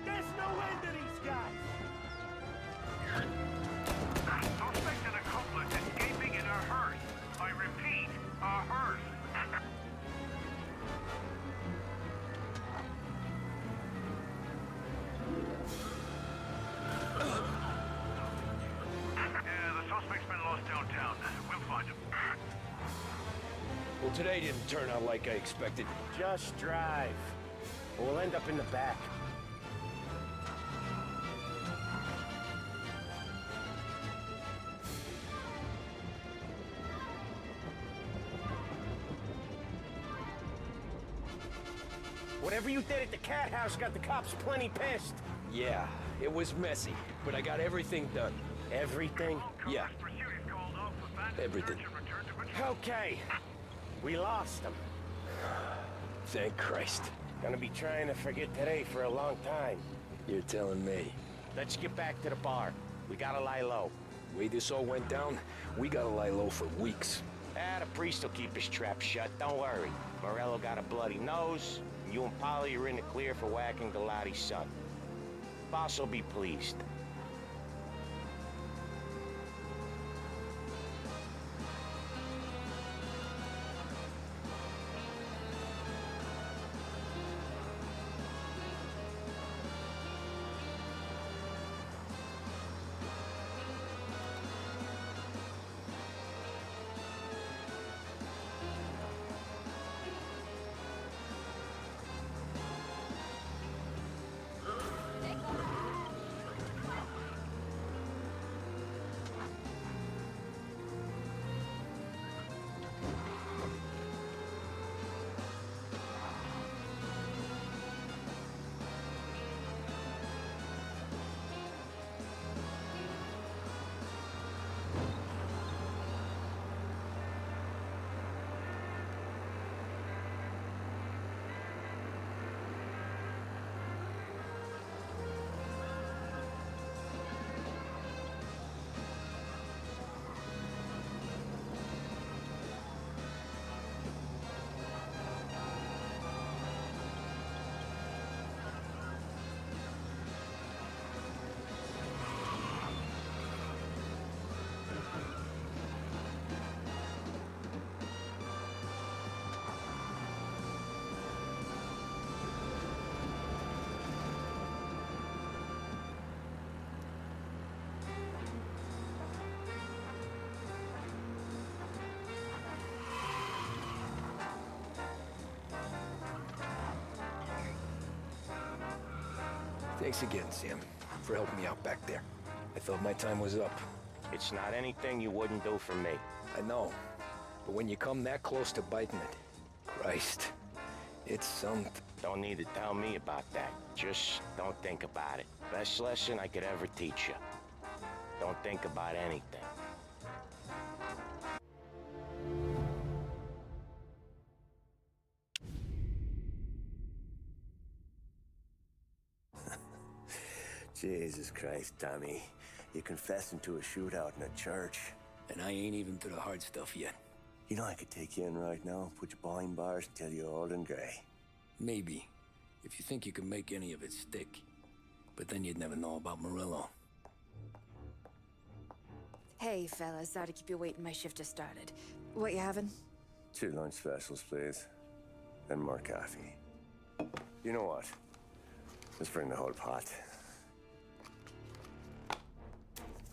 K: There's no end to these guys!
U: Suspect and accomplice escaping in a hearse. I repeat, a hearse. God.
C: Well, today didn't turn out like I expected.
O: Just drive. Or we'll end up in the back. Whatever you did at the cat house got the cops plenty pissed.
C: Yeah, it was messy, but I got everything done.
O: Everything?
C: Yeah. Everything.
O: Okay. We lost them.
C: Thank Christ.
O: Gonna be trying to forget today for a long time.
C: You're telling me.
O: Let's get back to the bar. We gotta lie low.
C: The way this all went down, we gotta lie low for weeks.
O: The priest will keep his trap shut, don't worry. Morello got a bloody nose, and you and Polly are in the clear for whacking Galati's son. Boss will be pleased.
B: Thanks again, Sam, for helping me out back there. I thought my time was up.
O: It's not anything you wouldn't do for me.
B: I know, but when you come that close to biting it, Christ, it's something.
O: Don't need to tell me about that. Just don't think about it. Best lesson I could ever teach you. Don't think about anything.
F: Jesus Christ, Tommy. You're confessing to a shootout in a church.
B: And I ain't even to the hard stuff yet.
F: You know I could take you in right now, put you behind bars until you're old and gray.
B: Maybe, if you think you can make any of it stick. But then you'd never know about Morello.
J: Hey, fellas, sorry to keep you waiting. My shift just started. What you having?
F: 2 lunch specials, please. And more coffee. You know what? Let's bring the whole pot.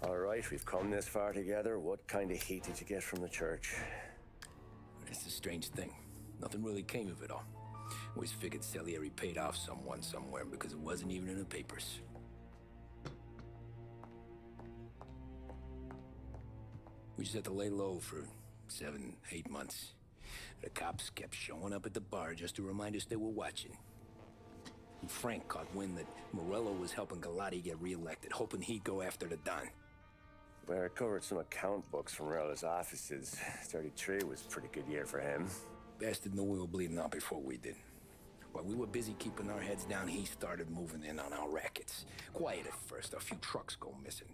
F: All right, we've come this far together. What kind of heat did you get from the church?
B: It's a strange thing. Nothing really came of it all. Always figured Salieri paid off someone somewhere because it wasn't even in the papers. We just had to lay low for 7, 8 months. The cops kept showing up at the bar just to remind us they were watching. And Frank caught wind that Morello was helping Galati get reelected, hoping he'd go after the Don.
F: Well, I recovered some account books from Morello's offices. 33 was a pretty good year for him.
B: Bastard knew we were bleeding out before we did. While we were busy keeping our heads down, he started moving in on our rackets. Quiet at first, a few trucks go missing.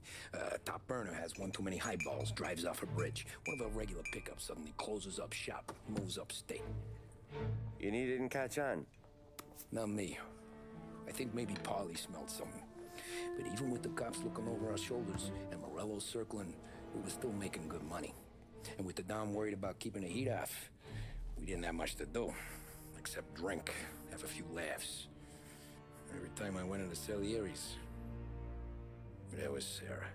B: Top burner has one too many highballs, drives off a bridge. One of our regular pickups suddenly closes up shop, moves upstate.
F: And he didn't catch on?
B: Not me. I think maybe Polly smelled something. But even with the cops looking over our shoulders and Morello circling, we were still making good money. And with the Dom worried about keeping the heat off, we didn't have much to do, except drink, have a few laughs. Every time I went into Salieri's, there was Sarah.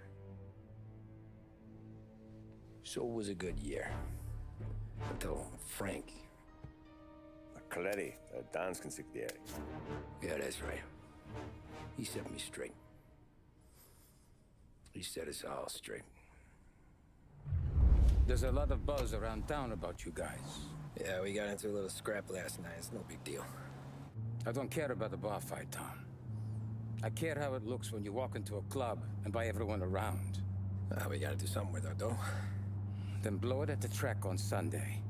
B: So it was a good year. Until Frank.
F: Coletti, Don's consigliere.
B: Yeah, that's right. He set me straight. He set us all straight.
G: There's a lot of buzz around town about you guys.
B: Yeah, we got into a little scrap last night. It's no big deal.
G: I don't care about the bar fight, Tom. I care how it looks when you walk into a club and by everyone around.
B: We gotta do something with our dough.
G: Then blow it at the track on Sunday.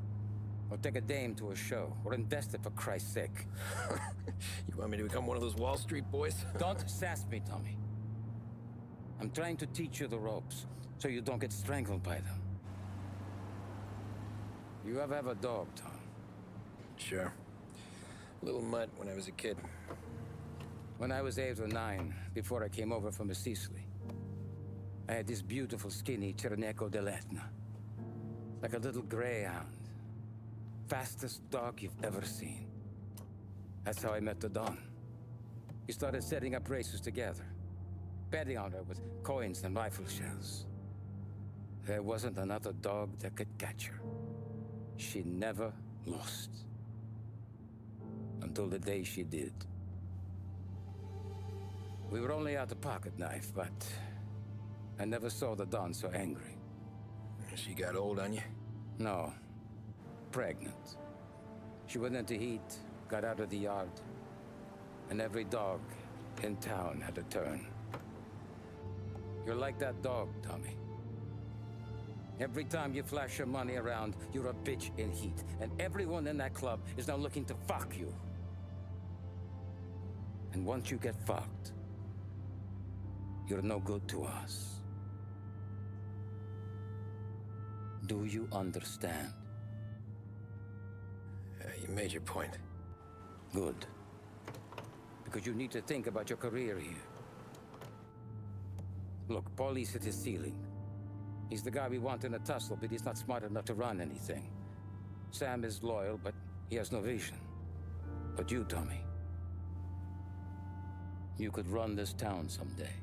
G: Or take a dame to a show. Or invest it for Christ's sake.
B: You want me to become one of those Wall Street boys?
G: Don't sass me, Tommy. I'm trying to teach you the ropes, so you don't get strangled by them. You ever have a dog, Tom?
B: Sure. Little mutt when I was a kid.
G: When I was 8 or 9, before I came over from Sicily, I had this beautiful skinny Cerneco dell'Etna. Like a little greyhound. Fastest dog you've ever seen. That's how I met the Don. We started setting up races together. Betting on her with coins and rifle shells. There wasn't another dog that could catch her. She never lost. Until the day she did. We were only out a pocket knife, but I never saw the Don so angry.
B: She got old on you?
G: No. Pregnant. She went into heat, got out of the yard, and every dog in town had a turn. You're like that dog, Tommy. Every time you flash your money around, you're a bitch in heat, and everyone in that club is now looking to fuck you. And once you get fucked, you're no good to us. Do you understand?
B: You made your point.
G: Good. Because you need to think about your career here. Look, Paulie's hit his ceiling. He's the guy we want in a tussle, but he's not smart enough to run anything. Sam is loyal, but he has no vision. But you, Tommy, you could run this town someday.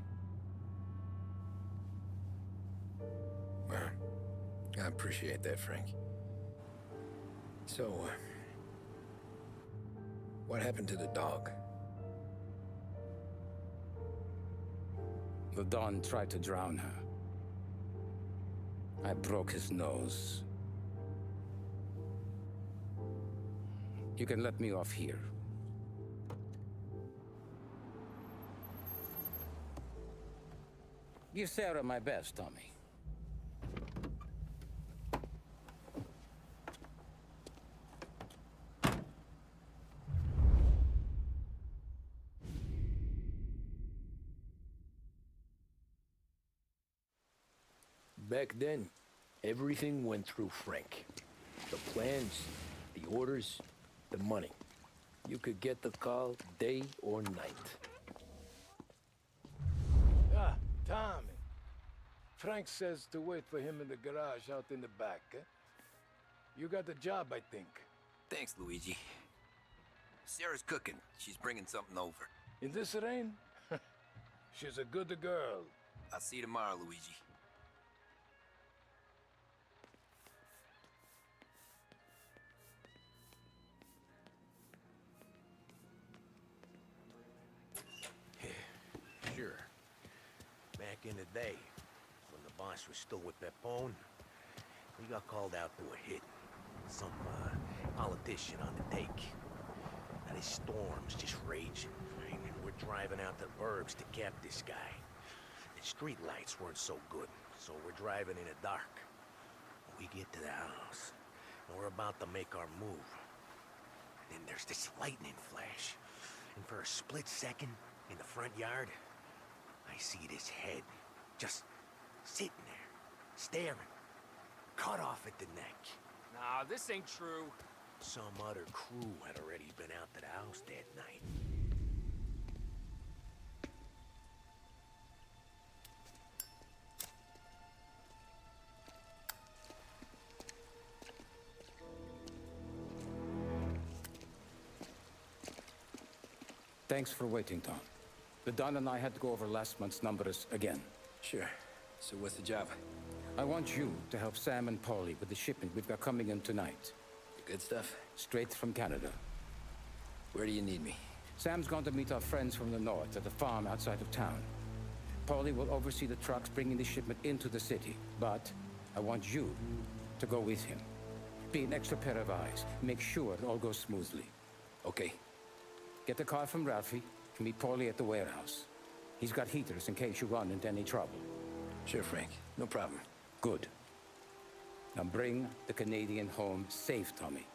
B: Well, I appreciate that, Frank. So, what happened to the dog?
G: The Don tried to drown her. I broke his nose. You can let me off here. Give Sarah my best, Tommy.
B: Back then, everything went through Frank. The plans, the orders, the money. You could get the call day or night.
M: Ah, Tommy. Frank says to wait for him in the garage out in the back, eh? You got the job, I think.
B: Thanks, Luigi. Sarah's cooking. She's bringing something over.
M: In this rain? She's a good girl.
B: I'll see you tomorrow, Luigi.
L: Sure. Back in the day, when the boss was still with Pepone, we got called out to a hit. Some politician on the take. Now this storm's just raging, right? And we're driving out to the burbs to cap this guy. The street lights weren't so good, so we're driving in the dark. We get to the house, and we're about to make our move. And then there's this lightning flash. And for a split second, in the front yard, I see this head, just sitting there, staring, cut off at the neck.
I: Nah, this ain't true.
L: Some other crew had already been out to the house that night.
G: Thanks for waiting, Tom. The Don and I had to go over last month's numbers again.
B: Sure. So what's the job?
G: I want you to help Sam and Paulie with the shipment we've got coming in tonight.
B: The good stuff?
G: Straight from Canada.
B: Where do you need me?
G: Sam's going to meet our friends from the north at the farm outside of town. Paulie will oversee the trucks bringing the shipment into the city, but I want you to go with him. Be an extra pair of eyes. Make sure it all goes smoothly.
B: Okay.
G: Get the car from Ralphie and meet Paulie at the warehouse. He's got heaters in case you run into any trouble.
B: Sure, Frank. No problem.
G: Good. Now bring the Canadian home safe, Tommy.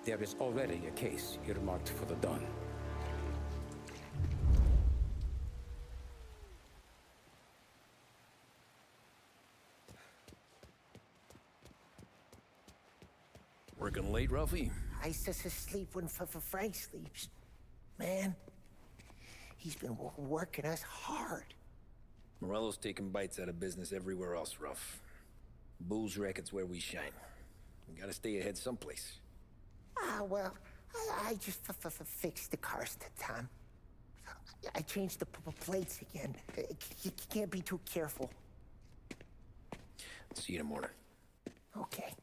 G: There is already a case earmarked for the Don.
B: Working late, Ralphie?
L: I just asleep when Frank sleeps. Man, he's been working us hard.
B: Morello's taking bites out of business everywhere else, Ralph. Booze racket's where we shine. We gotta stay ahead someplace.
L: Well, I just fixed the cars, Tom. I changed the plates again. You can't be too careful.
B: See you in the morning.
L: Okay.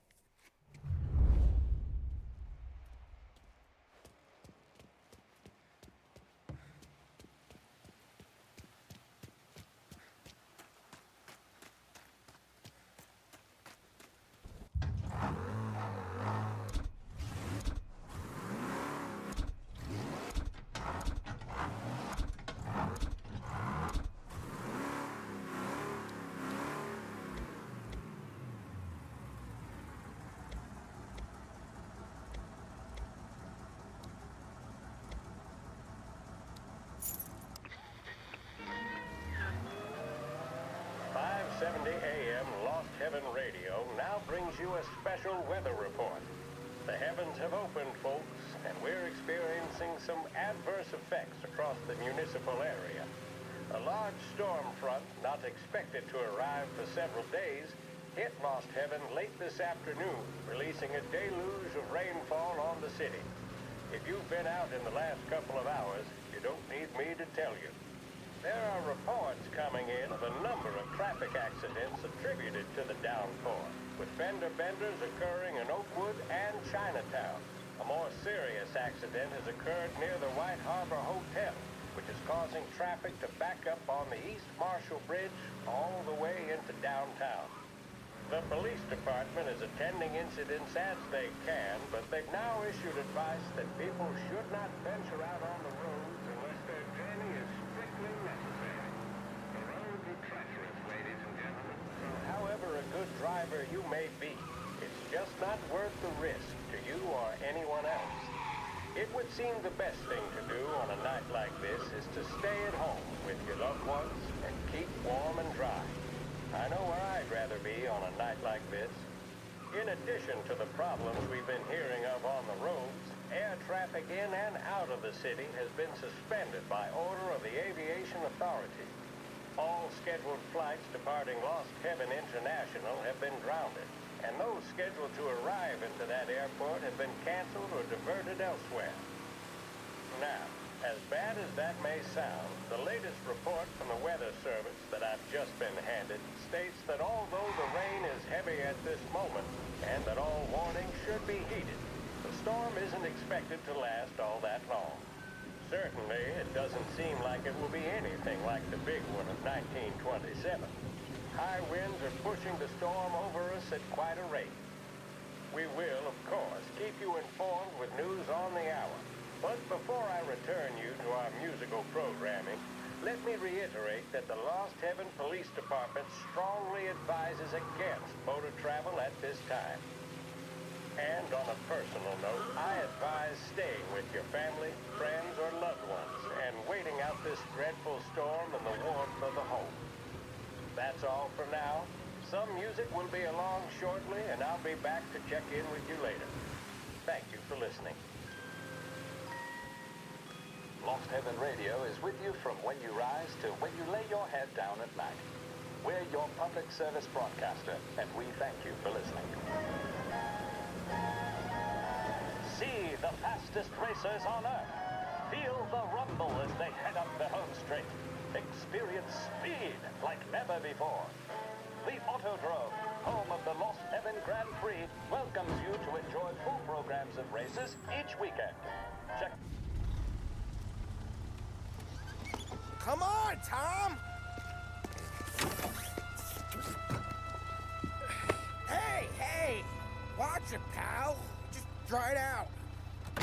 Q: AM Lost Heaven Radio now brings you a special weather report. The heavens have opened, folks, and we're experiencing some adverse effects across the municipal area. A large storm front, not expected to arrive for several days, hit Lost Heaven late this afternoon, releasing a deluge of rainfall on the city. If you've been out in the last couple of hours, you don't need me to tell you. There are reports coming in of a number of traffic accidents attributed to the downpour, with fender benders occurring in Oakwood and Chinatown. A more serious accident has occurred near the White Harbor Hotel, which is causing traffic to back up on the East Marshall Bridge all the way into downtown. The police department is attending incidents as they can, but they've now issued advice that people should not venture out on the roads unless their journey is strictly necessary. The roads are treacherous, ladies and gentlemen. However a good driver you may be, it's just not worth the risk to you or anyone else. It would seem the best thing to do on a night like this is to stay at home with your loved ones and keep warm and dry. I know where I'd rather be on a night like this. In addition to the problems we've been hearing of on the roads, air traffic in and out of the city has been suspended by order of the Aviation Authority. All scheduled flights departing Lost Heaven International have been grounded, and those scheduled to arrive into that airport have been canceled or diverted elsewhere. Now, as bad as that may sound, the latest report from the Weather Service that I've just been handed states that although the rain is heavy at this moment, and that all warnings should be heeded, the storm isn't expected to last all that long. Certainly, it doesn't seem like it will be anything like the big one of 1927. High winds are pushing the storm over us at quite a rate. We will, of course, keep you informed with news on the hour. But before I return you to our musical programming, let me reiterate that the Lost Heaven Police Department strongly advises against motor travel at this time. And on a personal note, I advise staying with your family, friends, or loved ones and waiting out this dreadful storm in the warmth of the home. That's all for now. Some music will be along shortly, and I'll be back to check in with you later. Thank you for listening.
R: Lost Heaven Radio is with you from when you rise to when you lay your head down at night. We're your public service broadcaster, and we thank you for listening. See the fastest racers on Earth. Feel the rumble as they head up the home straight. Experience speed like never before. The Autodrome, home of the Lost Heaven Grand Prix, welcomes you to enjoy full programs of races each weekend. Check.
L: Come on, Tom! Hey! Watch it, pal. Just dry it out.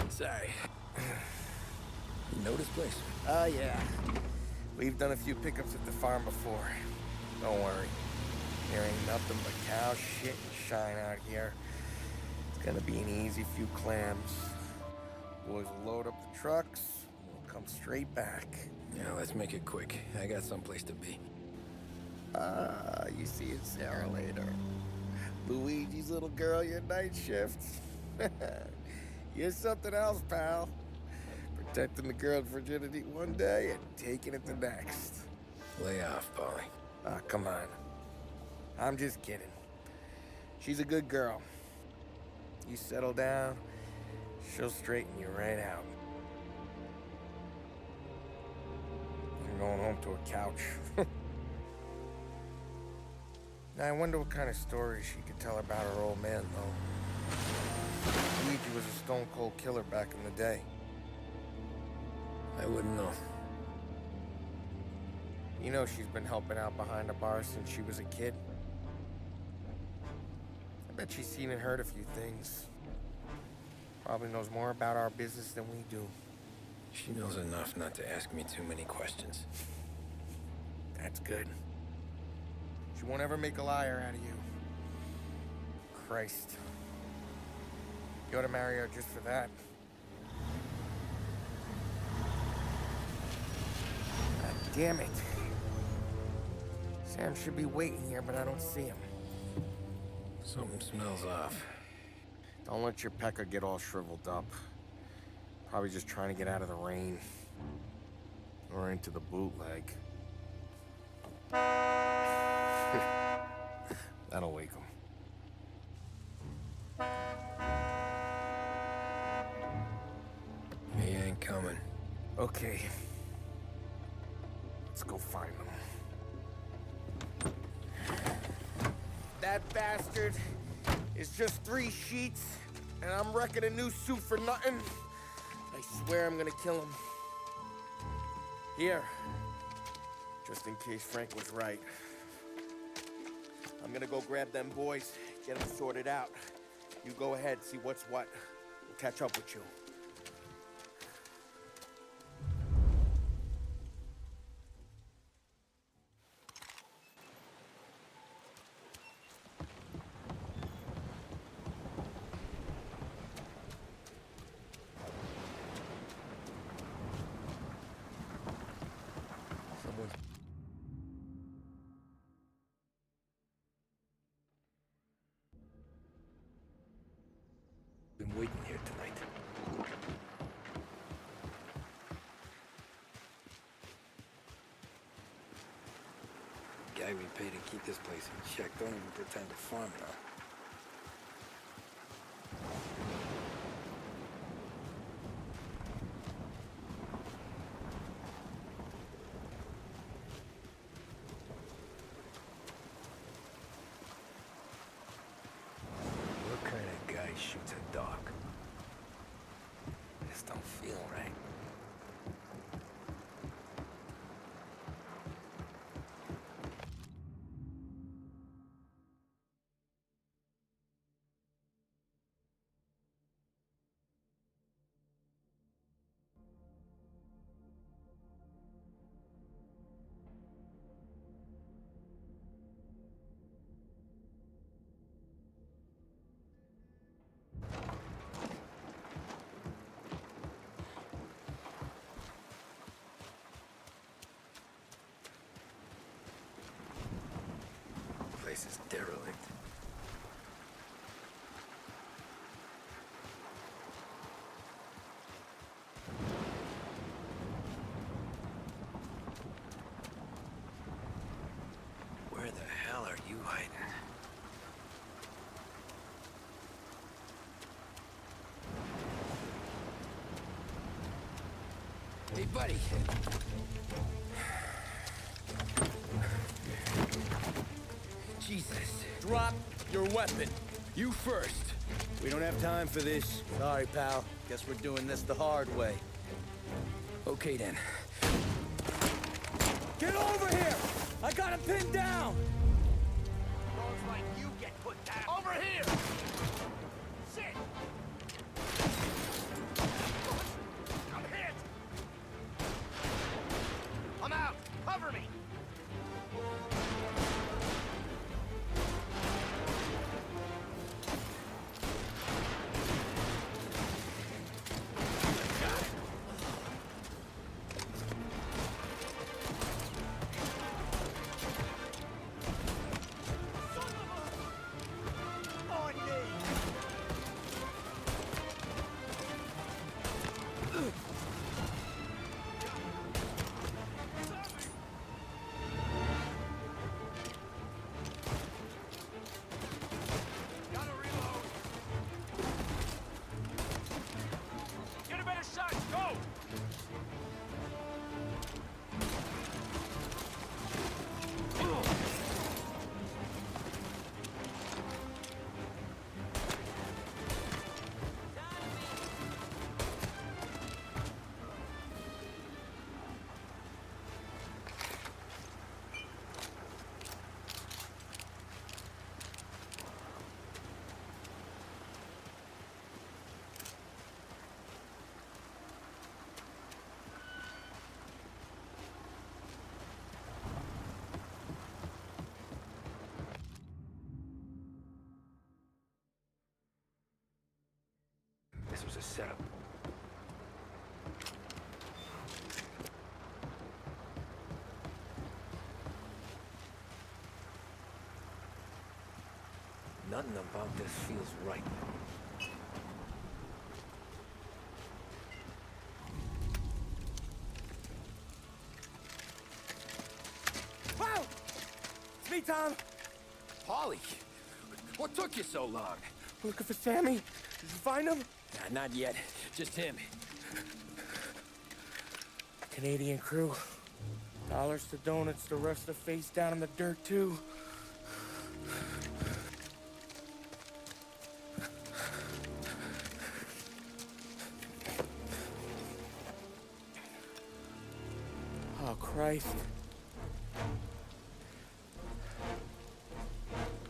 B: Sorry. You know this place?
L: Yeah. We've done a few pickups at the farm before. Don't worry. There ain't nothing but cow shit and shine out here. It's gonna be an easy few clams. Boys will load up the trucks, and we'll come straight back.
B: Yeah, let's make it quick. I got someplace to be.
L: You see it, Sarah, later. Luigi's little girl, your night shift. You're something else, pal. Protecting the girl's virginity one day and taking it the next.
B: Lay off, Polly.
L: Come on. I'm just kidding. She's a good girl. You settle down, she'll straighten you right out. I'm going home to a couch. Now, I wonder what kind of stories she could tell about her old man, though. Luigi was a stone-cold killer back in the day.
B: I wouldn't know.
L: You know she's been helping out behind the bar since she was a kid. I bet she's seen and heard a few things. Probably knows more about our business than we do.
B: She knows enough not to ask me too many questions.
L: That's good. She won't ever make a liar out of you. Christ. You ought to marry her just for that. God damn it. Sam should be waiting here, but I don't see him.
B: Something smells off.
L: Don't let your pecker get all shriveled up. Probably just trying to get out of the rain. Or into the bootleg. That'll wake him.
B: He ain't coming.
L: Okay. Let's go find him. That bastard is just 3 sheets, and I'm wrecking a new suit for nothing. I swear I'm gonna kill him. Here. Just in case Frank was right. I'm gonna go grab them boys, get them sorted out. You go ahead, see what's what. We'll catch up with you.
B: Been waiting here tonight. Guy we pay to keep this place in check don't even pretend to farm now. What kind of guy shoots a dog? This don't feel right. Place is derelict. Where the hell are you hiding? Hey, buddy. Jesus.
P: Drop your weapon.
B: You first.
P: We don't have time for this. Sorry, pal. Guess we're doing this the hard way.
B: Okay, then.
P: Get over here! I got him pinned down!
I: Dogs like you get put down. Over here! Sit! I'm hit! I'm out! Cover me!
B: This was a setup. Nothing about this feels right.
P: Wow! It's me, Tom.
B: Polly, what took you so long?
P: Looking for Sammy. Did you find him?
B: Nah, not yet. Just him.
P: Canadian crew. Dollars to donuts, the rest are face down in the dirt, too. Oh, Christ.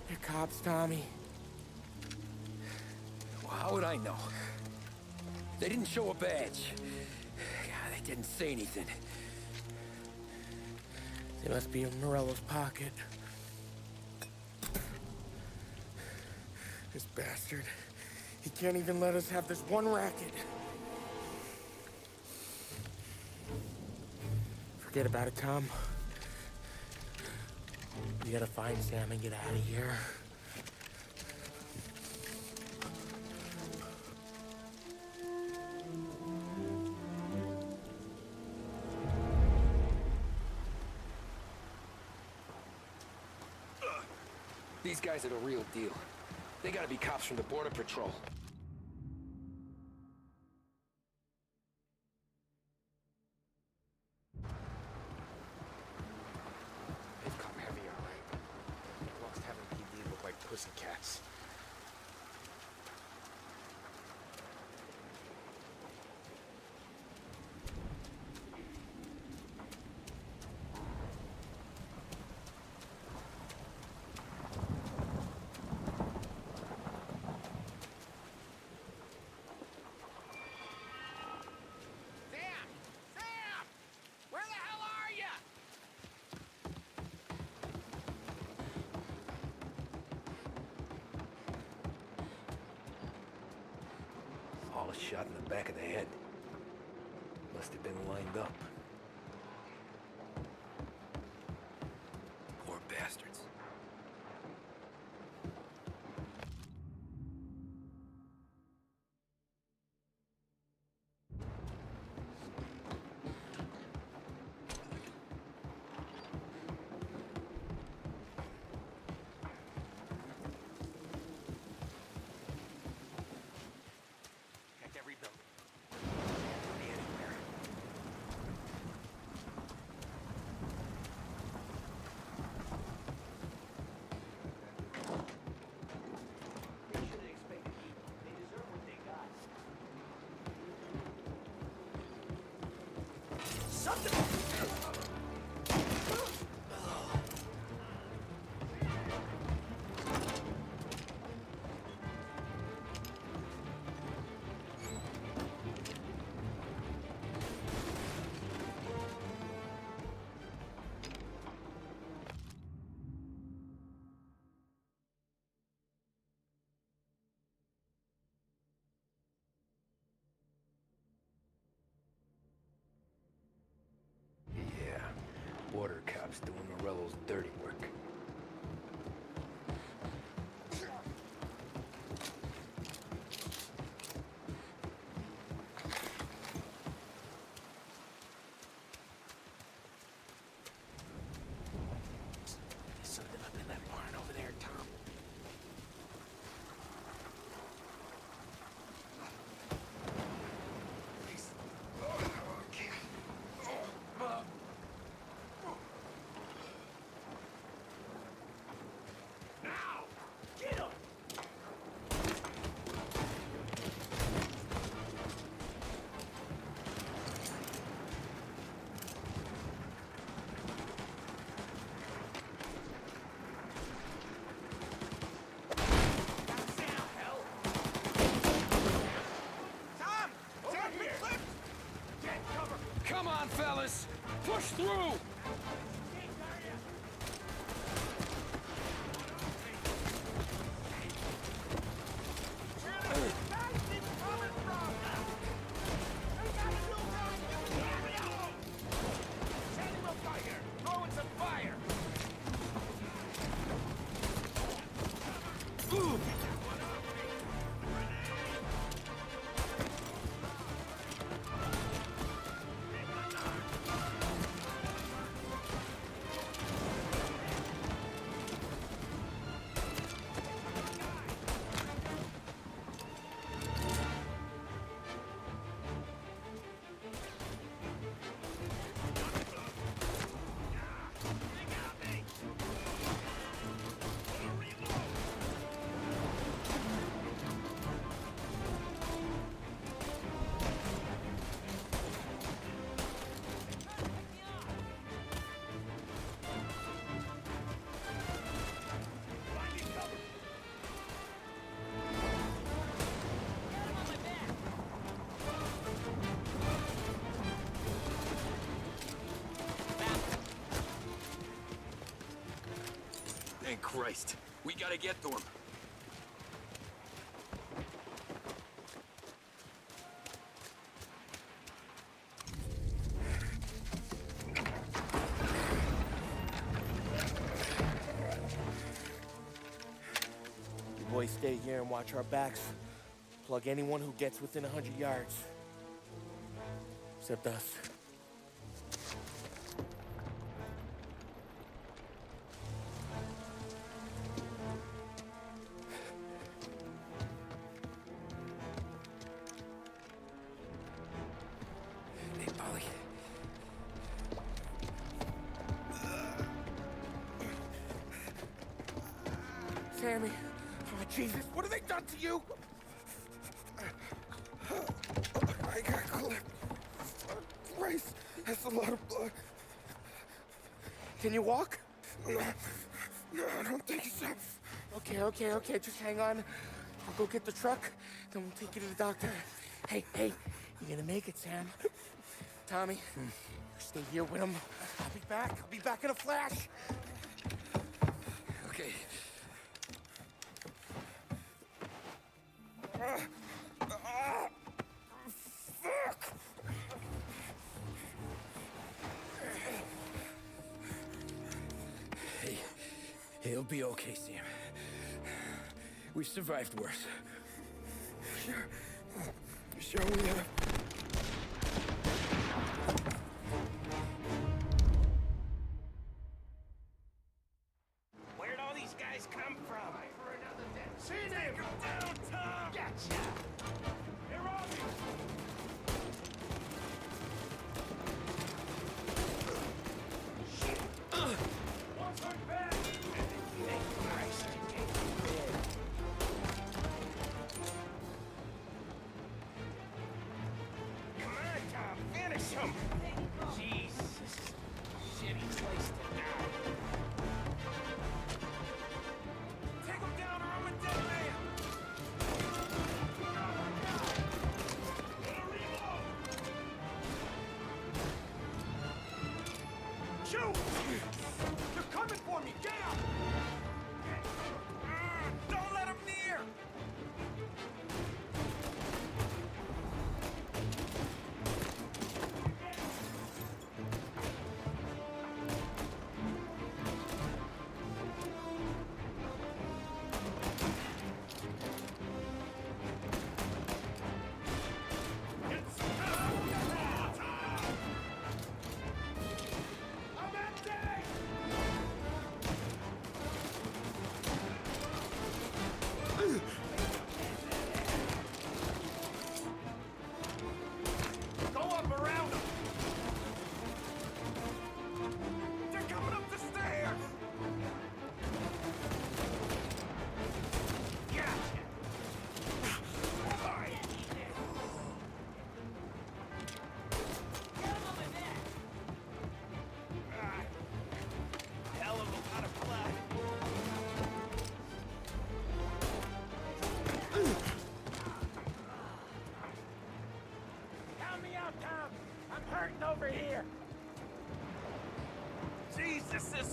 P: They're cops, Tommy.
B: Well, how would I know? They didn't show a badge. God, they didn't say anything.
P: They must be in Morello's pocket. This bastard. He can't even let us have this one racket. Forget about it, Tom. We gotta find Sam and get out of here.
B: These guys are the real deal. They gotta be cops from the Border Patrol.
L: They've come heavy, all right. Lost having PD look like pussycats.
B: All a shot in the back of the head. Must have been lined up. Poor bastards. Yeah, border cops doing Morello's dirty work.
L: Something up in that barn over there, Tom.
C: Come on, fellas! Push through!
O: Throwing some fire!
C: Thank Christ. We gotta get to him.
P: You boys stay here and watch our backs. Plug anyone who gets within 100 yards. Except us.
B: Hey, Polly.
P: Sammy. Oh, Jesus. What have they done to you? I got clipped. Christ. That's a lot of blood. Can you walk? No, I don't think so. Okay. Just hang on. I'll go get the truck, then we'll take you to the doctor. Hey, you're gonna make it, Sam. Tommy, you stay here with him. I'll be back in a flash.
B: Okay.
P: Fuck!
B: Hey, he'll be okay, Sam. We've survived worse.
P: Sure we have.
O: Where'd all these guys come from?
K: Seen him! Go down, Tom!
O: Gotcha!
K: They're on me! Watch my back!
O: Thank Christ you came.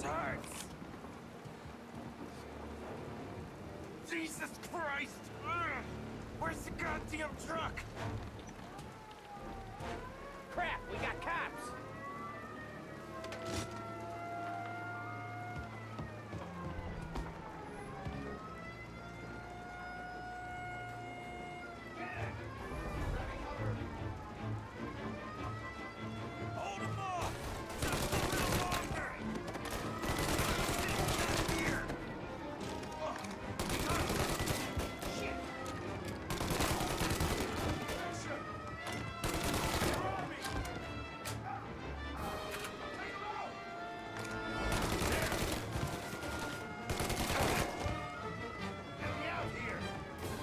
K: hurts! Jesus Christ! Ugh. Where's the goddamn truck?
O: Crap, we got cops!
K: Hold him off! Just a little longer! Sit here! Oh, shit! They're on me! Take him out! There! Get me out here!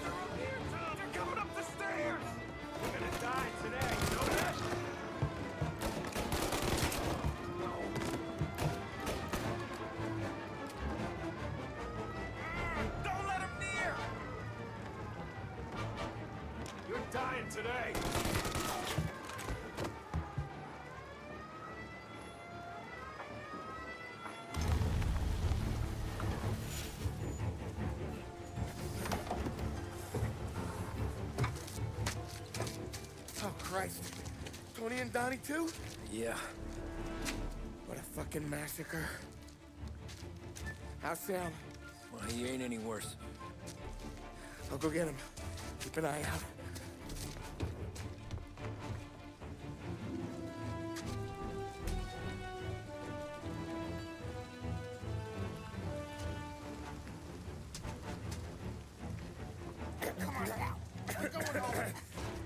K: They're up here, Tom! They're coming up the stairs! We're gonna die today, you know that? Don't let him near! You're dying today!
P: Oh, Christ. Tony and Donnie, too?
B: Yeah.
P: What a fucking massacre. How's Sam?
B: Well, he ain't any worse.
P: I'll go get him. Keep an eye out. Come on now. We're going home.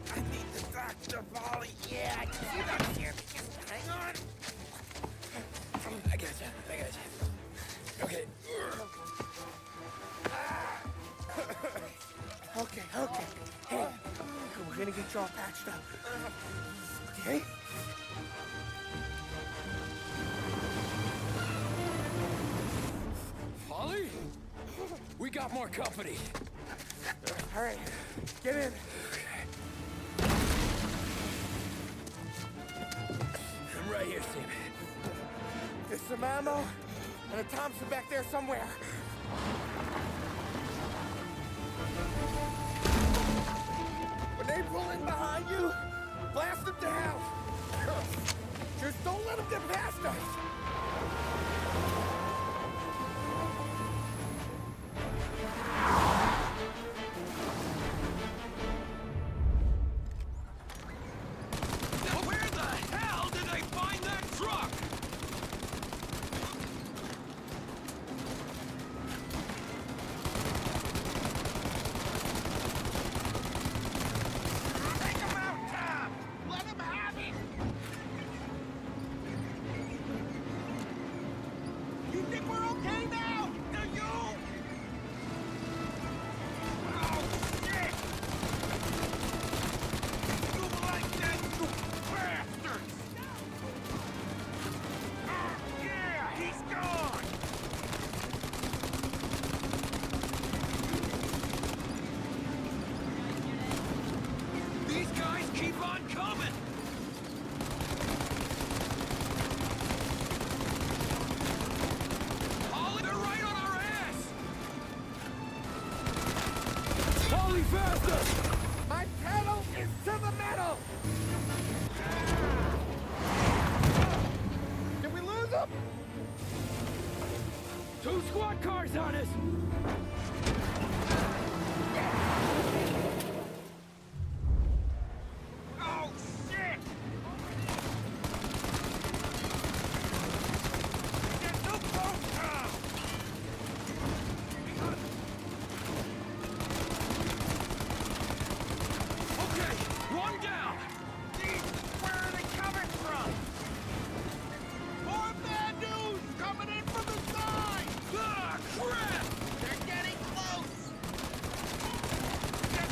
P: I need the doctor, Molly. Yeah, I can see that here. Just hang on.
B: I gotcha. Okay.
P: Okay. Hey, we're gonna get you all patched up. Okay?
B: Polly? We got more company.
P: All right, get in.
B: I'm right here, Sam.
P: There's some ammo and a Thompson back there somewhere. When they pull in behind you, blast them to hell. Just don't let them get past us.
C: Where the hell did they find that truck?
K: Take him out, Tom! Let him have it! You think we're okay now? Do you? Oh, shit! You like that, you bastards! Yeah, he's gone!
C: These guys keep on coming! Ollie, they're right on our ass!
B: Polly, faster!
P: My pedal is to the metal! Did we lose them?
B: 2 squad cars on us!
K: Oh, shit! Get too close, Tom!
C: Okay, one down!
K: Where are they coming from? More bad news coming in from the side!
C: Ah, crap!
K: They're getting close! Get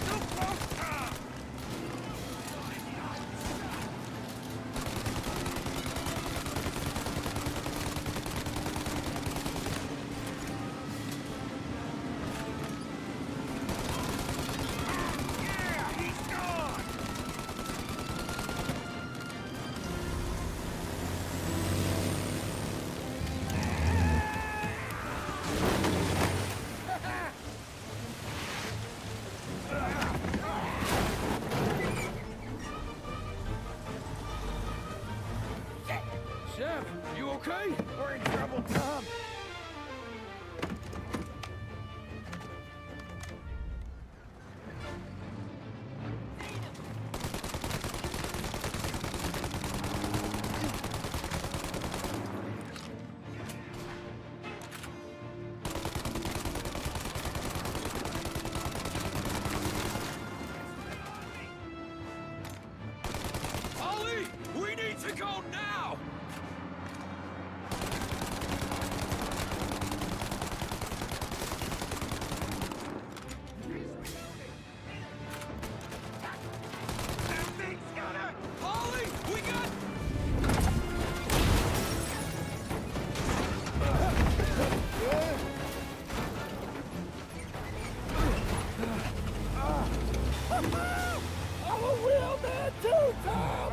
K: okay? We're in trouble, Tom.
C: Ollie, we need to go now!
K: That thing's gonna...
C: Ollie, we got...
K: I'm a real man too, Tom!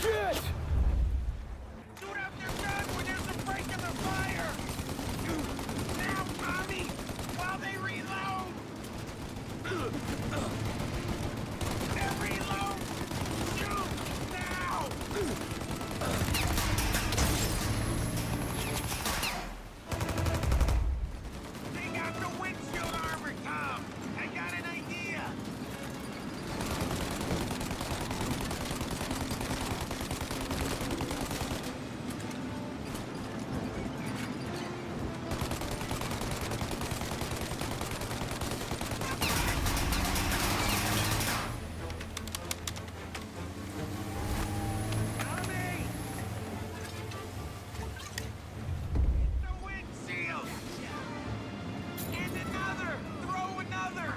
K: Shit! Shoot out your gun when there's a break in the fire! Now, Tommy! While they reload! They're reload! Shoot! Now! They got the windshield armor, Tom! I got an idea! Tommy! The windshield! And another! Throw another!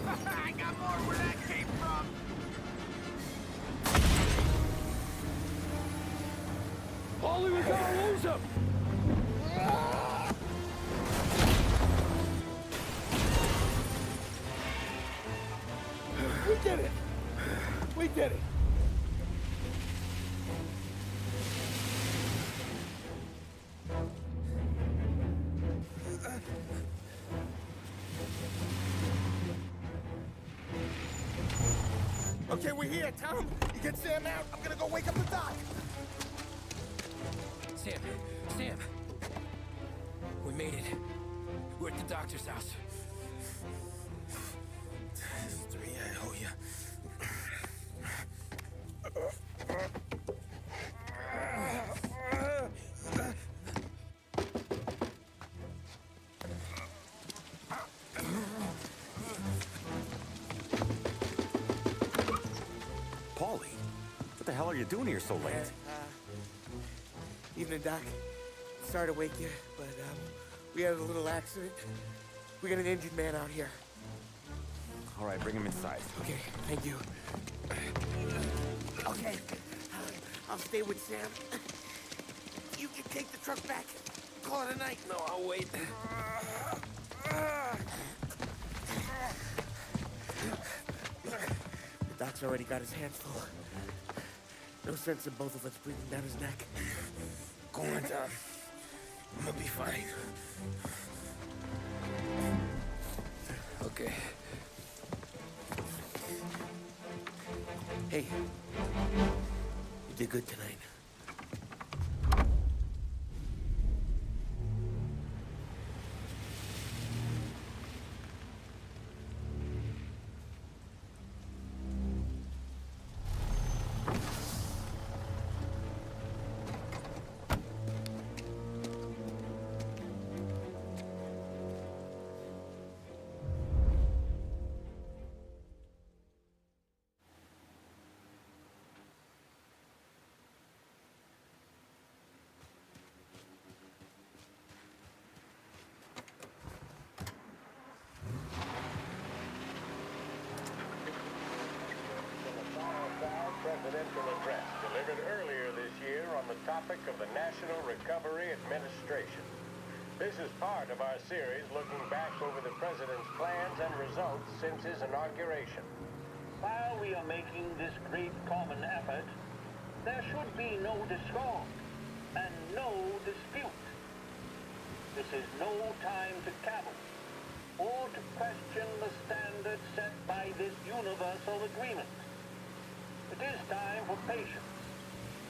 K: I got more where that came from!
C: Ollie, we gotta lose him!
K: We did it! We did it! Okay, we're here, Tom. You get Sam out. I'm gonna go wake up the doc.
B: Sam! We made it. We're at the doctor's house.
P: Three, I owe you.
S: Paulie, what the hell are you doing here so late?
L: Evening, Doc. Sorry to wake you, but we had a little accident. We got an injured man out here.
S: All right, bring him inside.
L: Okay, thank you. Okay, I'll stay with Sam. You can take the truck back. Call it a night.
B: No, I'll wait.
L: The doc's already got his hands full. No sense in both of us breathing down his neck.
P: Go on, Tom. I'm gonna be fine.
B: Okay.
L: Hey, you did good tonight.
Q: Presidential address delivered earlier this year on the topic of the National Recovery Administration. This is part of our series looking back over the president's plans and results since his inauguration.
T: While we are making this great common effort, there should be no discord and no dispute. This is no time to cavil. or to question the standards set by this universal agreement. It is time for patience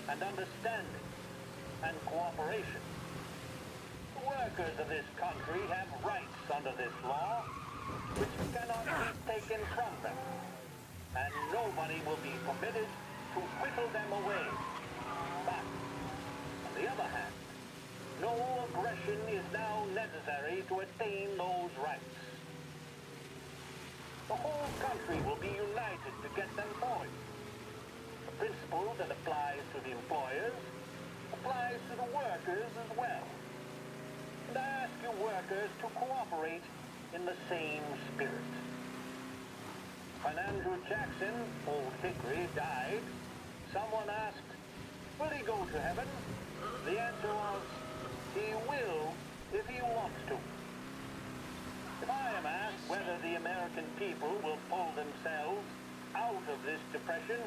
T: and understanding and cooperation. The workers of this country have rights under this law, which cannot be taken from them, and nobody will be permitted to whittle them away. But, on the other hand, no aggression is now necessary to attain those rights. The whole country will be united to get them going. The principle that applies to the employers applies to the workers as well. And I ask you workers to cooperate in the same spirit. When Andrew Jackson, Old Hickory, died, someone asked, will he go to heaven? The answer was, he will if he wants to. If I am asked whether the American people will pull themselves out of this depression,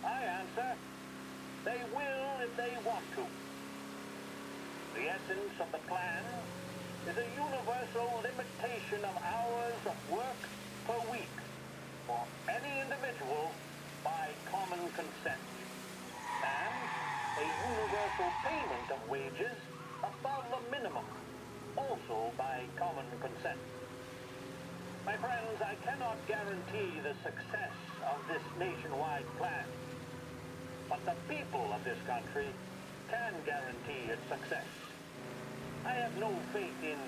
T: I answer, they will if they want to. The essence of the plan is a universal limitation of hours of work per week for any individual by common consent, and a universal payment of wages above the minimum, also by common consent. My friends, I cannot guarantee the success of this nationwide plan, but the people of this country can guarantee its success. I have no faith in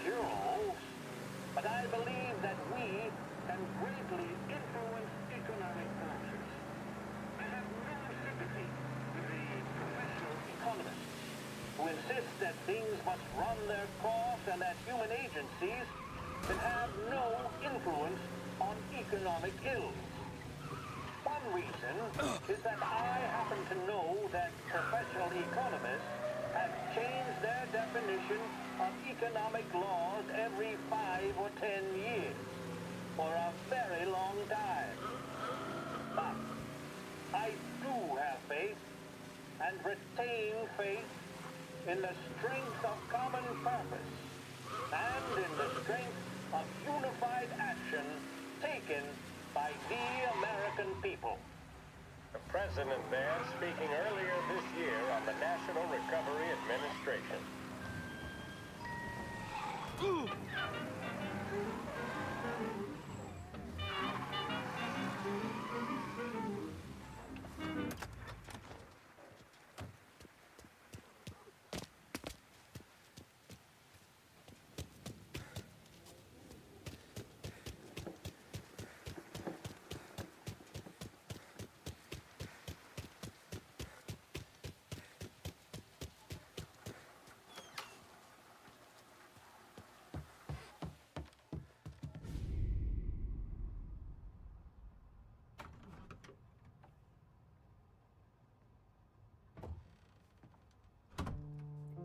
T: cure-alls, but I believe that we can greatly influence economic forces. I have no sympathy with the professional economists who insist that things must run their course and that human agencies can have no influence on economic ills. One reason is that I happen to know that professional economists have changed their definition of economic laws every 5 or 10 years for a very long time. But I do have faith and retain faith in the strength of common purpose and in the strength of unified action taken by the American people.
Q: The president there speaking earlier this year on the National Recovery Administration.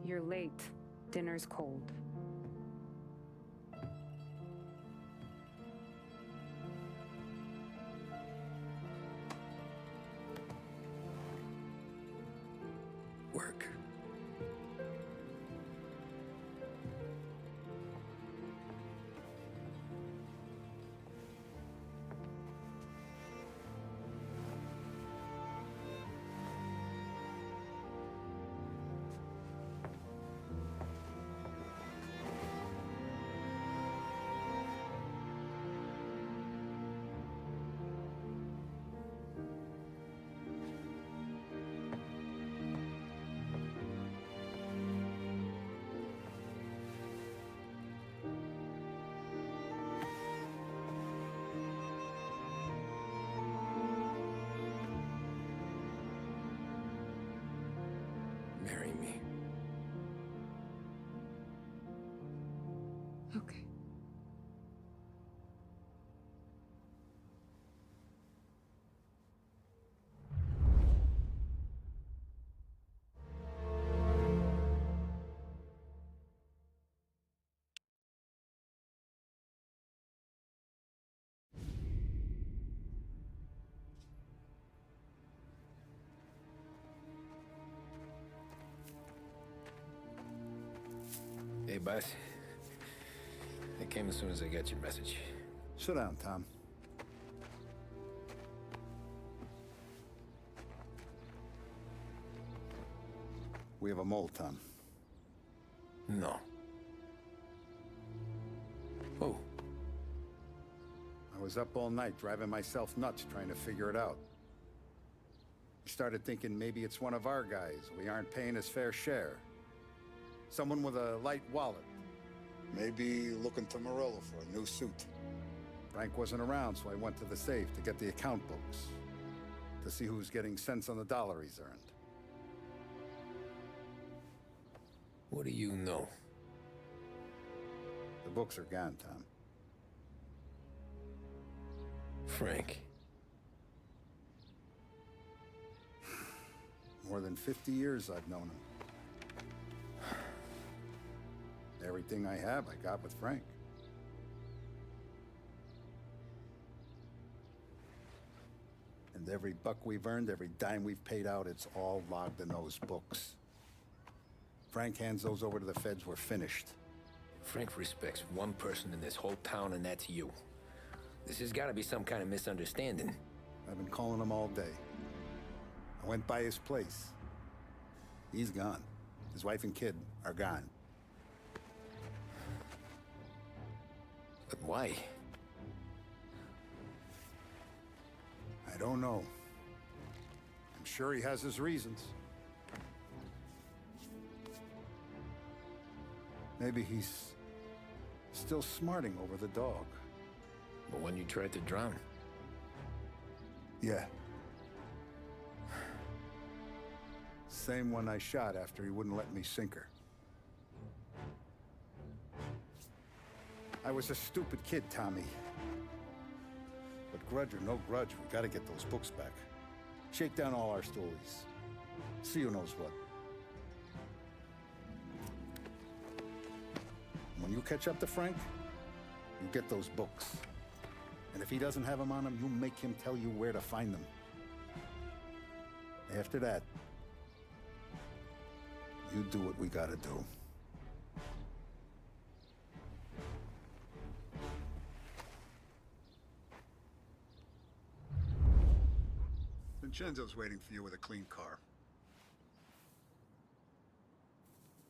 A: You're late. Dinner's cold.
B: Work. Marry me.
A: Okay.
B: Hey, boss. I came as soon as I got your message.
H: Sit down, Tom. We have a mole, Tom.
B: No. Who?
H: I was up all night driving myself nuts trying to figure it out. I started thinking maybe it's one of our guys. We aren't paying his fair share. Someone with a light wallet. Maybe looking to Morello for a new suit. Frank wasn't around, so I went to the safe to get the account books. To see who's getting cents on the dollar he's earned.
B: What do you know?
H: The books are gone, Tom.
B: Frank.
H: More than 50 years I've known him. Everything I have, I got with Frank. And every buck we've earned, every dime we've paid out, it's all logged in those books. Frank hands those over to the feds, we're finished.
B: Frank respects one person in this whole town, and that's you. This has got to be some kind of misunderstanding.
H: I've been calling him all day. I went by his place. He's gone. His wife and kid are gone.
B: But why?
H: I don't know. I'm sure he has his reasons. Maybe he's still smarting over the dog.
B: The one you tried to drown?
H: Yeah. Same one I shot after he wouldn't let me sink her. I was a stupid kid, Tommy. But grudge or no grudge, we gotta get those books back. Shake down all our stories. See who knows what. When you catch up to Frank, you get those books. And if he doesn't have them on him, you make him tell you where to find them. After that, you do what we gotta do. Vincenzo's waiting for you with a clean car.